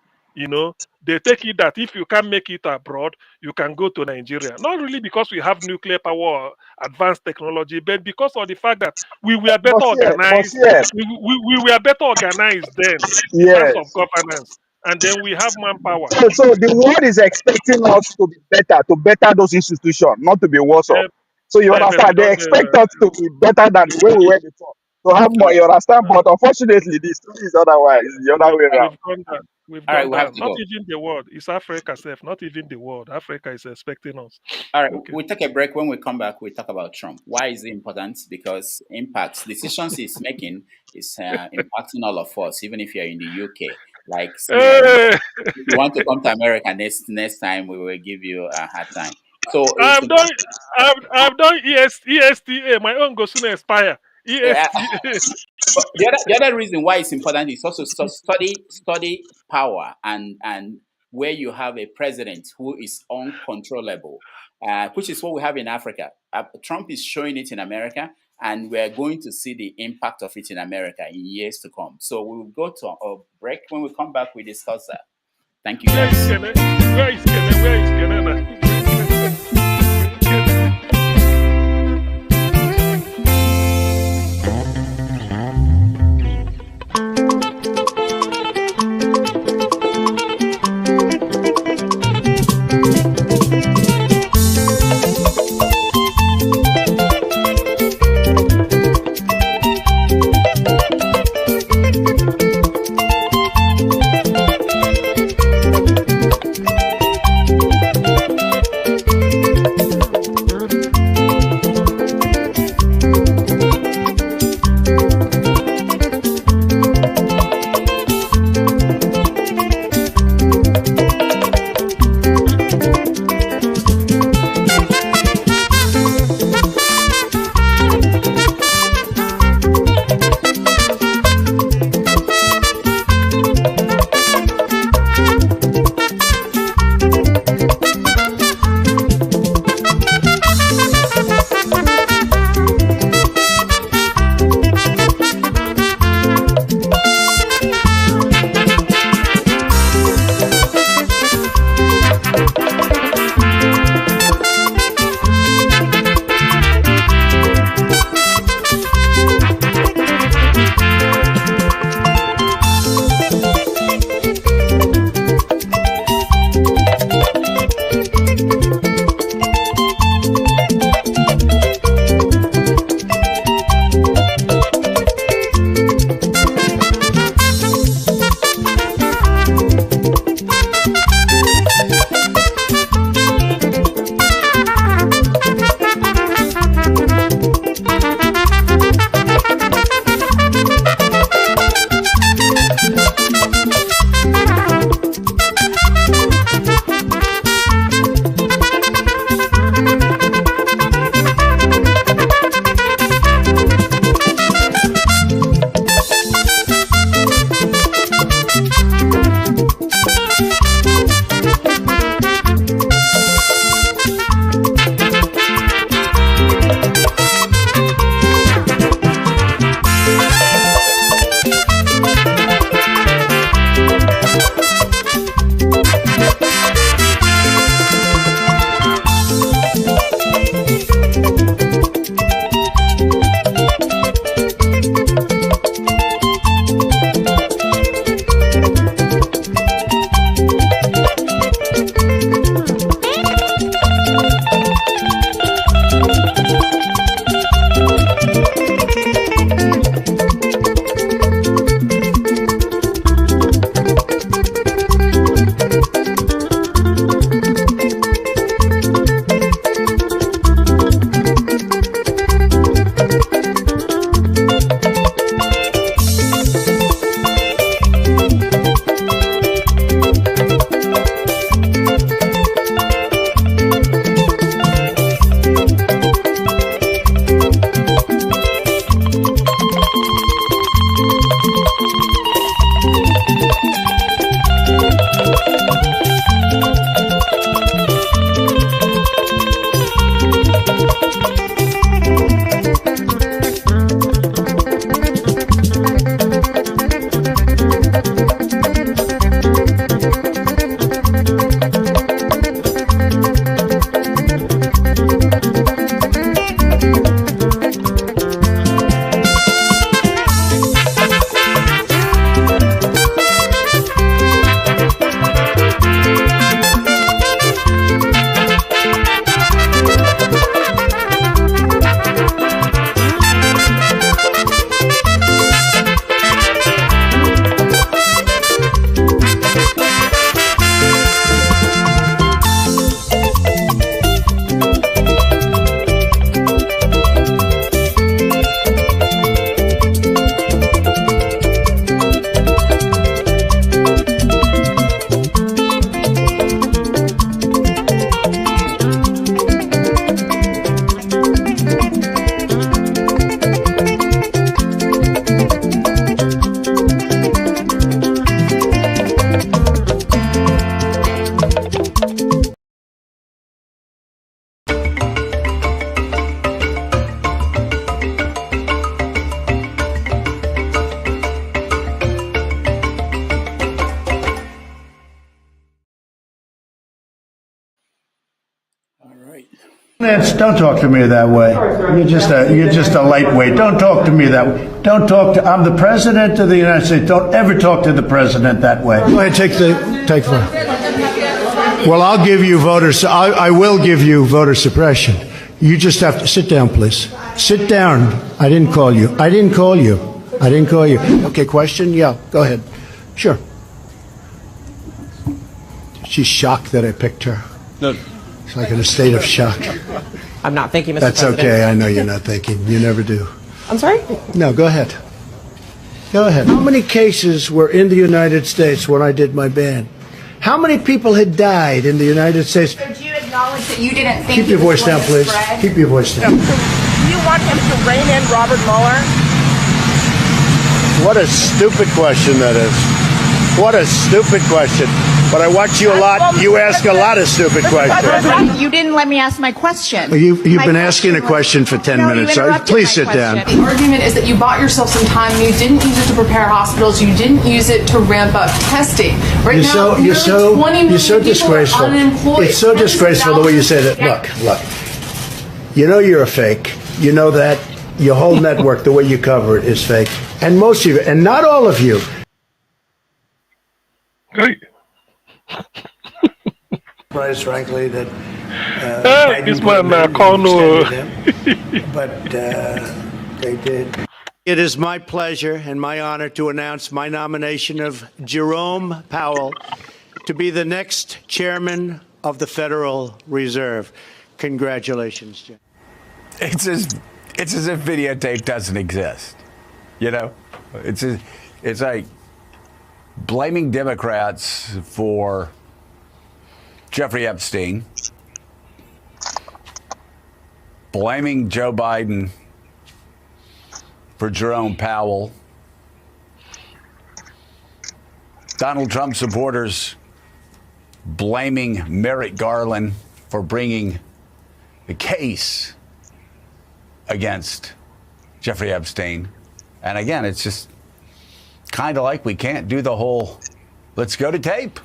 they take it that if you can't make it abroad, you can go to Nigeria. Not really because we have nuclear power or advanced technology, but because of the fact that we were better but organized. yeah, We were better organized then in terms of yes. governance. And then we have manpower. So the world is expecting us to be better, to better those institutions, not to be worse off. Eh, So you but we understand, they don't. expect us to be better than the way we were before. To have more, you understand? But unfortunately, the story is otherwise, it's the other way around. We've gone down. We've All right, gone we have down. to Not go. even the world. It's Africa self. Not even the world. Africa is expecting us. All right, Okay. we take a break. When we come back, we talk about Trump. Why is it important? Because impacts decisions he's making is impacting all of us, even if you're in the UK. Like similarly, Hey, if you want to come to America next time, we will give you a hard time. So it's I've done. important. I've done ESTA. My own goes soon expire. ESTA. But the other reason why it's important is also study power and where you have a president who is uncontrollable, which is what we have in Africa. Trump is showing it in America, and we're going to see the impact of it in America in years to come. So we will go to a break. When we come back, we discuss that. Thank you, Where is guys. Kene? Where is Kene? Where is Kene? don't talk to me that way. You're just a lightweight. Don't talk to me that way. Don't talk to. I'm the president of the United States. Don't ever talk to the president that way. Go ahead, take the. Well, I'll give you voters. I will give you voter suppression. You just have to sit down, please. Sit down. I didn't call you. I didn't call you. I didn't call you. Okay, question? Yeah, go ahead. Sure. She's shocked that I picked her. No. It's like in a state of shock. I'm not thinking, Mr. That's President. okay. I know you're not thinking. You never do. I'm sorry? No, go ahead. Go ahead. How many cases were in the United States when I did my ban? How many people had died in the United States? So do you acknowledge that you didn't think Keep your voice down, please. Keep your voice down. Do you want him to rein in Robert Mueller? What a stupid question that is. What a stupid question. But I watch you a lot. You ask a lot of stupid questions. You didn't let me ask my question. You've been asking a question for 10 minutes. So please sit down. The argument is that you bought yourself some time. You didn't use it to prepare hospitals. You didn't use it to ramp up testing. Right now, you're so disgraceful. Unemployed. It's so disgraceful the way you say that. Look. You know you're a fake. You know that. Your whole network, the way you cover it, is fake. And most of you, and not all of you. Great. Surprised, frankly, that this man Kono. But they did. It is my pleasure and my honor to announce my nomination of Jerome Powell to be the next chairman of the Federal Reserve. Congratulations, Jim. It's as if videotape doesn't exist. You know, it's like blaming Democrats for Jeffrey Epstein, blaming Joe Biden for Jerome Powell, Donald Trump supporters blaming Merrick Garland for bringing the case against Jeffrey Epstein. And again, it's just kind of like we can't do the whole let's go to tape.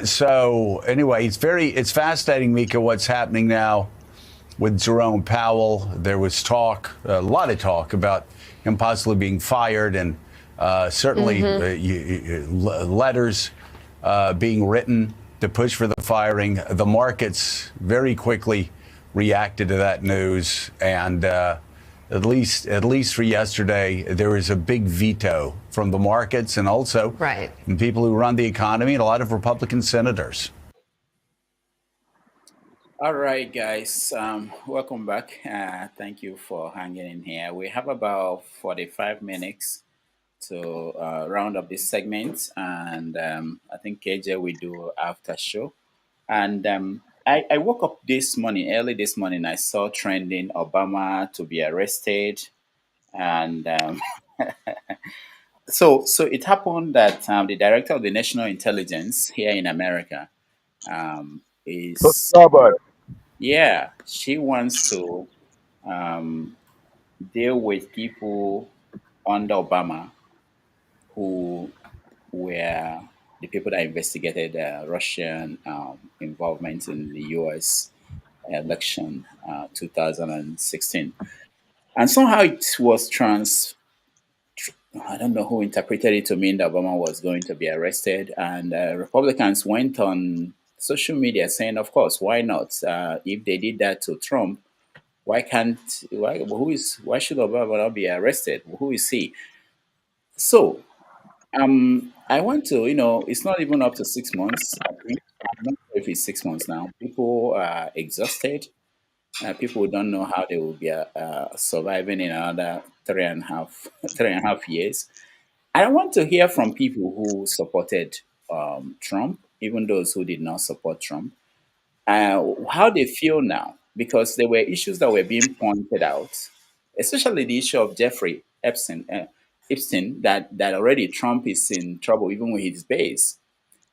So anyway, it's fascinating, Mika, what's happening now with Jerome Powell. There was talk, a lot of talk about him possibly being fired, and certainly letters being written to push for the firing. The markets very quickly reacted to that news, and at least for yesterday, there was a big veto from the markets and also from people who run the economy and a lot of Republican senators. All right, guys, welcome back. Thank you for hanging in here. We have about 45 minutes to round up this segment, and I think KJ will do after show. And I woke up early this morning, I saw trending Obama to be arrested. And so it happened that the director of the National Intelligence here in America she wants to deal with people under Obama who were the people that investigated Russian involvement in the U.S. election 2016. And somehow it was I don't know who interpreted it to mean that Obama was going to be arrested. And Republicans went on social media saying, of course, why not? If they did that to Trump, why should Obama not be arrested? Who is he? So I want to, it's not even up to 6 months. I think. I'm not sure if it's 6 months now. People are exhausted. People don't know how they will be surviving in another 3.5 years. I want to hear from people who supported Trump, even those who did not support Trump, how they feel now, because there were issues that were being pointed out, especially the issue of Jeffrey Epstein, that already Trump is in trouble even with his base.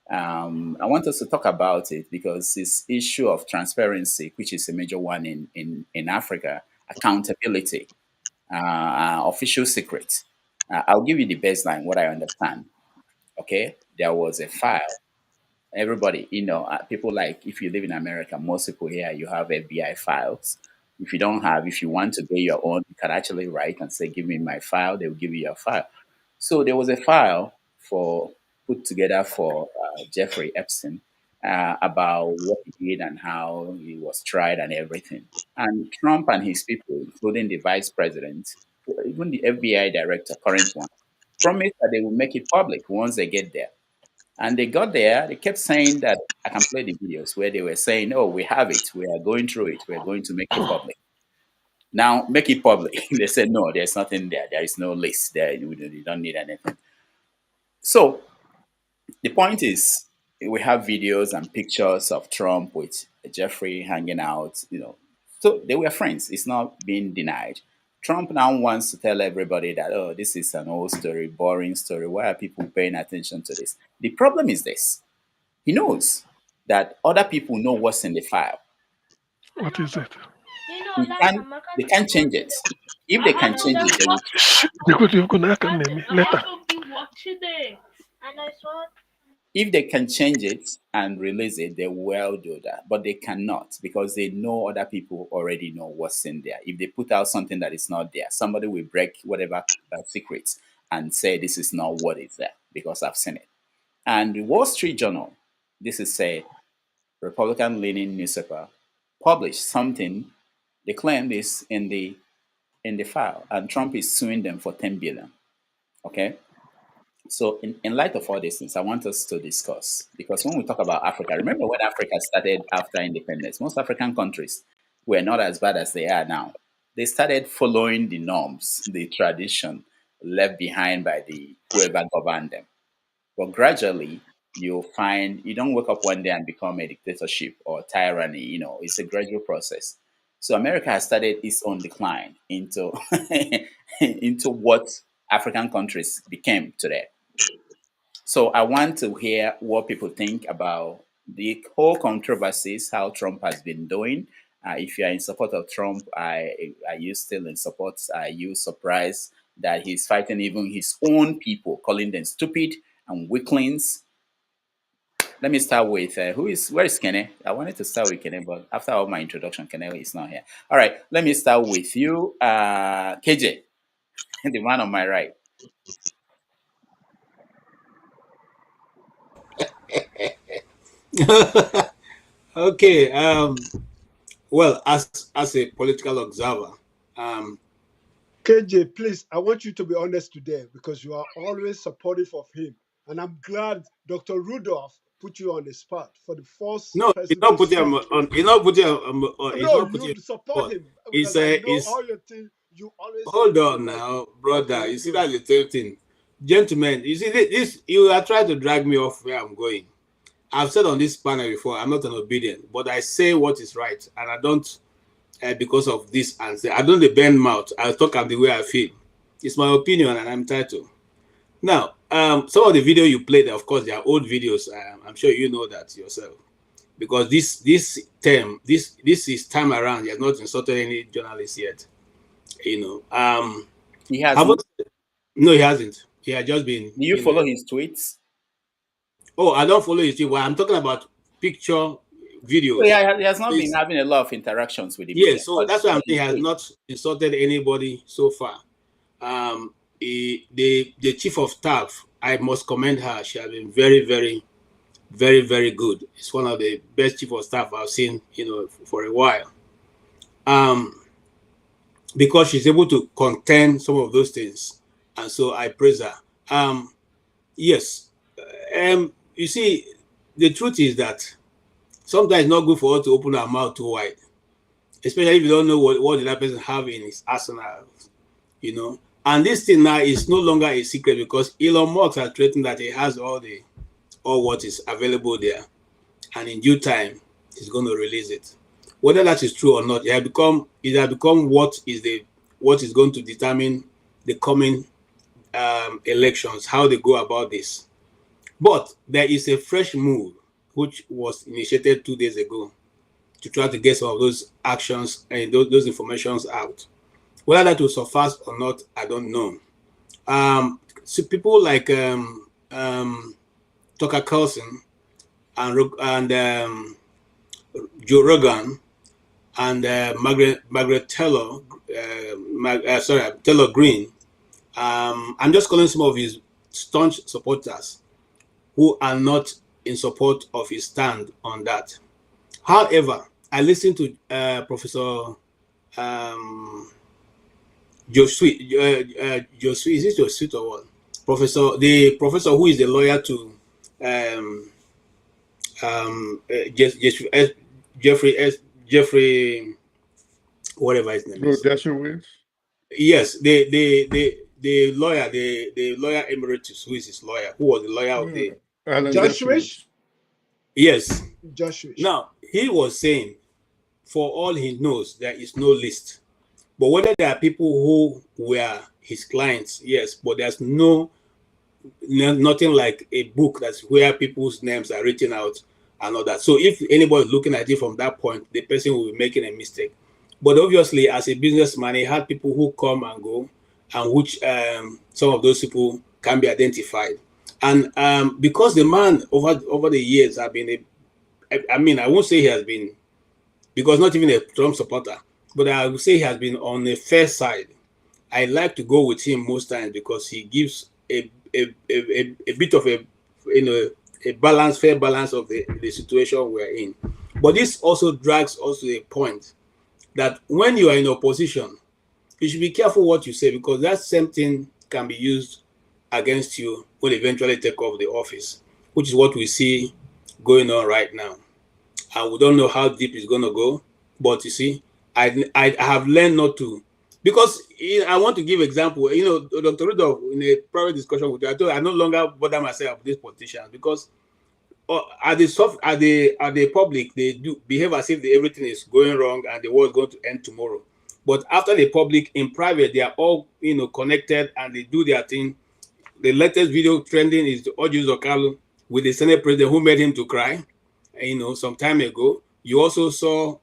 I want us to talk about it because this issue of transparency, which is a major one in Africa, accountability, official secrets. I'll give you the baseline, what I understand. Okay, there was a file everybody, people like, if you live in America, most people here, you have FBI files. If you don't have, if you want to get your own, you can actually write and say, give me my file. They will give you your file. So there was a file put together for Jeffrey Epstein about what he did and how he was tried and everything. And Trump and his people, including the vice president, even the FBI director, current one, promised that they will make it public once they get there. And they got there, they kept saying that, I can play the videos where they were saying, oh, we have it, we are going through it, we're going to make it public. Now, make it public. They said, no, there's nothing there. There is no list there. You don't need anything. So the point is, we have videos and pictures of Trump with Jeffrey hanging out, So they were friends. It's not being denied. Trump now wants to tell everybody that, oh, this is an old story, boring story. Why are people paying attention to this? The problem is this. He knows that other people know what's in the file. What is it? They can't change it. If they can change it, they will. If they can change it and release it, they will do that. But they cannot, because they know other people already know what's in there. If they put out something that is not there, somebody will break whatever secrets and say this is not what is there, because I've seen it. And the Wall Street Journal, this is a Republican-leaning newspaper, published something. They claim this in the file, and Trump is suing them for $10 billion. Okay. So in light of all these things, I want us to discuss, because when we talk about Africa, remember when Africa started after independence, most African countries were not as bad as they are now. They started following the norms, the tradition left behind by whoever governed them. But gradually, you'll find you don't wake up one day and become a dictatorship or tyranny. It's a gradual process. So America has started its own decline into into what African countries became today. So I want to hear what people think about the whole controversies, how Trump has been doing. If you are in support of Trump, are you still in support? Are you surprised that he's fighting even his own people, calling them stupid and weaklings? Let me start with where is Kene? I wanted to start with Kene, but after all my introduction, Kene is not here. All right, let me start with you, KJ, the man on my right. Okay. Well, as a political observer, KJ, please, I want you to be honest today, because you are always supportive of him. And I'm glad Dr. Rudolph put you on the spot for the first no, person he's not to putting say him the on. truth. He's not putting on. He's No, not putting you support him, It's because I know it's. all your thing. You always say Hold this on is right. now, brother. Okay, You see, good. that's the same thing, gentlemen. You see this. You are trying to drag me off where I'm going. I've said on this panel before, I'm not an obedient, but I say what is right, and I don't because of this answer. I don't bend mouth. I talk the way I feel. It's my opinion, and I'm entitled. Now, some of the video you played, of course, they are old videos. I'm sure you know that yourself, because this is time around. He has not insulted any journalist yet. He hasn't. No, he hasn't. He has just been. Do you follow his tweets? Oh, I don't follow his tweet. Well, I'm talking about picture videos. So he has not been having a lot of interactions with the media. Yes, so that's why I'm saying he has not insulted anybody so far. The chief of staff, I must commend her. She has been very, very, very, very good. It's one of the best chief of staff I've seen, for a while. Because she's able to contain some of those things, and so I praise her. Yes, you see, the truth is that sometimes it's not good for us to open our mouth too wide, especially if you don't know what the other person have in his arsenal, And this thing now is no longer a secret, because Elon Musk has threatened that he has all what is available there, and in due time he's going to release it. Whether that is true or not, it has become what is going to determine the coming elections, how they go about this. But there is a fresh move which was initiated 2 days ago to try to get some of those actions and those informations out. Whether that will suffice or not, I don't know. So people like Tucker Carlson, and Joe Rogan and Margaret Taylor, Taylor Green. I'm just calling some of his staunch supporters who are not in support of his stand on that. However, I listened to Professor Josue, is it Josue or what? The professor who is the lawyer to um, Jeffrey, whatever his name Bro, is. Dershowitz? Yes, the lawyer, the lawyer emeritus, who is his lawyer, who was the lawyer of the Alan Joshua. yes. Joshua. Now he was saying, for all he knows, there is no list. But whether there are people who were his clients, yes, but there's nothing like a book that's where people's names are written out and all that. So if anybody is looking at it from that point, the person will be making a mistake. But obviously, as a businessman, he had people who come and go, and which some of those people can be identified. And because the man over the years have been I won't say he has been, because not even a Trump supporter, but I would say he has been on the fair side. I like to go with him most times because he gives a bit of a fair balance of the situation we're in. But this also drags us to a point that when you are in opposition, you should be careful what you say, because that same thing can be used against you when you eventually take off the office, which is what we see going on right now. And we don't know how deep it's going to go. But you see, I have learned not to, because I want to give example. Dr. Rudolph, in a private discussion with you, I told I no longer bother myself with these politicians, because at the public, they do behave as if everything is going wrong and the world is going to end tomorrow. But after the public, in private, they are all connected and they do their thing. The latest video trending is the Oju Zokalu with the Senate president who made him to cry, some time ago. You also saw,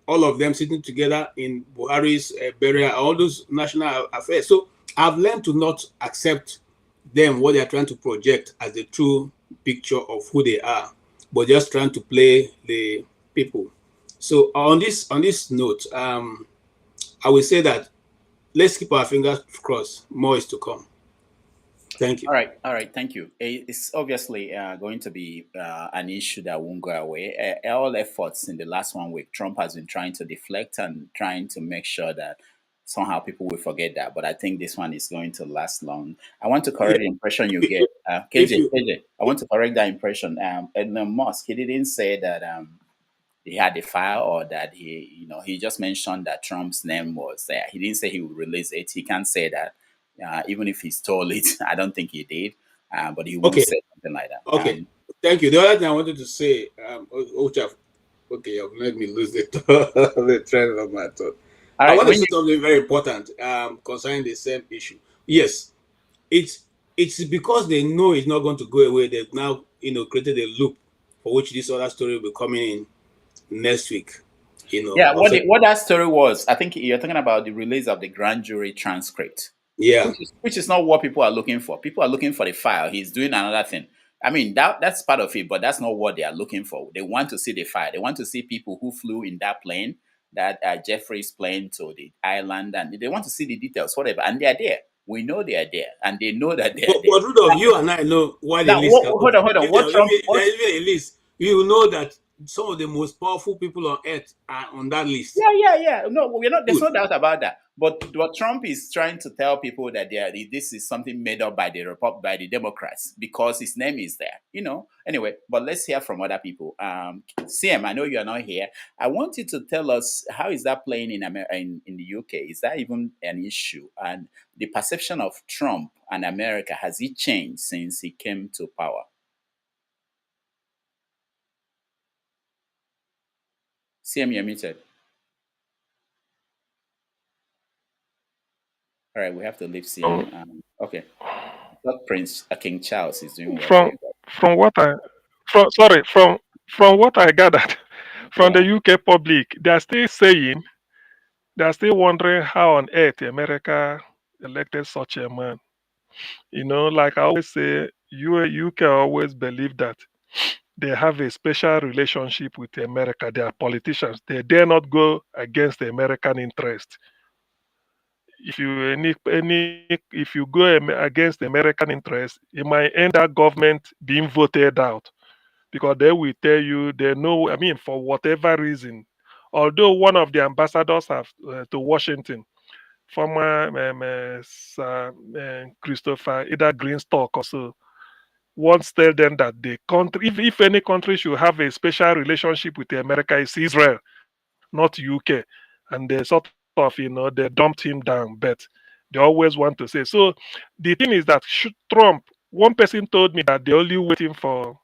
all of them sitting together in Buhari's burial, all those national affairs. So I've learned to not accept them, what they are trying to project as the true picture of who they are, but just trying to play the people. So on this note, I will say that let's keep our fingers crossed. More is to come. Thank you. All right, thank you. It's obviously going to be an issue that won't go away. All efforts in the last 1 week, Trump has been trying to deflect and trying to make sure that somehow people will forget that. But I think this one is going to last long. I want to correct the impression you get. KJ, I want to correct that impression. Elon Musk, he didn't say that he had the file, or that he just mentioned that Trump's name was there. He didn't say he would release it. He can't say that. Even if he stole it, I don't think he did. But he won't say something like that. Okay. Thank you. The other thing I wanted to say, you've made me lose the trend of my thought. I want to say something very important concerning the same issue. Yes, it's because they know it's not going to go away. They've now created a loop for which this other story will be coming in next week. Yeah, what that story was, I think you're talking about the release of the grand jury transcript. Yeah, which is not what people are looking for. People are looking for the file. He's doing another thing. I mean, that's part of it, but that's not what they are looking for. They want to see the file. They want to see people who flew in that plane, that Jeffrey's plane to the island, and they want to see the details, whatever. And they are there. We know they are there, and they know that they are there. But Rudolph, you and I know why the list. Hold on. If there is even a list, you know that some of the most powerful people on earth are on that list. Yeah. No, we're not. There's no doubt about that. But what Trump is trying to tell people that this is something made up by the Democrats, because his name is there. Anyway, but let's hear from other people. CM, I know you are not here. I want you to tell us, how is that playing in the UK? Is that even an issue? And the perception of Trump and America, has it changed since he came to power? CM, you're muted. All right, we have to leave CM. Okay. Not Prince King Charles is doing well. From what I gathered from the UK public, they are still wondering how on earth America elected such a man. Like I always say, UK always believe that they have a special relationship with America. They are politicians. They dare not go against the American interest. If you go against the American interest, it might end that government being voted out because they will tell you they know. I mean, for whatever reason, although one of the ambassadors have to Washington, former Sir Christopher either Greenstock or so, once tell them that the country, if any country should have a special relationship with America, it's Israel, not UK. And they sort of, they dumped him down, but they always want to say. So the thing is that Trump, one person told me that they're only waiting for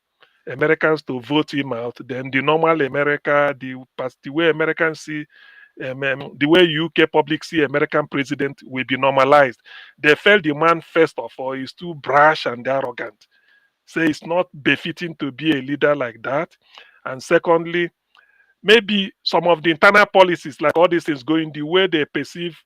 Americans to vote him out. Then the normal America, the way Americans see, the way UK public see American president will be normalized. They felt the man, first of all, is too brash and arrogant. Say it's not befitting to be a leader like that. And secondly, maybe some of the internal policies, like all these things going the way they perceive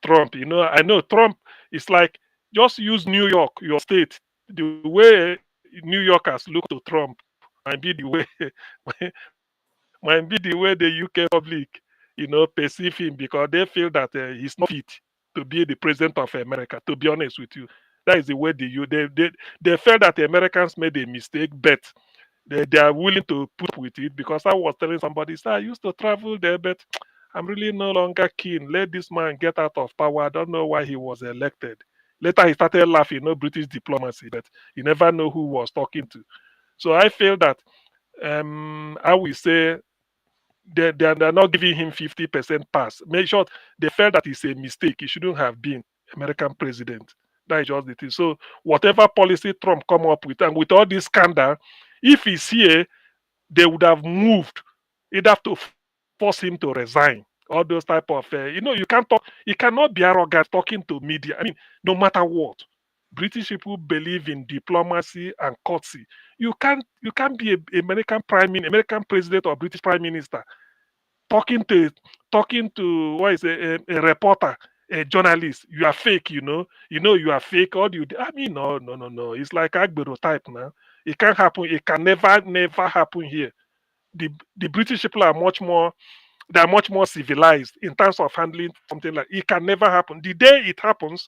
Trump. I know Trump is like, just use New York, your state. The way New Yorkers look to Trump might be the way the UK public, perceive him, because they feel that he's not fit to be the president of America. To be honest with you, that is the way they felt that the Americans made a mistake, but they are willing to put up with it, because I was telling somebody, sir, I used to travel there, but I'm really no longer keen. Let this man get out of power. I don't know why he was elected. Later he started laughing, British diplomacy, but you never know who was talking to. So I feel that I will say they're not giving him 50% pass. Make sure they felt that it's a mistake. He shouldn't have been American president. That is just the thing. So whatever policy Trump come up with, and with all this scandal, if he's here, they would have moved. You'd have to force him to resign. All those type of, you can't talk. You cannot be arrogant talking to media. I mean, no matter what, British people believe in diplomacy and courtesy. You can't be a American president or British prime minister talking to what is a reporter, a journalist. You are fake, you are fake. Or do you? I mean, no. It's like Agbero type now. It can't happen. It can never happen here. The British people are much more civilized in terms of handling something like it. Can never happen. The day it happens,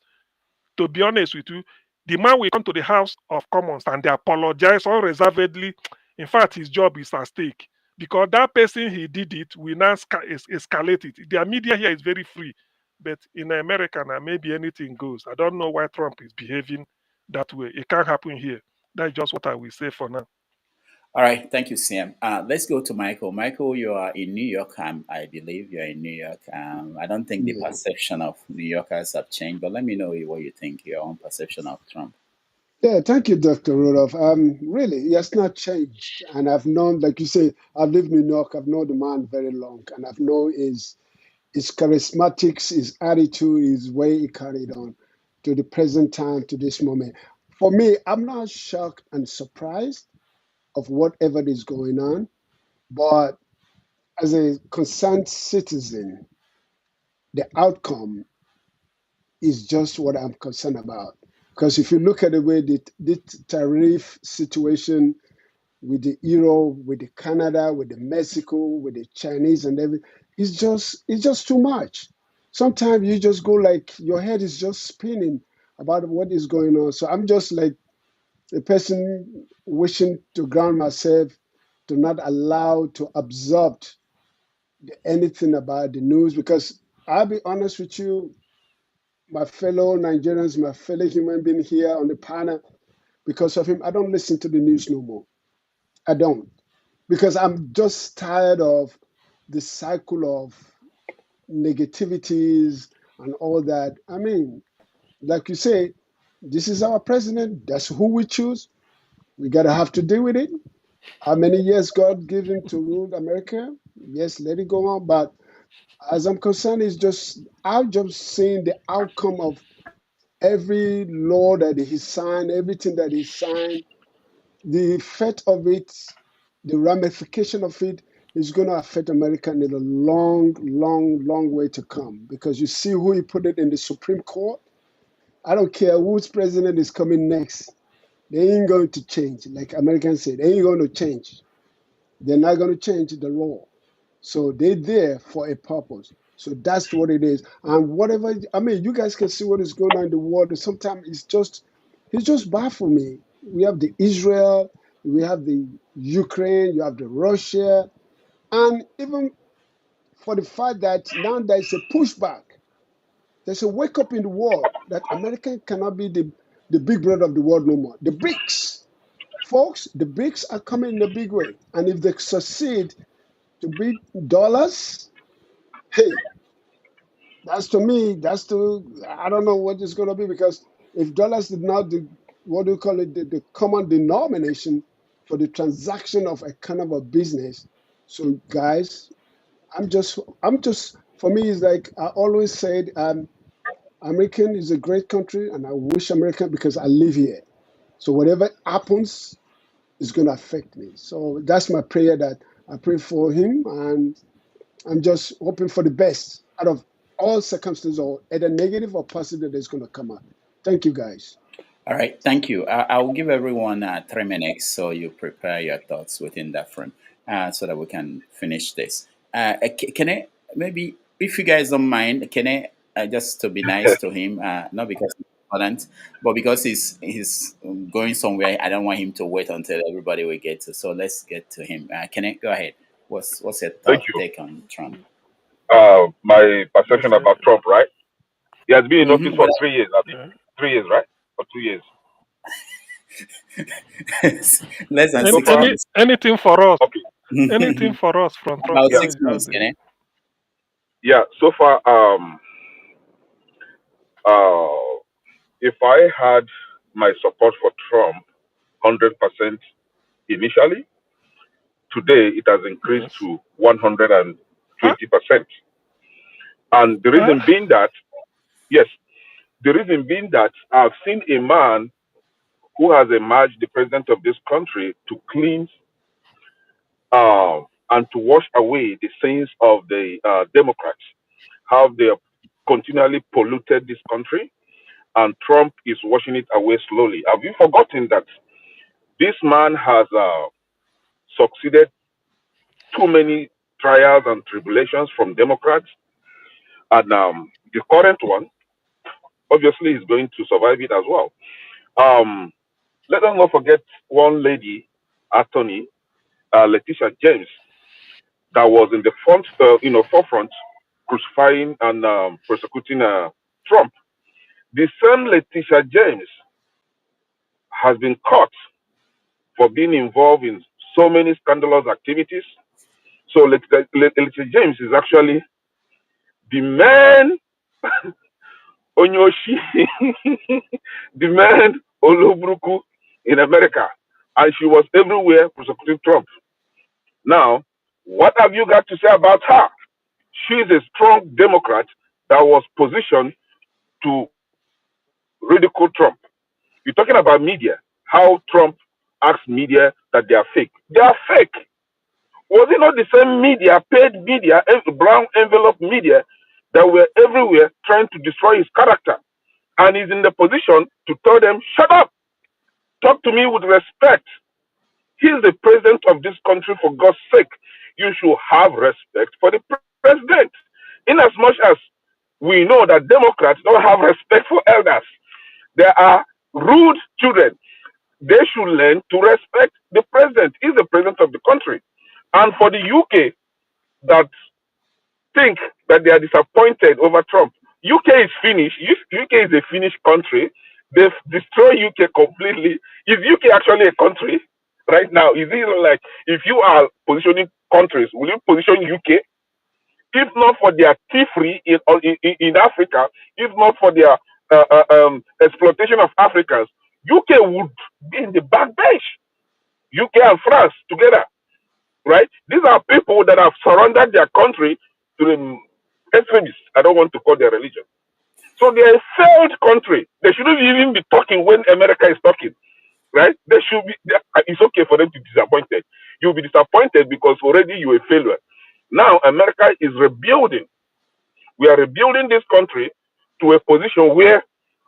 to be honest with you, the man will come to the House of Commons and they apologize unreservedly. In fact, his job is at stake, because that person he did it will now escalate it. The media here is very free, but in America now, maybe anything goes. I don't know why Trump is behaving that way. It can't happen here. That's just what I will say for now. All right, thank you, Sam. Let's go to Michael. Michael, you are in New York. I believe you're in New York. I don't think the perception of New Yorkers have changed, but let me know what you think, your own perception of Trump. Yeah, thank you, Dr. Rudolph. Really, it has not changed. And I've known, like you say, I've lived in New York. I've known the man very long. And I've known his charismatics, his attitude, his way he carried on to the present time, to this moment. For me, I'm not shocked and surprised of whatever is going on. But as a concerned citizen, the outcome is just what I'm concerned about. Because if you look at the way the tariff situation with the Euro, with the Canada, with the Mexico, with the Chinese and everything, it's just too much. Sometimes you just go like your head is just spinning about what is going on. So I'm just like a person wishing to ground myself, to not allow to absorb anything about the news, because I'll be honest with you, my fellow Nigerians, my fellow human being here on the panel, because of him, I don't listen to the news no more. I don't. Because I'm just tired of the cycle of negativities and all that. I mean, like you say, this is our president. That's who we choose. We got to have to deal with it. How many years God gave him to rule America? Yes, let it go on. But as I'm concerned, I'm just seeing the outcome of every law that he signed, everything that he signed, the effect of it, the ramification of it is going to affect America in a long, long, long way to come. Because you see who he put it in the Supreme Court. I don't care whose president is coming next. They ain't going to change. Like Americans say, they ain't going to change. They're not going to change the law. So they're there for a purpose. So that's what it is. And whatever, I mean, you guys can see what is going on in the world. Sometimes it's just bad for me. We have the Israel, we have the Ukraine, you have the Russia, and even for the fact that now there's a pushback, there's a wake up in the world that America cannot be the big brother of the world no more. The BRICS, folks, the BRICS are coming in a big way. And if they succeed to beat dollars, hey, that's to me, I don't know what it's going to be, because if dollars is not what do you call it, the common denomination for the transaction of a kind of a business. So guys, for me, it's like I always said, American is a great country and I wish America, because I live here. So whatever happens is going to affect me. So that's my prayer, that I pray for him, and I'm just hoping for the best out of all circumstances, or either negative or positive, that's going to come out. Thank you, guys. All right, thank you. I'll give everyone 3 minutes so you prepare your thoughts within that frame, so that we can finish this. Can I, maybe, if you guys don't mind, can I just to be nice to him, not because he's important, but because he's going somewhere. I don't want him to wait until everybody will get to. So let's get to him. Can I go ahead? What's your Thank thought you. take on Trump? My perception about Trump, right? He has been in office for But 3 years, I think. 3 years, right? Or 2 years. less than So far, Any anything for us. okay. Anything for us from Trump. About Yeah, Where 6 is minutes, just the can I? yeah. So far, if I had my support for Trump 100% initially, today it has increased yes. to 120%. Huh? And the Huh? reason being that, yes, the reason being that I've seen a man who has emerged the president of this country to cleanse and to wash away the sins of the Democrats, how they have continually polluted this country, and Trump is washing it away slowly. Have you forgotten that this man has succeeded too many trials and tribulations from Democrats, and the current one obviously is going to survive it as well. Let us not forget one lady, attorney, Letitia James, that was in the forefront, crucifying and persecuting Trump. The same Letitia James has been caught for being involved in so many scandalous activities. So Letitia James is actually the man Onyoshi, the man Olobruku in America, and she was everywhere prosecuting Trump. Now, what have you got to say about her? She is a strong Democrat that was positioned to ridicule Trump. You're talking about media, how Trump asks media that they are fake. They are fake. Was it not the same media, paid media, brown envelope media, that were everywhere trying to destroy his character? And he's in the position to tell them, shut up, talk to me with respect. He's the president of this country, for God's sake. You should have respect for the president. In as much as we know that Democrats don't have respect for elders, there are rude children. They should learn to respect the president. He's the president of the country. And for the UK that think that they are disappointed over Trump, UK is finished. UK is a finished country. They've destroyed UK completely. Is UK actually a country right now? Is it like, if you are positioning countries, will you position UK? If not for their thievery in Africa, if not for their exploitation of Africans, UK would be in the back bench. UK and France together, right? These are people that have surrendered their country to the extremists. I don't want to call their religion. So they're a failed country. They shouldn't even be talking when America is talking, right? They should be. It's okay for them to be disappointed. You'll be disappointed because already you're a failure. Now America is rebuilding. We are rebuilding this country to a position where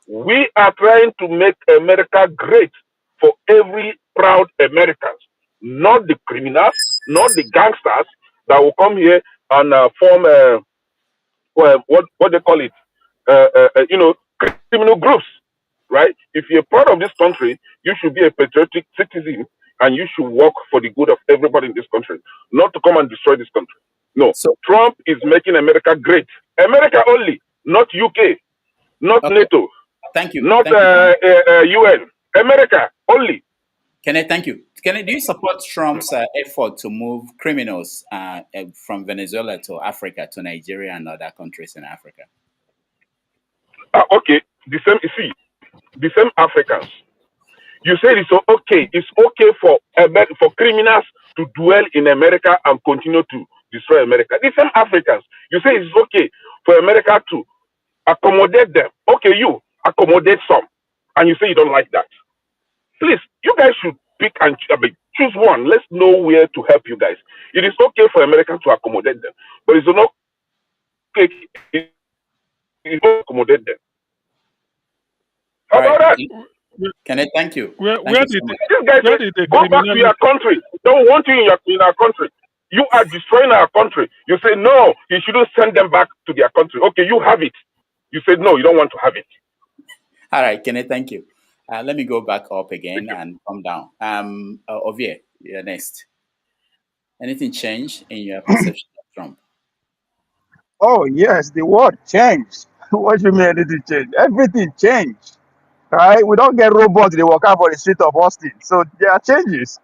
we are trying to make America great for every proud American, not the criminals, not the gangsters that will come here and form what they call it, criminal groups, right? If you're part of this country, you should be a patriotic citizen and you should work for the good of everybody in this country, not to come and destroy this country. No, So, Trump is making America great. America only, not UK, not okay, NATO, thank you. not Thank you, Kenneth. UN. America only. Kenneth, thank you. Kenneth, do you support Trump's effort to move criminals from Venezuela to Africa, to Nigeria and other countries in Africa? Okay, the same Africans. You said it's okay for criminals to dwell in America and continue to destroy America. The same Africans. You say it's okay for America to accommodate them. Okay, you accommodate some, and you say you don't like that. Please, you guys should pick and choose one. Let's know where to help you guys. It is okay for America to accommodate them, but it's not okay to accommodate them. How All right. about that? Kenneth, thank you. Where, Thank where you so did much. These guys where say, did the go back to your criminality? country. Don't want you in our country. You are destroying our country. You say, no, you shouldn't send them back to their country. Okay, you have it. You said, no, you don't want to have it. All right, Kenneth, thank you. Let me go back up again and come down. Ovie, you're next. Anything change in your perception of Trump? Oh yes, the world changed. What do you mean anything changed? Everything changed. Right? We don't get robots they walk out for the street of Austin. So there are changes.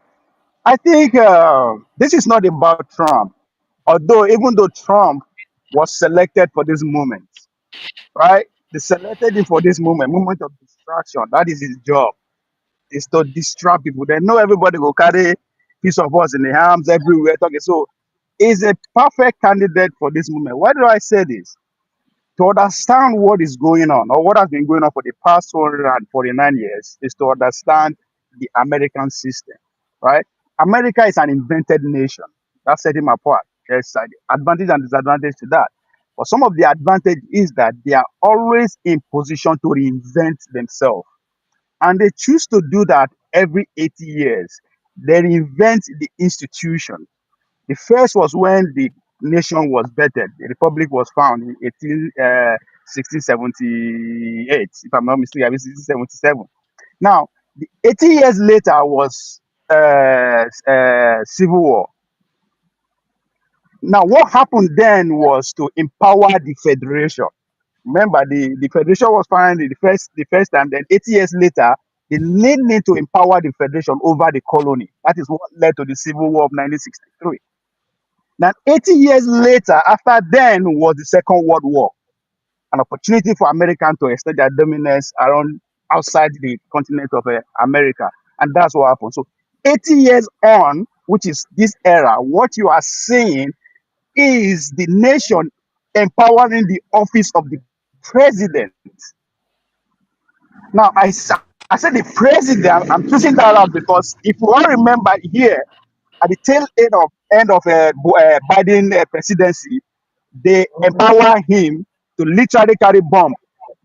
I think this is not about Trump. Although even though Trump was selected for this moment, right? They selected him for this moment of distraction. That is his job. Is to distract people. They know everybody will carry piece of us in the arms everywhere. Talking. So he's a perfect candidate for this moment. Why do I say this? To understand what is going on or what has been going on for the past 249 years is to understand the American system, right? America is an invented nation. That set him apart. There's an advantage and disadvantage to that. But some of the advantage is that they are always in position to reinvent themselves. And they choose to do that every 80 years. They reinvent the institution. The first was when the nation was vetted. The republic was found in 1678, if I'm not mistaken, 1677. Now, 80 years later was civil war. Now, what happened then was to empower the federation. Remember, the federation was founded the first time. Then 80 years later, they need to empower the federation over the colony. That is what led to the Civil War of 1963. Now, 80 years later, after then was the Second World War, an opportunity for Americans to extend their dominance around outside the continent of America. And that's what happened. So 80 years on, which is this era, what you are seeing is the nation empowering the office of the president. Now, I said the president, I'm choosing that out because if you all remember here, at the tail end of Biden presidency, they empower him to literally carry bomb,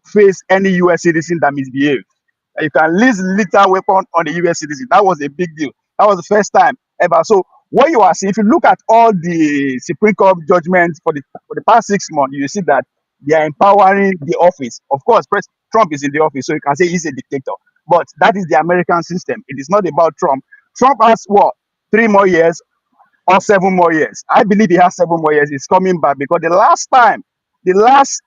face any U.S. citizen that misbehaves. You can lease lethal weapon on the U.S. citizen. That was a big deal. That was the first time ever. So what you are seeing, if you look at all the Supreme Court judgments for the past 6 months, you see that they are empowering the office. Of course, Trump is in the office, so you can say he's a dictator. But that is the American system. It is not about Trump. Trump has what? 3 more years or 7 more years. I believe he has 7 more years. He's coming back because the last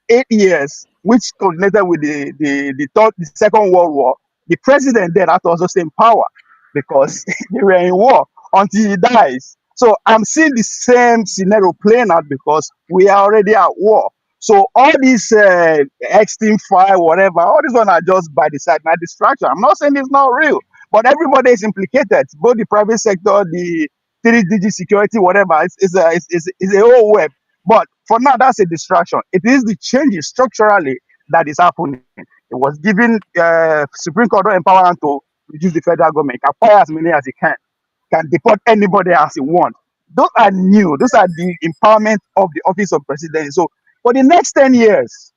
8 years, which culminated with the Second World War, the president there had to also stay in power because they were in war until he dies. So I'm seeing the same scenario playing out because we are already at war. So all these extreme fire, whatever, all these one are just by the side, not distraction. I'm not saying it's not real, but everybody is implicated, both the private sector, the 3DG security, whatever. It's a whole web. But for now, that's a distraction. It is the changes structurally that is happening. It was giving Supreme Court empowerment to reduce the federal government, acquire as many as it can deport anybody as it wants. Those are new. Those are the empowerment of the office of president. So for the next 10 years,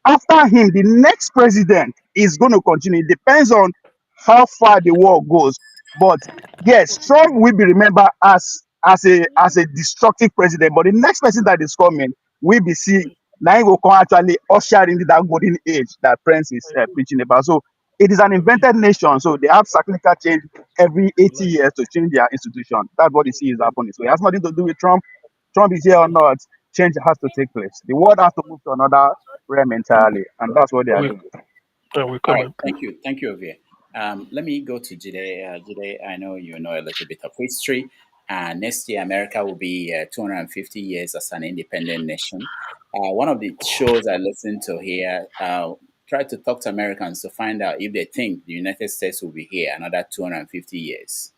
after him, the next president is going to continue. It depends on how far the war goes. But yes, Trump will be remembered as as a destructive president. But the next person that is coming, we be see now he will come actually usher into that golden age that Prince is preaching about. So it is an invented nation. So they have cyclical change every 80 years to change their institution. That's what you see is happening. So it has nothing to do with Trump. Trump is here or not, change has to take place. The world has to move to another realm entirely, and that's what they are We, doing. we All right, comment, please. thank you, Ovie. Let me go to Jide. Jide, I know you know a little bit of history. Next year, America will be 250 years as an independent nation. One of the shows I listened to here tried to talk to Americans to find out if they think the United States will be here another 250 years.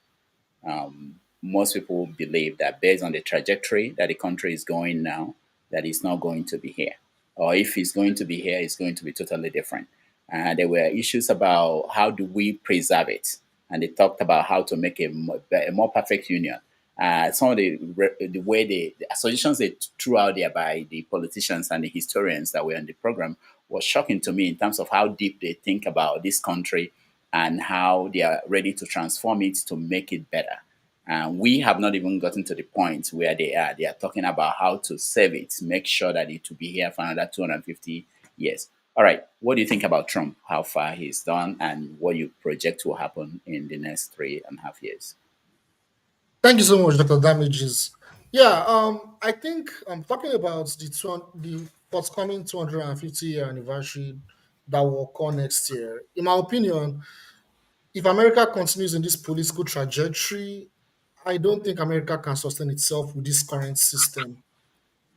Most people believe that based on the trajectory that the country is going now, that it's not going to be here. Or if it's going to be here, it's going to be totally different. There were issues about how do we preserve it. And they talked about how to make a more perfect union. Some of the way the suggestions they threw out there by the politicians and the historians that were on the program was shocking to me in terms of how deep they think about this country and how they are ready to transform it to make it better. We have not even gotten to the point where they are. They are talking about how to save it, make sure that it will be here for another 250 years. All right, what do you think about Trump, how far he's done, and what you project will happen in the next 3.5 years? Thank you so much, Dr. Damages. Yeah, I think I'm talking about the forthcoming 250-year anniversary that will occur next year. In my opinion, if America continues in this political trajectory, I don't think America can sustain itself with this current system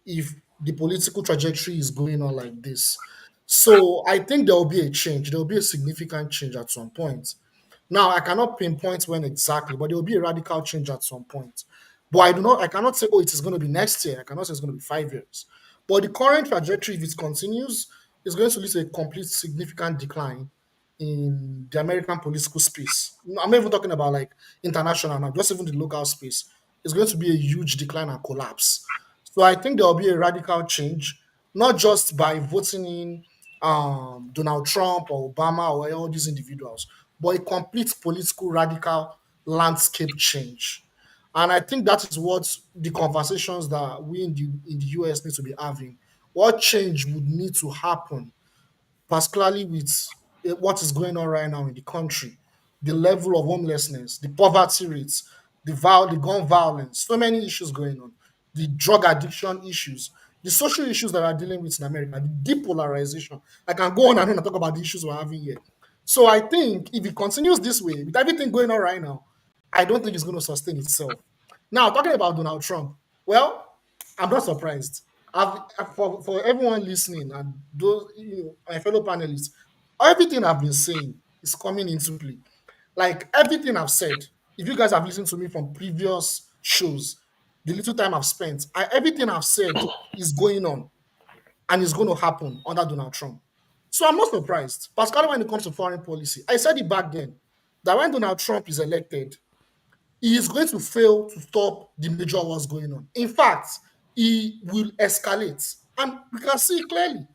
if the political trajectory is going on like this. So I think there will be a change. There will be a significant change at some point. Now, I cannot pinpoint when exactly, but there will be a radical change at some point. But I cannot say, oh, it is going to be next year. I cannot say it's going to be 5 years. But the current trajectory, if it continues, is going to lead to a complete significant decline in the American political space. I'm not even talking about like international now, just even the local space. It's going to be a huge decline and collapse. So I think there will be a radical change, not just by voting in Donald Trump or Obama or all these individuals, but a complete political radical landscape change. And I think that is what the conversations that we in the US need to be having. What change would need to happen, particularly with what is going on right now in the country, the level of homelessness, the poverty rates, the gun violence, so many issues going on, the drug addiction issues, the social issues that are dealing with in America, the depolarization. I can go on and talk about the issues we're having here. So I think if it continues this way, with everything going on right now, I don't think it's going to sustain itself. Now, talking about Donald Trump, well, I'm not surprised. For everyone listening and those my fellow panelists, everything I've been saying is coming into play. Like everything I've said, if you guys have listened to me from previous shows, the little time I've spent, everything I've said is going on and is going to happen under Donald Trump. So I'm not surprised, particularly when it comes to foreign policy. I said it back then that when Donald Trump is elected, he is going to fail to stop the major wars going on. In fact, he will escalate. And we can see it clearly.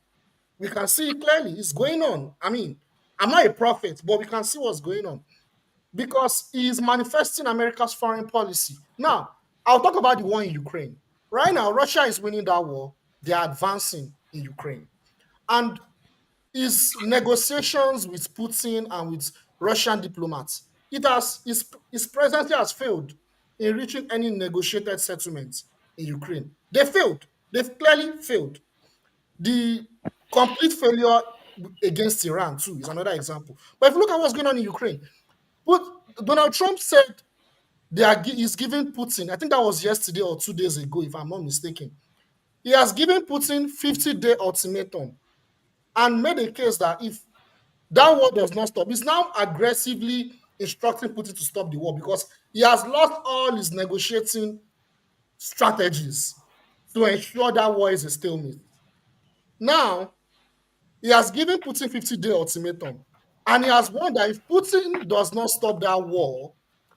We can see it clearly. It's going on. I mean, I'm not a prophet, but we can see what's going on because he is manifesting America's foreign policy. Now, I'll talk about the war in Ukraine. Right now, Russia is winning that war. They are advancing in Ukraine. And his negotiations with Putin and with Russian diplomats, his presidency has failed in reaching any negotiated settlements in Ukraine. They failed. They've clearly failed. The complete failure against Iran, too, is another example. But if you look at what's going on in Ukraine, Donald Trump said he's giving Putin, I think that was yesterday or 2 days ago, if I'm not mistaken, he has given Putin 50-day ultimatum and made a case that if that war does not stop, he's now aggressively instructing Putin to stop the war because he has lost all his negotiating strategies to ensure that war is a stalemate. Now, he has given Putin 50-day ultimatum, and he has warned that if Putin does not stop that war,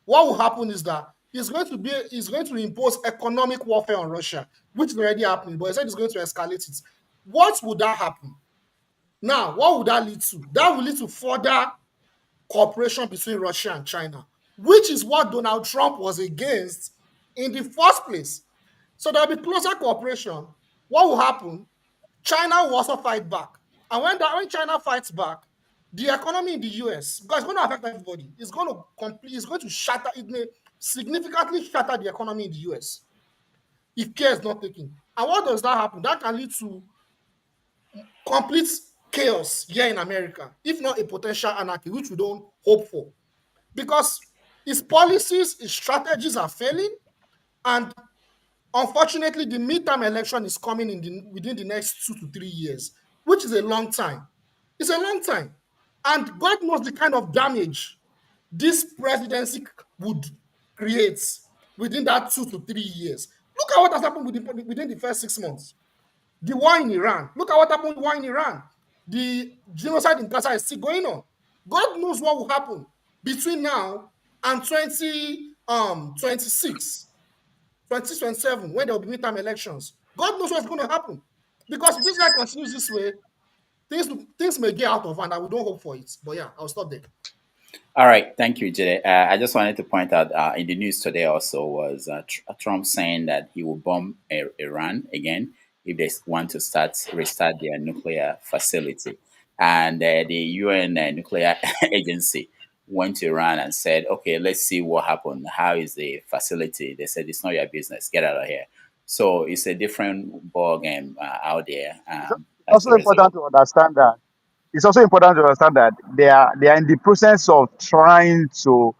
what will happen is that he's going to impose economic warfare on Russia, which is already happening, but he said he's going to escalate it. What would that happen? Now, what would that lead to? That will lead to further cooperation between Russia and China, which is what Donald Trump was against in the first place. So there'll be closer cooperation. What will happen? China will also fight back. And when China fights back, the economy in the US, because it's going to affect everybody, it's going to shatter, it may significantly shatter the economy in the US if care is not taken. And what does that happen? That can lead to complete chaos here in America, if not a potential anarchy, which we don't hope for. Because his policies, his strategies are failing, and unfortunately, the midterm election is coming within the next 2 to 3 years, which is a long time. It's a long time. And God knows the kind of damage this presidency would create within that 2 to 3 years. Look at what has happened within the first 6 months. The war in Iran. Look at what happened with the war in Iran. The genocide in Gaza is still going on. God knows what will happen between now and 2026. 2027, when there will be midterm elections. God knows what's going to happen. Because if this guy continues this way, things may get out of hand, and we don't hope for it. But yeah, I'll stop there. All right, thank you, Jide. I just wanted to point out in the news today also was Trump saying that he will bomb Iran again if they want to restart their nuclear facility. And the UN nuclear agency went to Iran and said, okay, let's see what happened. How is the facility? They said, it's not your business. Get out of here. So it's a different ball game out there. It's also important to understand that. It's also important to understand that they are in the process of trying to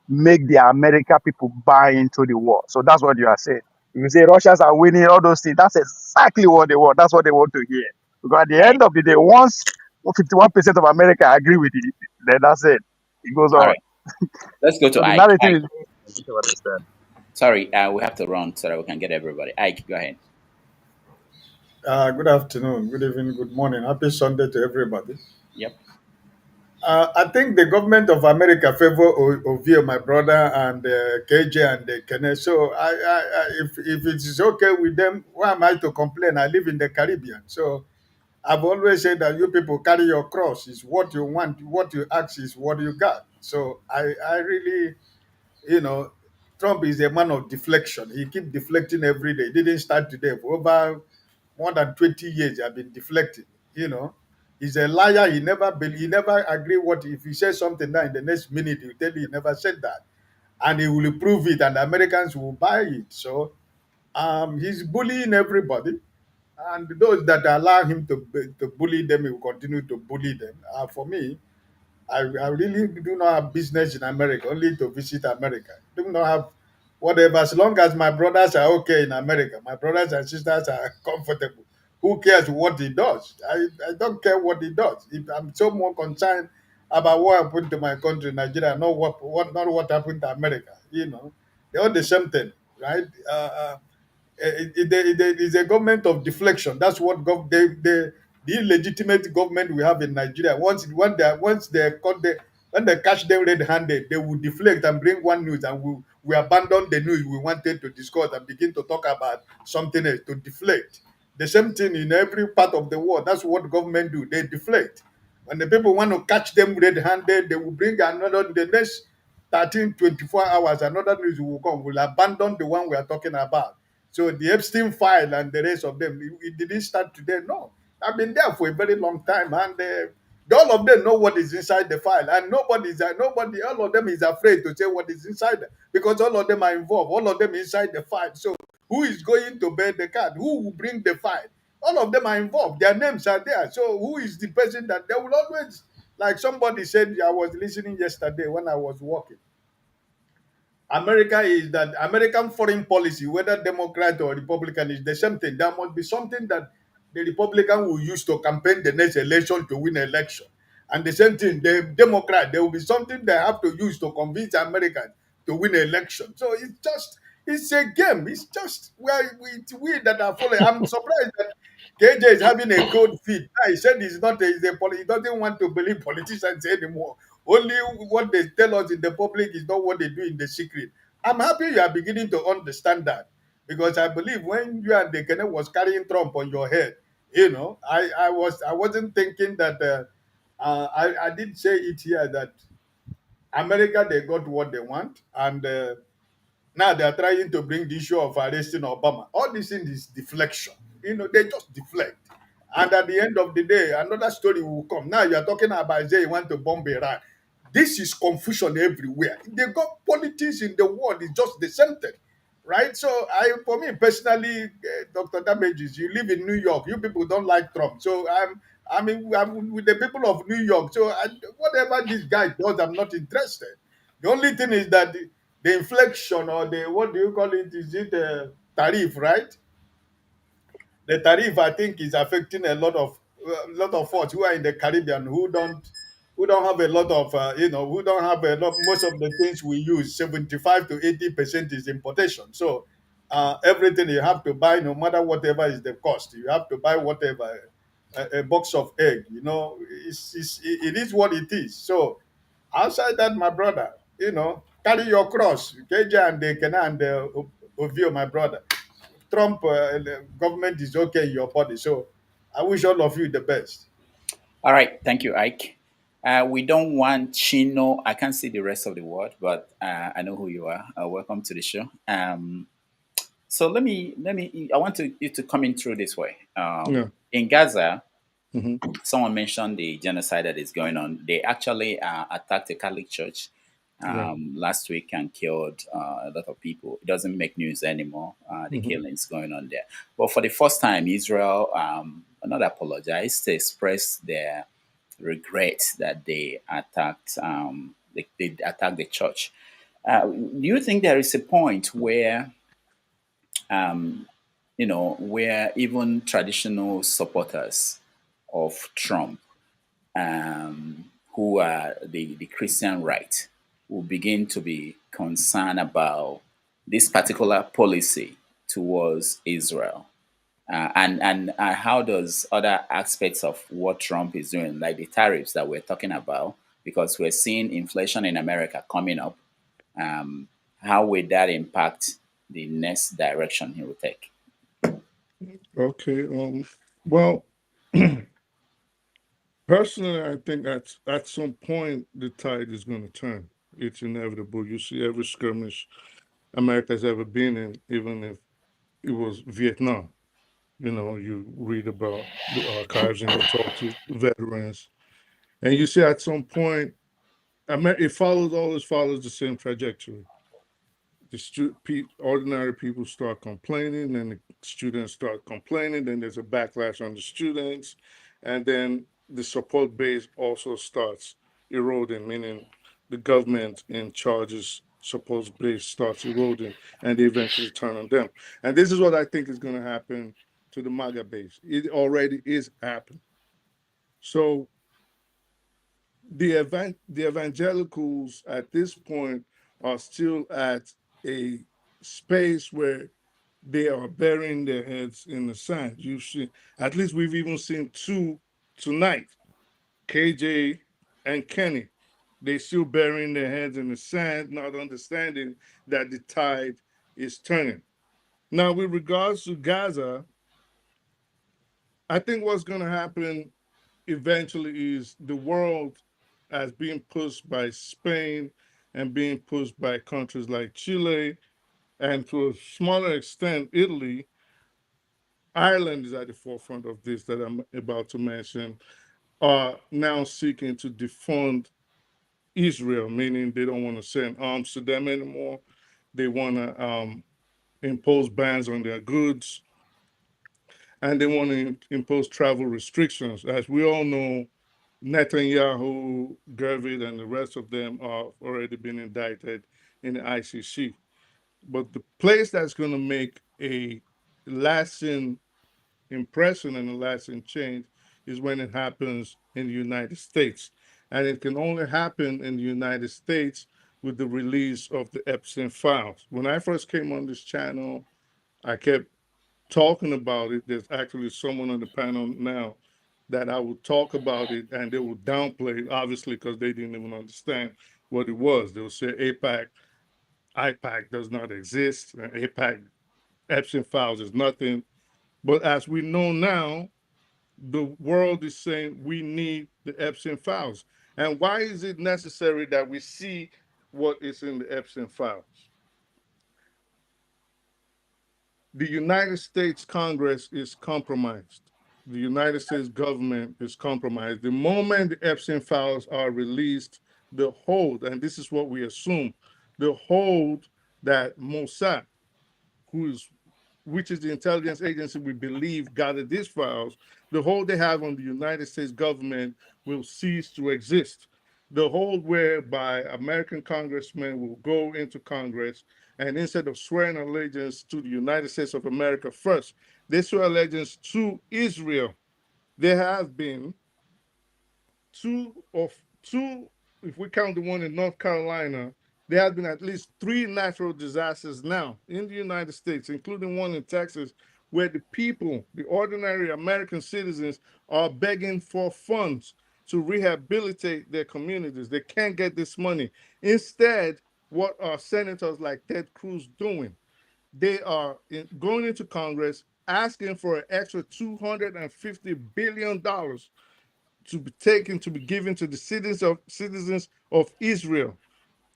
make the American people buy into the war. So that's what you are saying. If you say Russians are winning, all those things, that's exactly what they want. That's what they want to hear. Because at the end of the day, once 51% of America agree with it, then that's it. It goes on. All right. Let's go to So the Ike. narrative is to understand. Sorry, we have to run so that we can get everybody. Ike, go ahead. Good afternoon, good evening, good morning. Happy Sunday to everybody. Yep. I think the government of America favor Ovio, my brother, and KJ and Kenneth. So if it is okay with them, why am I to complain? I live in the Caribbean. So I've always said that you people carry your cross. Is what you want. What you ask is what you got. So I really, Trump is a man of deflection. He keeps deflecting every day. He didn't start today. For over more than 20 years, I've been deflecting. He's a liar. He never agree what if he says something now in the next minute he'll tell you he never said that, and he will prove it, and the Americans will buy it. So he's bullying everybody, and those that allow him to bully them, he will continue to bully them. For me, I really do not have business in America, only to visit America. Do not have whatever, as long as my brothers are okay in America, my brothers and sisters are comfortable. Who cares what he does? I don't care what he does. If I'm so more concerned about what happened to my country, Nigeria, not what happened to America. They're all the same thing, right? It is a government of deflection. That's what the illegitimate government we have in Nigeria. When they catch them red-handed, they will deflect and bring one news, and we abandon the news we wanted to discuss and begin to talk about something else to deflect. The same thing in every part of the world. That's what government do. They deflect. When the people want to catch them red-handed, they will bring another the next 13, 24 hours, another news will come. We'll abandon the one we are talking about. So the Epstein file and the rest of them, it didn't start today. No, I've been there for a very long time, and all of them know what is inside the file, and all of them is afraid to say what is inside because all of them are involved. All of them inside the file. So who is going to bear the card? Who will bring the file? All of them are involved. Their names are there. So who is the person that they will always, like somebody said, I was listening yesterday when I was walking. American foreign policy, whether Democrat or Republican, is the same thing. There must be something that the Republican will use to campaign the next election to win election. And the same thing, the Democrat, there will be something they have to use to convince Americans to win election. So it's a game. It's just we that are following. I'm surprised that KJ is having a cold feet. He said he doesn't want to believe politicians anymore. Only what they tell us in the public is not what they do in the secret. I'm happy you are beginning to understand that, because I believe when you and the Kenneth was carrying Trump on your head, I wasn't thinking that. I did say it here that America, they got what they want, and Now they are trying to bring the issue of arresting Obama. All this thing is deflection. They just deflect. And at the end of the day, another story will come. Now you are talking about say you want to bomb Iran. This is confusion everywhere. They got politics in the world. It's just the same thing, right? So for me personally, Dr. Damages, you live in New York. You people don't like Trump. So I'm with the people of New York. So whatever this guy does, I'm not interested. The only thing is that the inflection, or the, what do you call it? Is it tariff, right? The tariff, I think, is affecting a lot of folks who are in the Caribbean who don't have a lot of who don't have a lot. Most of the things we use, 75 to 80% is importation. So everything you have to buy, no matter whatever is the cost, you have to buy whatever. A box of egg, it is what it is. So outside that, my brother, carry your cross. KJ and the Kena and the Ovio, my brother. Trump the government is okay in your body. So I wish all of you the best. All right, thank you, Ike. We don't want Chino. I can't see the rest of the word, but I know who you are. Welcome to the show. So let me. I want you to come in through this way. Yeah. In Gaza, Hmm. someone mentioned the genocide that is going on. They actually attacked a Catholic church Right. last week and killed a lot of people. It doesn't make news anymore, the Hmm. killings going on there. But for the first time, Israel not apologized. They expressed their regret that they attacked they attacked the church. Do you think there is a point where um, where even traditional supporters of Trump, who are the Christian right, will begin to be concerned about this particular policy towards Israel? And how does other aspects of what Trump is doing, like the tariffs that we're talking about, because we're seeing inflation in America coming up, how will that impact the next direction he will take? Okay. Well, personally, I think that at some point the tide is going to turn. It's inevitable. You see every skirmish America's ever been in, even if it was Vietnam. You read about the archives and you talk to veterans, and you see at some point, always follows the same trajectory. Ordinary people start complaining, and the students start complaining. Then there's a backlash on the students, and then the support base also starts eroding, meaning the government in charge's support base starts eroding, and they eventually turn on them. And this is what I think is going to happen to the MAGA base. It already is happening. So the evangelicals at this point are still at a space where they are burying their heads in the sand. You see, at least we've even seen two tonight, KJ and Kenny. They still burying their heads in the sand, not understanding that the tide is turning. Now, with regards to Gaza, I think what's going to happen eventually is the world, as being pushed by Spain and being pushed by countries like Chile, and to a smaller extent, Italy. Ireland is at the forefront of this that I'm about to mention, are now seeking to defund Israel, meaning they don't want to send arms to them anymore. They want to impose bans on their goods, and they want to impose travel restrictions. As we all know, Netanyahu, Gervit, and the rest of them are already been indicted in the ICC. But the place that's going to make a lasting impression and a lasting change is when it happens in the United States. And it can only happen in the United States with the release of the Epstein files. When I first came on this channel, I kept talking about it. There's actually someone on the panel now that I would talk about it and they would downplay it, obviously, because they didn't even understand what it was. They would say IPAC does not exist. APAC, Epstein files is nothing. But as we know now, the world is saying we need the Epstein files. And why is it necessary that we see what is in the Epstein files? the United States Congress is compromised. The United States government is compromised. The moment the Epstein files are released, the hold, and this is what we assume, the hold that Mossad, which is the intelligence agency we believe gathered these files, the hold they have on the United States government will cease to exist. The hold whereby American congressmen will go into Congress and instead of swearing allegiance to the United States of America first, they swear allegiance to Israel. There have been two, if we count the one in North Carolina, there have been at least 3 natural disasters now in the United States, including one in Texas, where the people, the ordinary American citizens, are begging for funds to rehabilitate their communities. They can't get this money. Instead, what are senators like Ted Cruz doing? They are going into Congress asking for an extra $250 billion to be taken, to be given to the citizens of Israel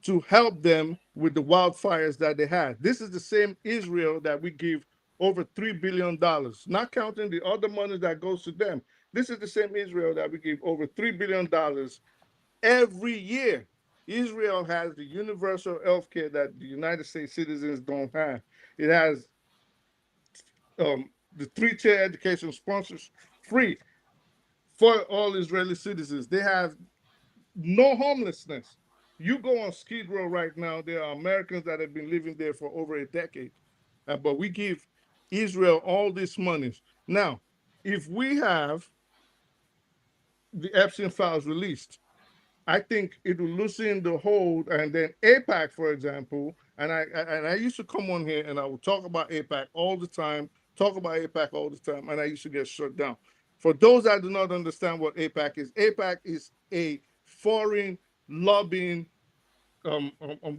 to help them with the wildfires that they had. This is the same Israel that we give over $3 billion, not counting the other money that goes to them. This is the same Israel that we give over $3 billion every year. Israel has the universal health care that the United States citizens don't have. It has the 3-tier education sponsors free for all Israeli citizens. They have no homelessness. You go on Skid Row right now, there are Americans that have been living there for over a decade. But we give Israel all these monies. Now, if we have the Epstein files released, I think it will loosen the hold, and then APAC, for example, and I used to come on here and I would talk about APAC all the time, and I used to get shut down. For those that do not understand what APAC is a foreign lobbying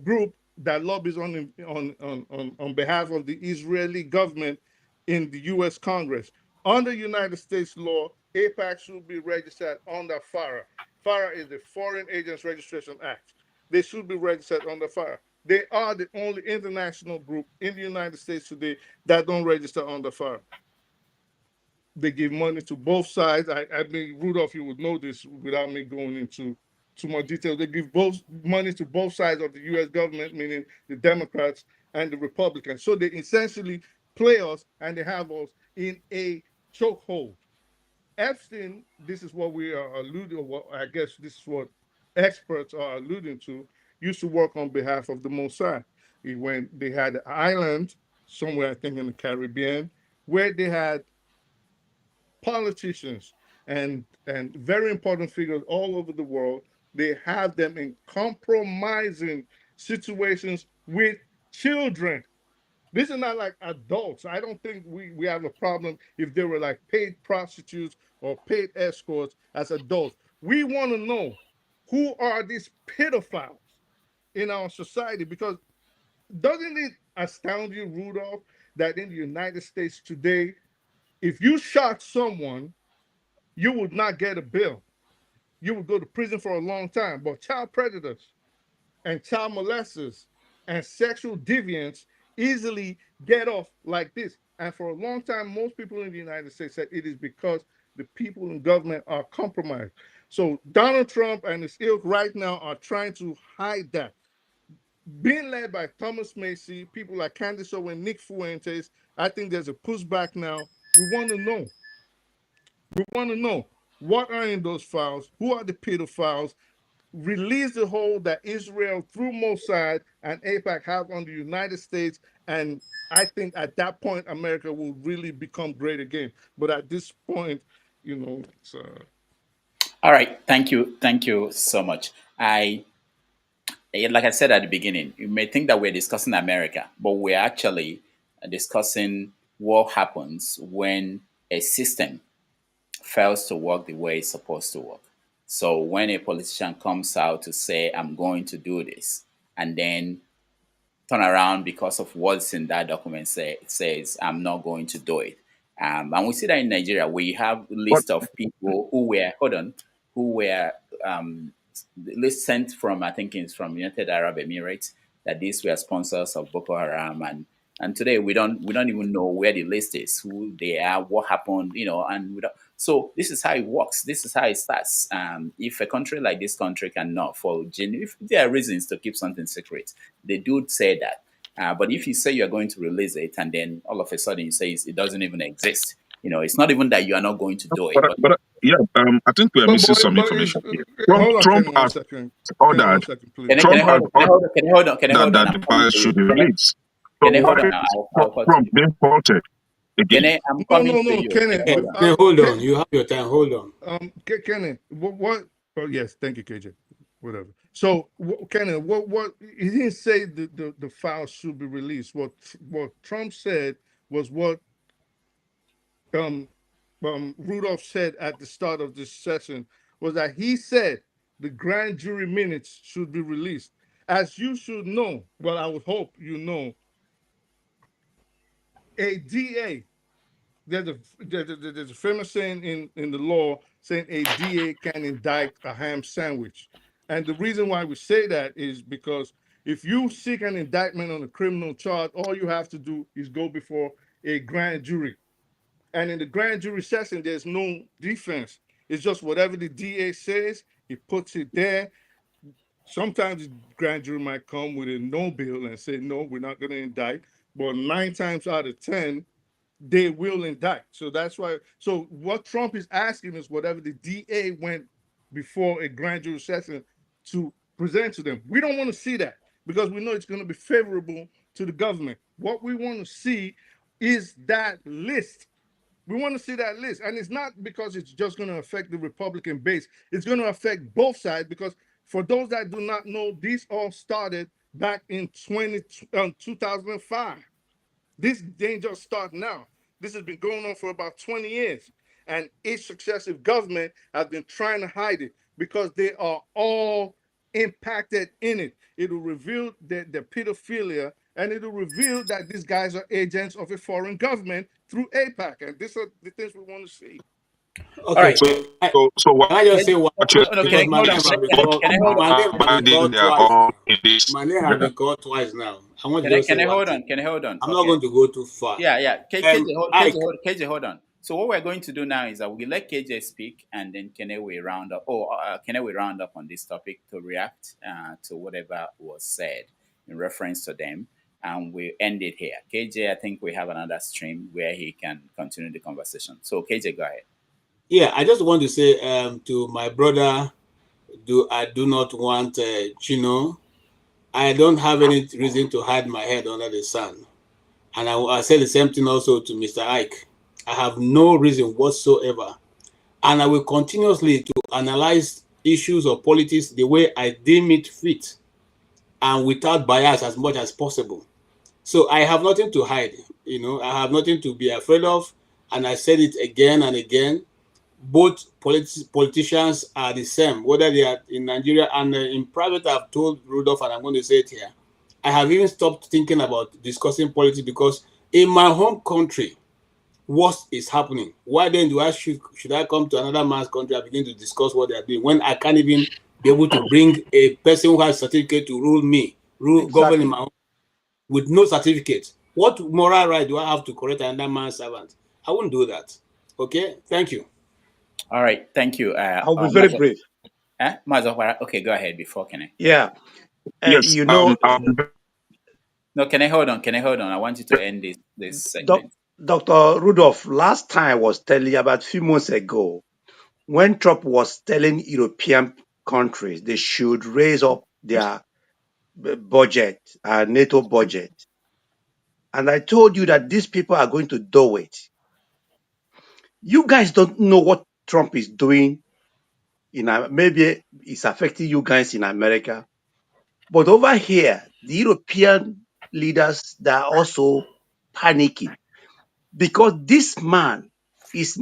group that lobbies on behalf of the Israeli government in the U.S. Congress. Under United States law, APAC should be registered under FARA. FARA is the Foreign Agents Registration Act. They should be registered under FARA. They are the only international group in the United States today that don't register under FARA. They give money to both sides. I mean, Rudolph, you would know this without me going into too much detail. They give both money to both sides of the U.S. government, meaning the Democrats and the Republicans. So they essentially play us and they have us in a chokehold. Epstein, this is what we are alluding, or I guess this is what experts are alluding to, used to work on behalf of the Mossad. When they had an island somewhere, I think in the Caribbean, where they had politicians and very important figures all over the world. They have them in compromising situations with children. This is not like adults. I don't think we have a problem if they were like paid prostitutes or paid escorts as adults. We want to know who are these pedophiles in our society, because doesn't it astound you, Rudolph, that in the United States today, if you shot someone, you would not get a bill. You would go to prison for a long time. But child predators and child molesters and sexual deviants easily get off like this. And for a long time, most people in the United States said it is because the people in government are compromised. So Donald Trump and his ilk right now are trying to hide that. Being led by Thomas Macy, people like Candace Owen, Nick Fuentes, I think there's a pushback now. We want to know. What are in those files, who are the pedophiles, release the hold that Israel through Mossad and APAC have on the United States, and I think at that point America will really become great again. But at this point, it's All right, thank you so much. Like I said at the beginning, you may think that we're discussing America, but we're actually discussing what happens when a system fails to work the way it's supposed to work. So when a politician comes out to say, I'm going to do this, and then turn around because of what's in that document says, I'm not going to do it. And we see that in Nigeria, we have a list of people who were list sent from, I think it's from United Arab Emirates, that these were sponsors of Boko Haram And today we don't even know where the list is, who they are, what happened, and we don't. So this is how it works. This is how it starts. If a country like this country cannot, if there are reasons to keep something secret, they do say that. But if you say you're going to release it and then all of a sudden you say it doesn't even exist, it's not even that you are not going to do it. But yeah, I think we are missing some information here. Trump Kenny, 1 has second. ordered. Kenny, 1 second, please. Can I hold on? That the files should be released. So Can I hold why on? is Trump being faulted again? I'm coming to you. Kenny, hold on. You have your time. Hold on. Kenny, what? Oh yes, thank you, KJ. Whatever. So, Kenny, what? He didn't say the files should be released. What Trump said was what Rudolph said at the start of this session was that he said the grand jury minutes should be released. As you should know, well, I would hope you know, a DA. There's a famous saying in the law saying a DA can indict a ham sandwich. And the reason why we say that is because if you seek an indictment on a criminal charge, all you have to do is go before a grand jury. And in the grand jury session, there's no defense. It's just whatever the DA says, he puts it there. Sometimes the grand jury might come with a no bill and say, no, we're not going to indict. But 9 times out of 10, they will indict. So that's why. So what Trump is asking is whatever the DA went before a grand jury session to present to them. We don't want to see that because we know it's going to be favorable to the government. What we want to see is that list. We want to see that list. And it's not because it's just going to affect the Republican base. It's going to affect both sides because for those that do not know, these all started back in 2005. This didn't just start now. This has been going on for about 20 years. And each successive government has been trying to hide it because they are all impacted in it. It will reveal the pedophilia, and it will reveal that these guys are agents of a foreign government through APAC. And these are the things we want to see. Okay. So why can I just say one? because My name has been called twice now. I want to Can I hold on? Can I hold on? I'm not going to go too far. Yeah. KJ, hold on. So what we're going to do now is that we let KJ speak, and then Kene will round up. Kene will round up on this topic to react to whatever was said in reference to them, and we end it here. KJ, I think we have another stream where he can continue the conversation. So KJ, go ahead. Yeah, I just want to say to my brother, I do not want Chino. I don't have any reason to hide my head under the sun. And I say the same thing also to Mr. Ike. I have no reason whatsoever. And I will continuously to analyze issues of politics the way I deem it fit and without bias as much as possible. So I have nothing to hide. I have nothing to be afraid of. And I said it again and again. Both politicians are the same, whether they are in Nigeria and in private. I've told Rudolph, and I'm going to say it here. I have even stopped thinking about discussing politics because in my home country, what is happening? Why then should I come to another man's country and begin to discuss what they are doing when I can't even be able to bring a person who has a certificate to govern in my home with no certificate? What moral right do I have to correct another man's servant? I won't do that. Okay, thank you. All right, thank you. I'll be very brief. Okay, go ahead before Kenny. Yeah. Yes. No, can I hold on? I want you to end this segment. Dr. Rudolph, last time I was telling you about a few months ago, when Trump was telling European countries they should raise up their budget, NATO budget. And I told you that these people are going to do it. You guys don't know what Trump is doing. Maybe it's affecting you guys in America. But over here, the European leaders, they are also panicking because this man is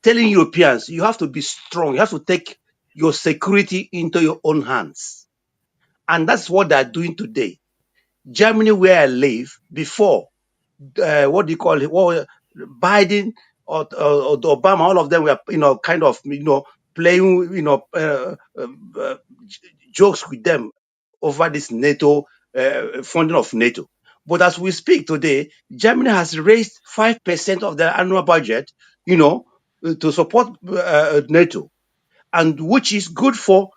telling Europeans, you have to be strong. You have to take your security into your own hands. And that's what they're doing today. Germany, where I live, before, Biden or Obama, all of them were, kind of, playing, jokes with them over this NATO funding of NATO. But as we speak today, Germany has raised 5% of their annual budget, to support NATO, and which is good for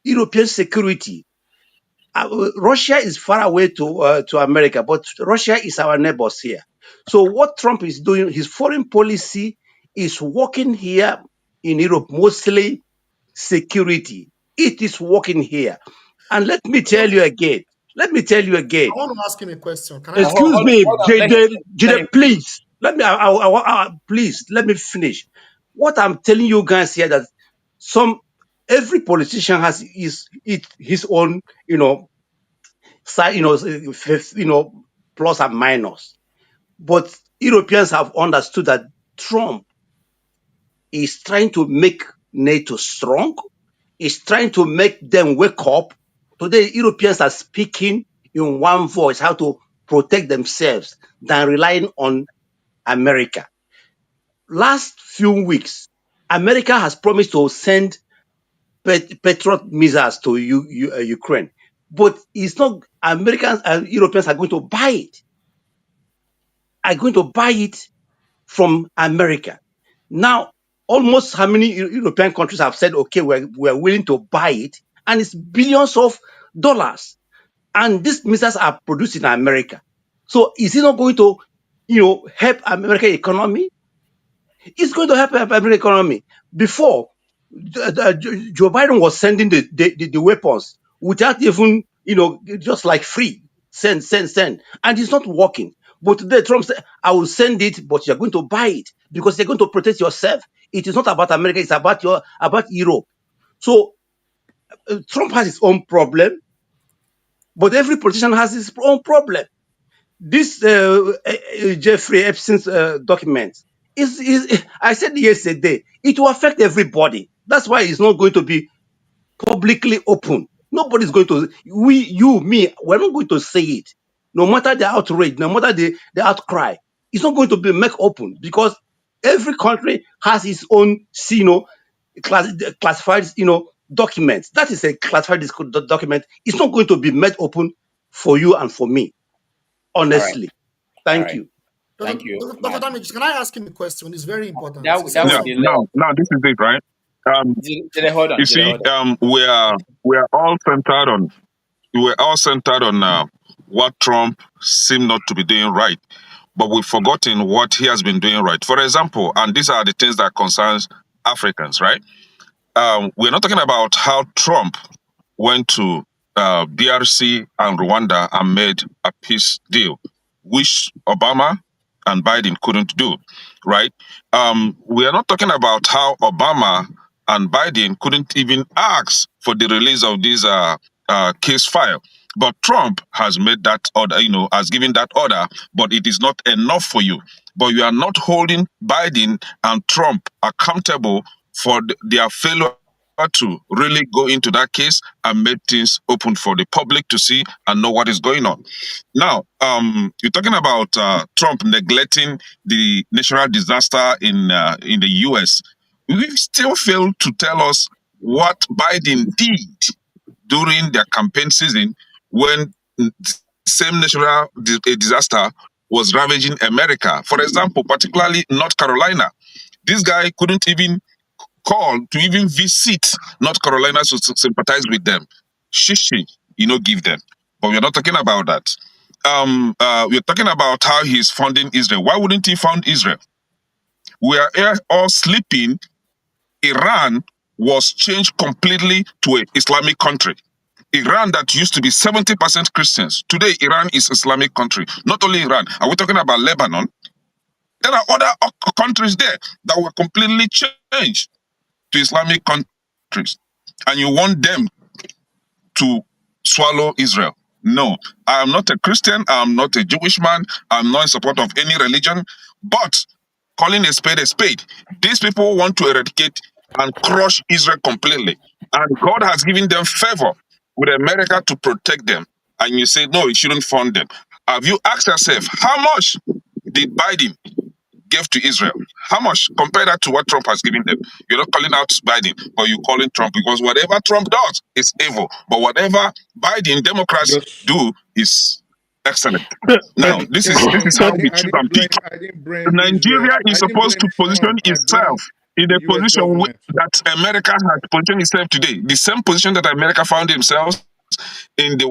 European security. Russia is far away to America, but Russia is our neighbors here. So what Trump is doing, his foreign policy is working here in Europe, mostly security. It is working here. And let me tell you again. I want to ask him a question. Can I ask him a Excuse question? me, Hold on. Jide, please. Please let me finish. What I'm telling you guys here that every politician has his own, side, plus and minus. But Europeans have understood that Trump is trying to make NATO strong, is trying to make them wake up. Today, Europeans are speaking in one voice how to protect themselves than relying on America. Last few weeks, America has promised to send Patriot missiles to Ukraine, but it's not. Americans and Europeans are going to buy it from America. Now, almost how many European countries have said, okay, we're willing to buy it, and it's billions of dollars. And these missiles are produced in America. So is it not going to, help American economy? It's going to help American economy. Before, Joe Biden was sending the weapons without even, just like free, send. And it's not working. But today, Trump said, I will send it, but you're going to buy it because you're going to protect yourself. It is not about America, it's about Europe. So Trump has his own problem, but every politician has his own problem. This Jeffrey Epstein's document is I said yesterday, it will affect everybody. That's why it's not going to be publicly open. Nobody's going to, me, we're not going to say it. No matter the outrage, no matter the outcry, it's not going to be made open because every country has its own, classified, documents. That is a classified document. It's not going to be made open for you and for me. Honestly. Thank you. Thank you. Dr. Damage, can I ask him a question? It's very important. Now Now, this is it, right? Hold on. You see, we're all centered on what Trump seemed not to be doing right, but we've forgotten what he has been doing right. For example, and these are the things that concerns Africans, right? We're not talking about how Trump went to DRC and Rwanda and made a peace deal, which Obama and Biden couldn't do, right? We are not talking about how Obama and Biden couldn't even ask for the release of this case file. But Trump has made that order, has given that order, but it is not enough for you. But you are not holding Biden and Trump accountable for their failure to really go into that case and make things open for the public to see and know what is going on. Now, you're talking about Trump neglecting the natural disaster in the U.S. We still fail to tell us what Biden did during their campaign season when the same natural disaster was ravaging America. For example, particularly North Carolina. This guy couldn't even call to even visit North Carolina to sympathize with them. Shishi, give them. But we're not talking about that. We're talking about how he's funding Israel. Why wouldn't he fund Israel? We are all sleeping. Iran was changed completely to an Islamic country. Iran that used to be 70% Christians. Today, Iran is Islamic country. Not only Iran. Are we talking about Lebanon? There are other countries there that were completely changed to Islamic countries. And you want them to swallow Israel. No, I am not a Christian. I am not a Jewish man. I'm not in support of any religion. But calling a spade, these people want to eradicate and crush Israel completely. And God has given them favor with America to protect them. And you say, no, you shouldn't fund them. Have you asked yourself, how much did Biden give to Israel? How much? Compare that to what Trump has given them. You're not calling out Biden, but you're calling Trump because whatever Trump does is evil. But whatever Biden Democrats do is Excellent. Now, this is how we choose and pick. I didn't blame Nigeria Israel. is I didn't supposed to blame position Trump. I itself blamed in the a U.S. position government. that America has positioned itself today. The same position that America found themselves in the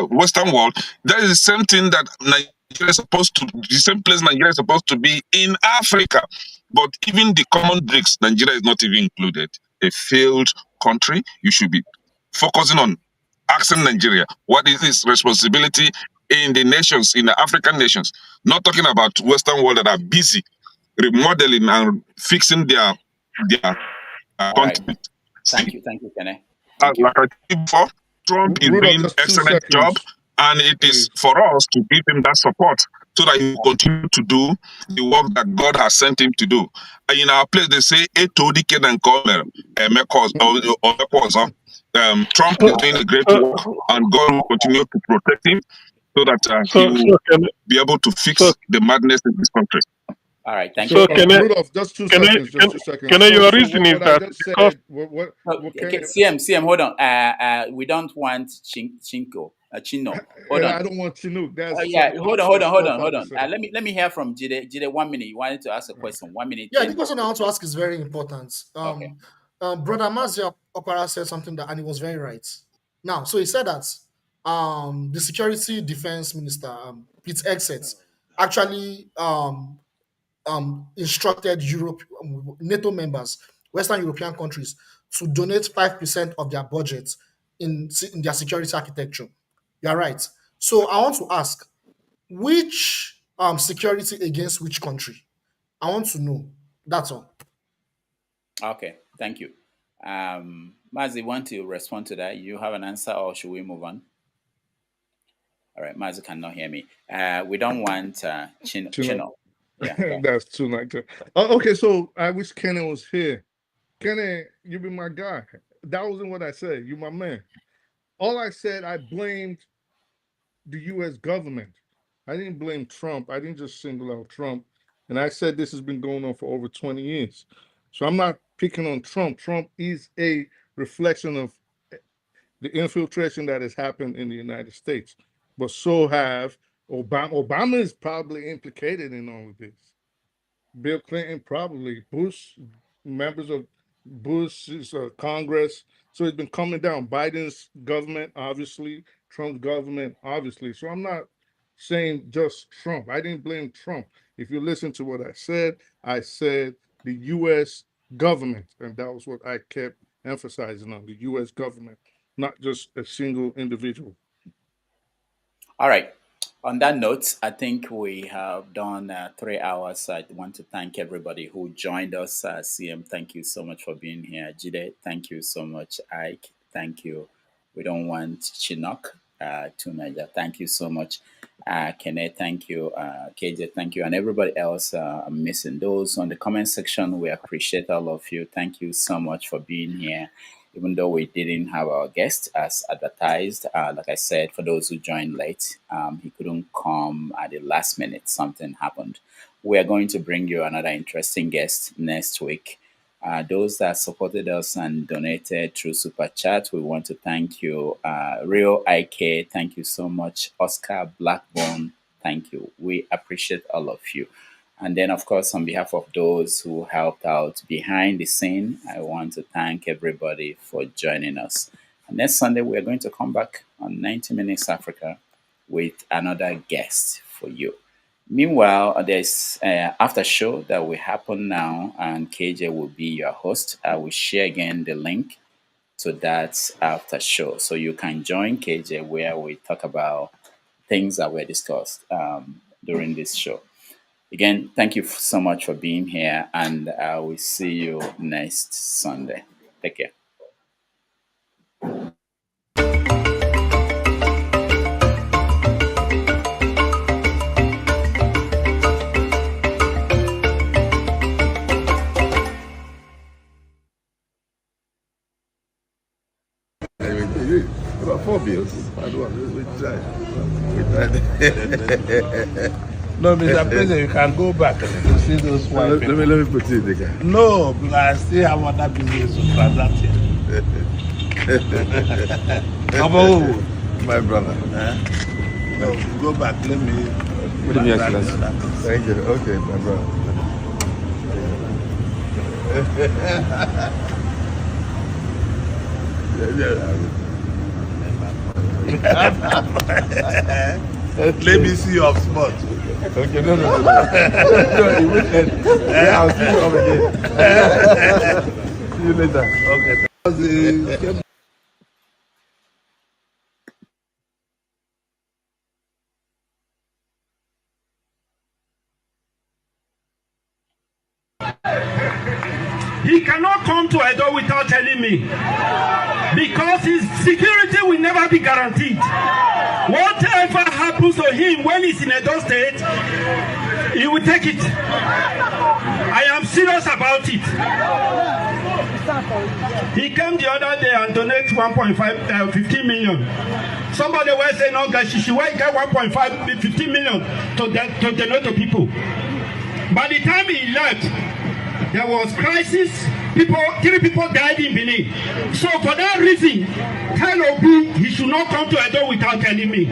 Western world. That is the same thing that Nigeria is supposed to. The same place Nigeria is supposed to be in Africa. But even the common BRICS, Nigeria is not even included. A failed country. You should be focusing on asking Nigeria what is its responsibility in the nations, in the African nations. Not talking about Western world that are busy remodeling and fixing their content. Thank you, Kene. Thank you. Like I said before, Trump is Rudolph, doing just 2 excellent job, seconds, and it is please. for us to give him that support so that he will continue to do the work that God has sent him to do. And in our place, they say, Trump is doing a great work, and God will continue to protect him so that he will be able to fix the madness in this country. All right, thank So, you. Rudolph, just 2 seconds. Just 2 seconds. Your reason is what that I just because said, what CM, hold on. We don't want Chino. Hold on. I don't want Chinook. That's hold on. Let me hear from Jide. Jide, 1 minute. You wanted to ask a question. 1 minute. Yeah, the question I want to ask is very important. Okay. Brother Mazia Okpara said something that, and he was very right. Now, so he said that the security defense minister, Pete Hegseth, actually instructed NATO members, Western European countries, to donate 5% of their budget in their security architecture. You're right. So I want to ask, which security against which country? I want to know. That's all. Okay, thank you. Mazi, want to respond to that? You have an answer, or should we move on? All right, Mazi cannot hear me. We don't want Chino. Yeah, that's too like that. Okay, so I wish Kenny was here. Kenny, you be my guy. That wasn't what I said. You my man. All I said, I blamed the U.S. government. I didn't blame Trump. I didn't just single out Trump. And I said this has been going on for over 20 years. So I'm not picking on Trump. Trump is a reflection of the infiltration that has happened in the United States. But so have Obama. Obama is probably implicated in all of this. Bill Clinton, probably. Bush, members of Bush's Congress. So it's been coming down. Biden's government, obviously. Trump's government, obviously. So I'm not saying just Trump. I didn't blame Trump. If you listen to what I said the U.S. government, and that was what I kept emphasizing on, the U.S. government, not just a single individual. All right. On that note, I think we have done 3 hours. I want to thank everybody who joined us. CM, thank you so much for being here. Jide, thank you so much. Ike, thank you. We don't want Chinook to Niger. Thank you so much. Kene, thank you. KJ, thank you. And everybody else, I'm missing those on the comment section. We appreciate all of you. Thank you so much for being here. Even though we didn't have our guest as advertised, like I said, for those who joined late, he couldn't come at the last minute. Something happened. We are going to bring you another interesting guest next week. Those that supported us and donated through Super Chat, we want to thank you. Real IK, thank you so much. Oscar Blackbone, thank you. We appreciate all of you. And then, of course, on behalf of those who helped out behind the scene, I want to thank everybody for joining us. And next Sunday, we're going to come back on 90 Minutes Africa with another guest for you. Meanwhile, there's after show that will happen now, and KJ will be your host. I will share again the link to that after show, so you can join KJ where we talk about things that were discussed during this show. Again, thank you so much for being here, and I will see you next Sunday. Take care. About 4 bills. No, Mr. President, you can go back to see those white people. Let me put it again. No, because I still have other business to transact here. How about who? My brother. No, go back. Let me. What do you mean, Excellency? Thank you. Okay, my brother. Let me see your spot. Okay, no. No, you wouldn't. Yeah, I'll see you over again. See you later. Okay. He cannot come to Edo without telling me, because his security will never be guaranteed. Whatever happens to him when he's in Edo State, he will take it. I am serious about it. He came the other day and donated 15 million. Somebody was saying, no, guys, she will get 15 million to donate to people. By the time he left, there was crisis. 3 people died in Benin. So for that reason, tell Obi he should not come to Edo without telling me.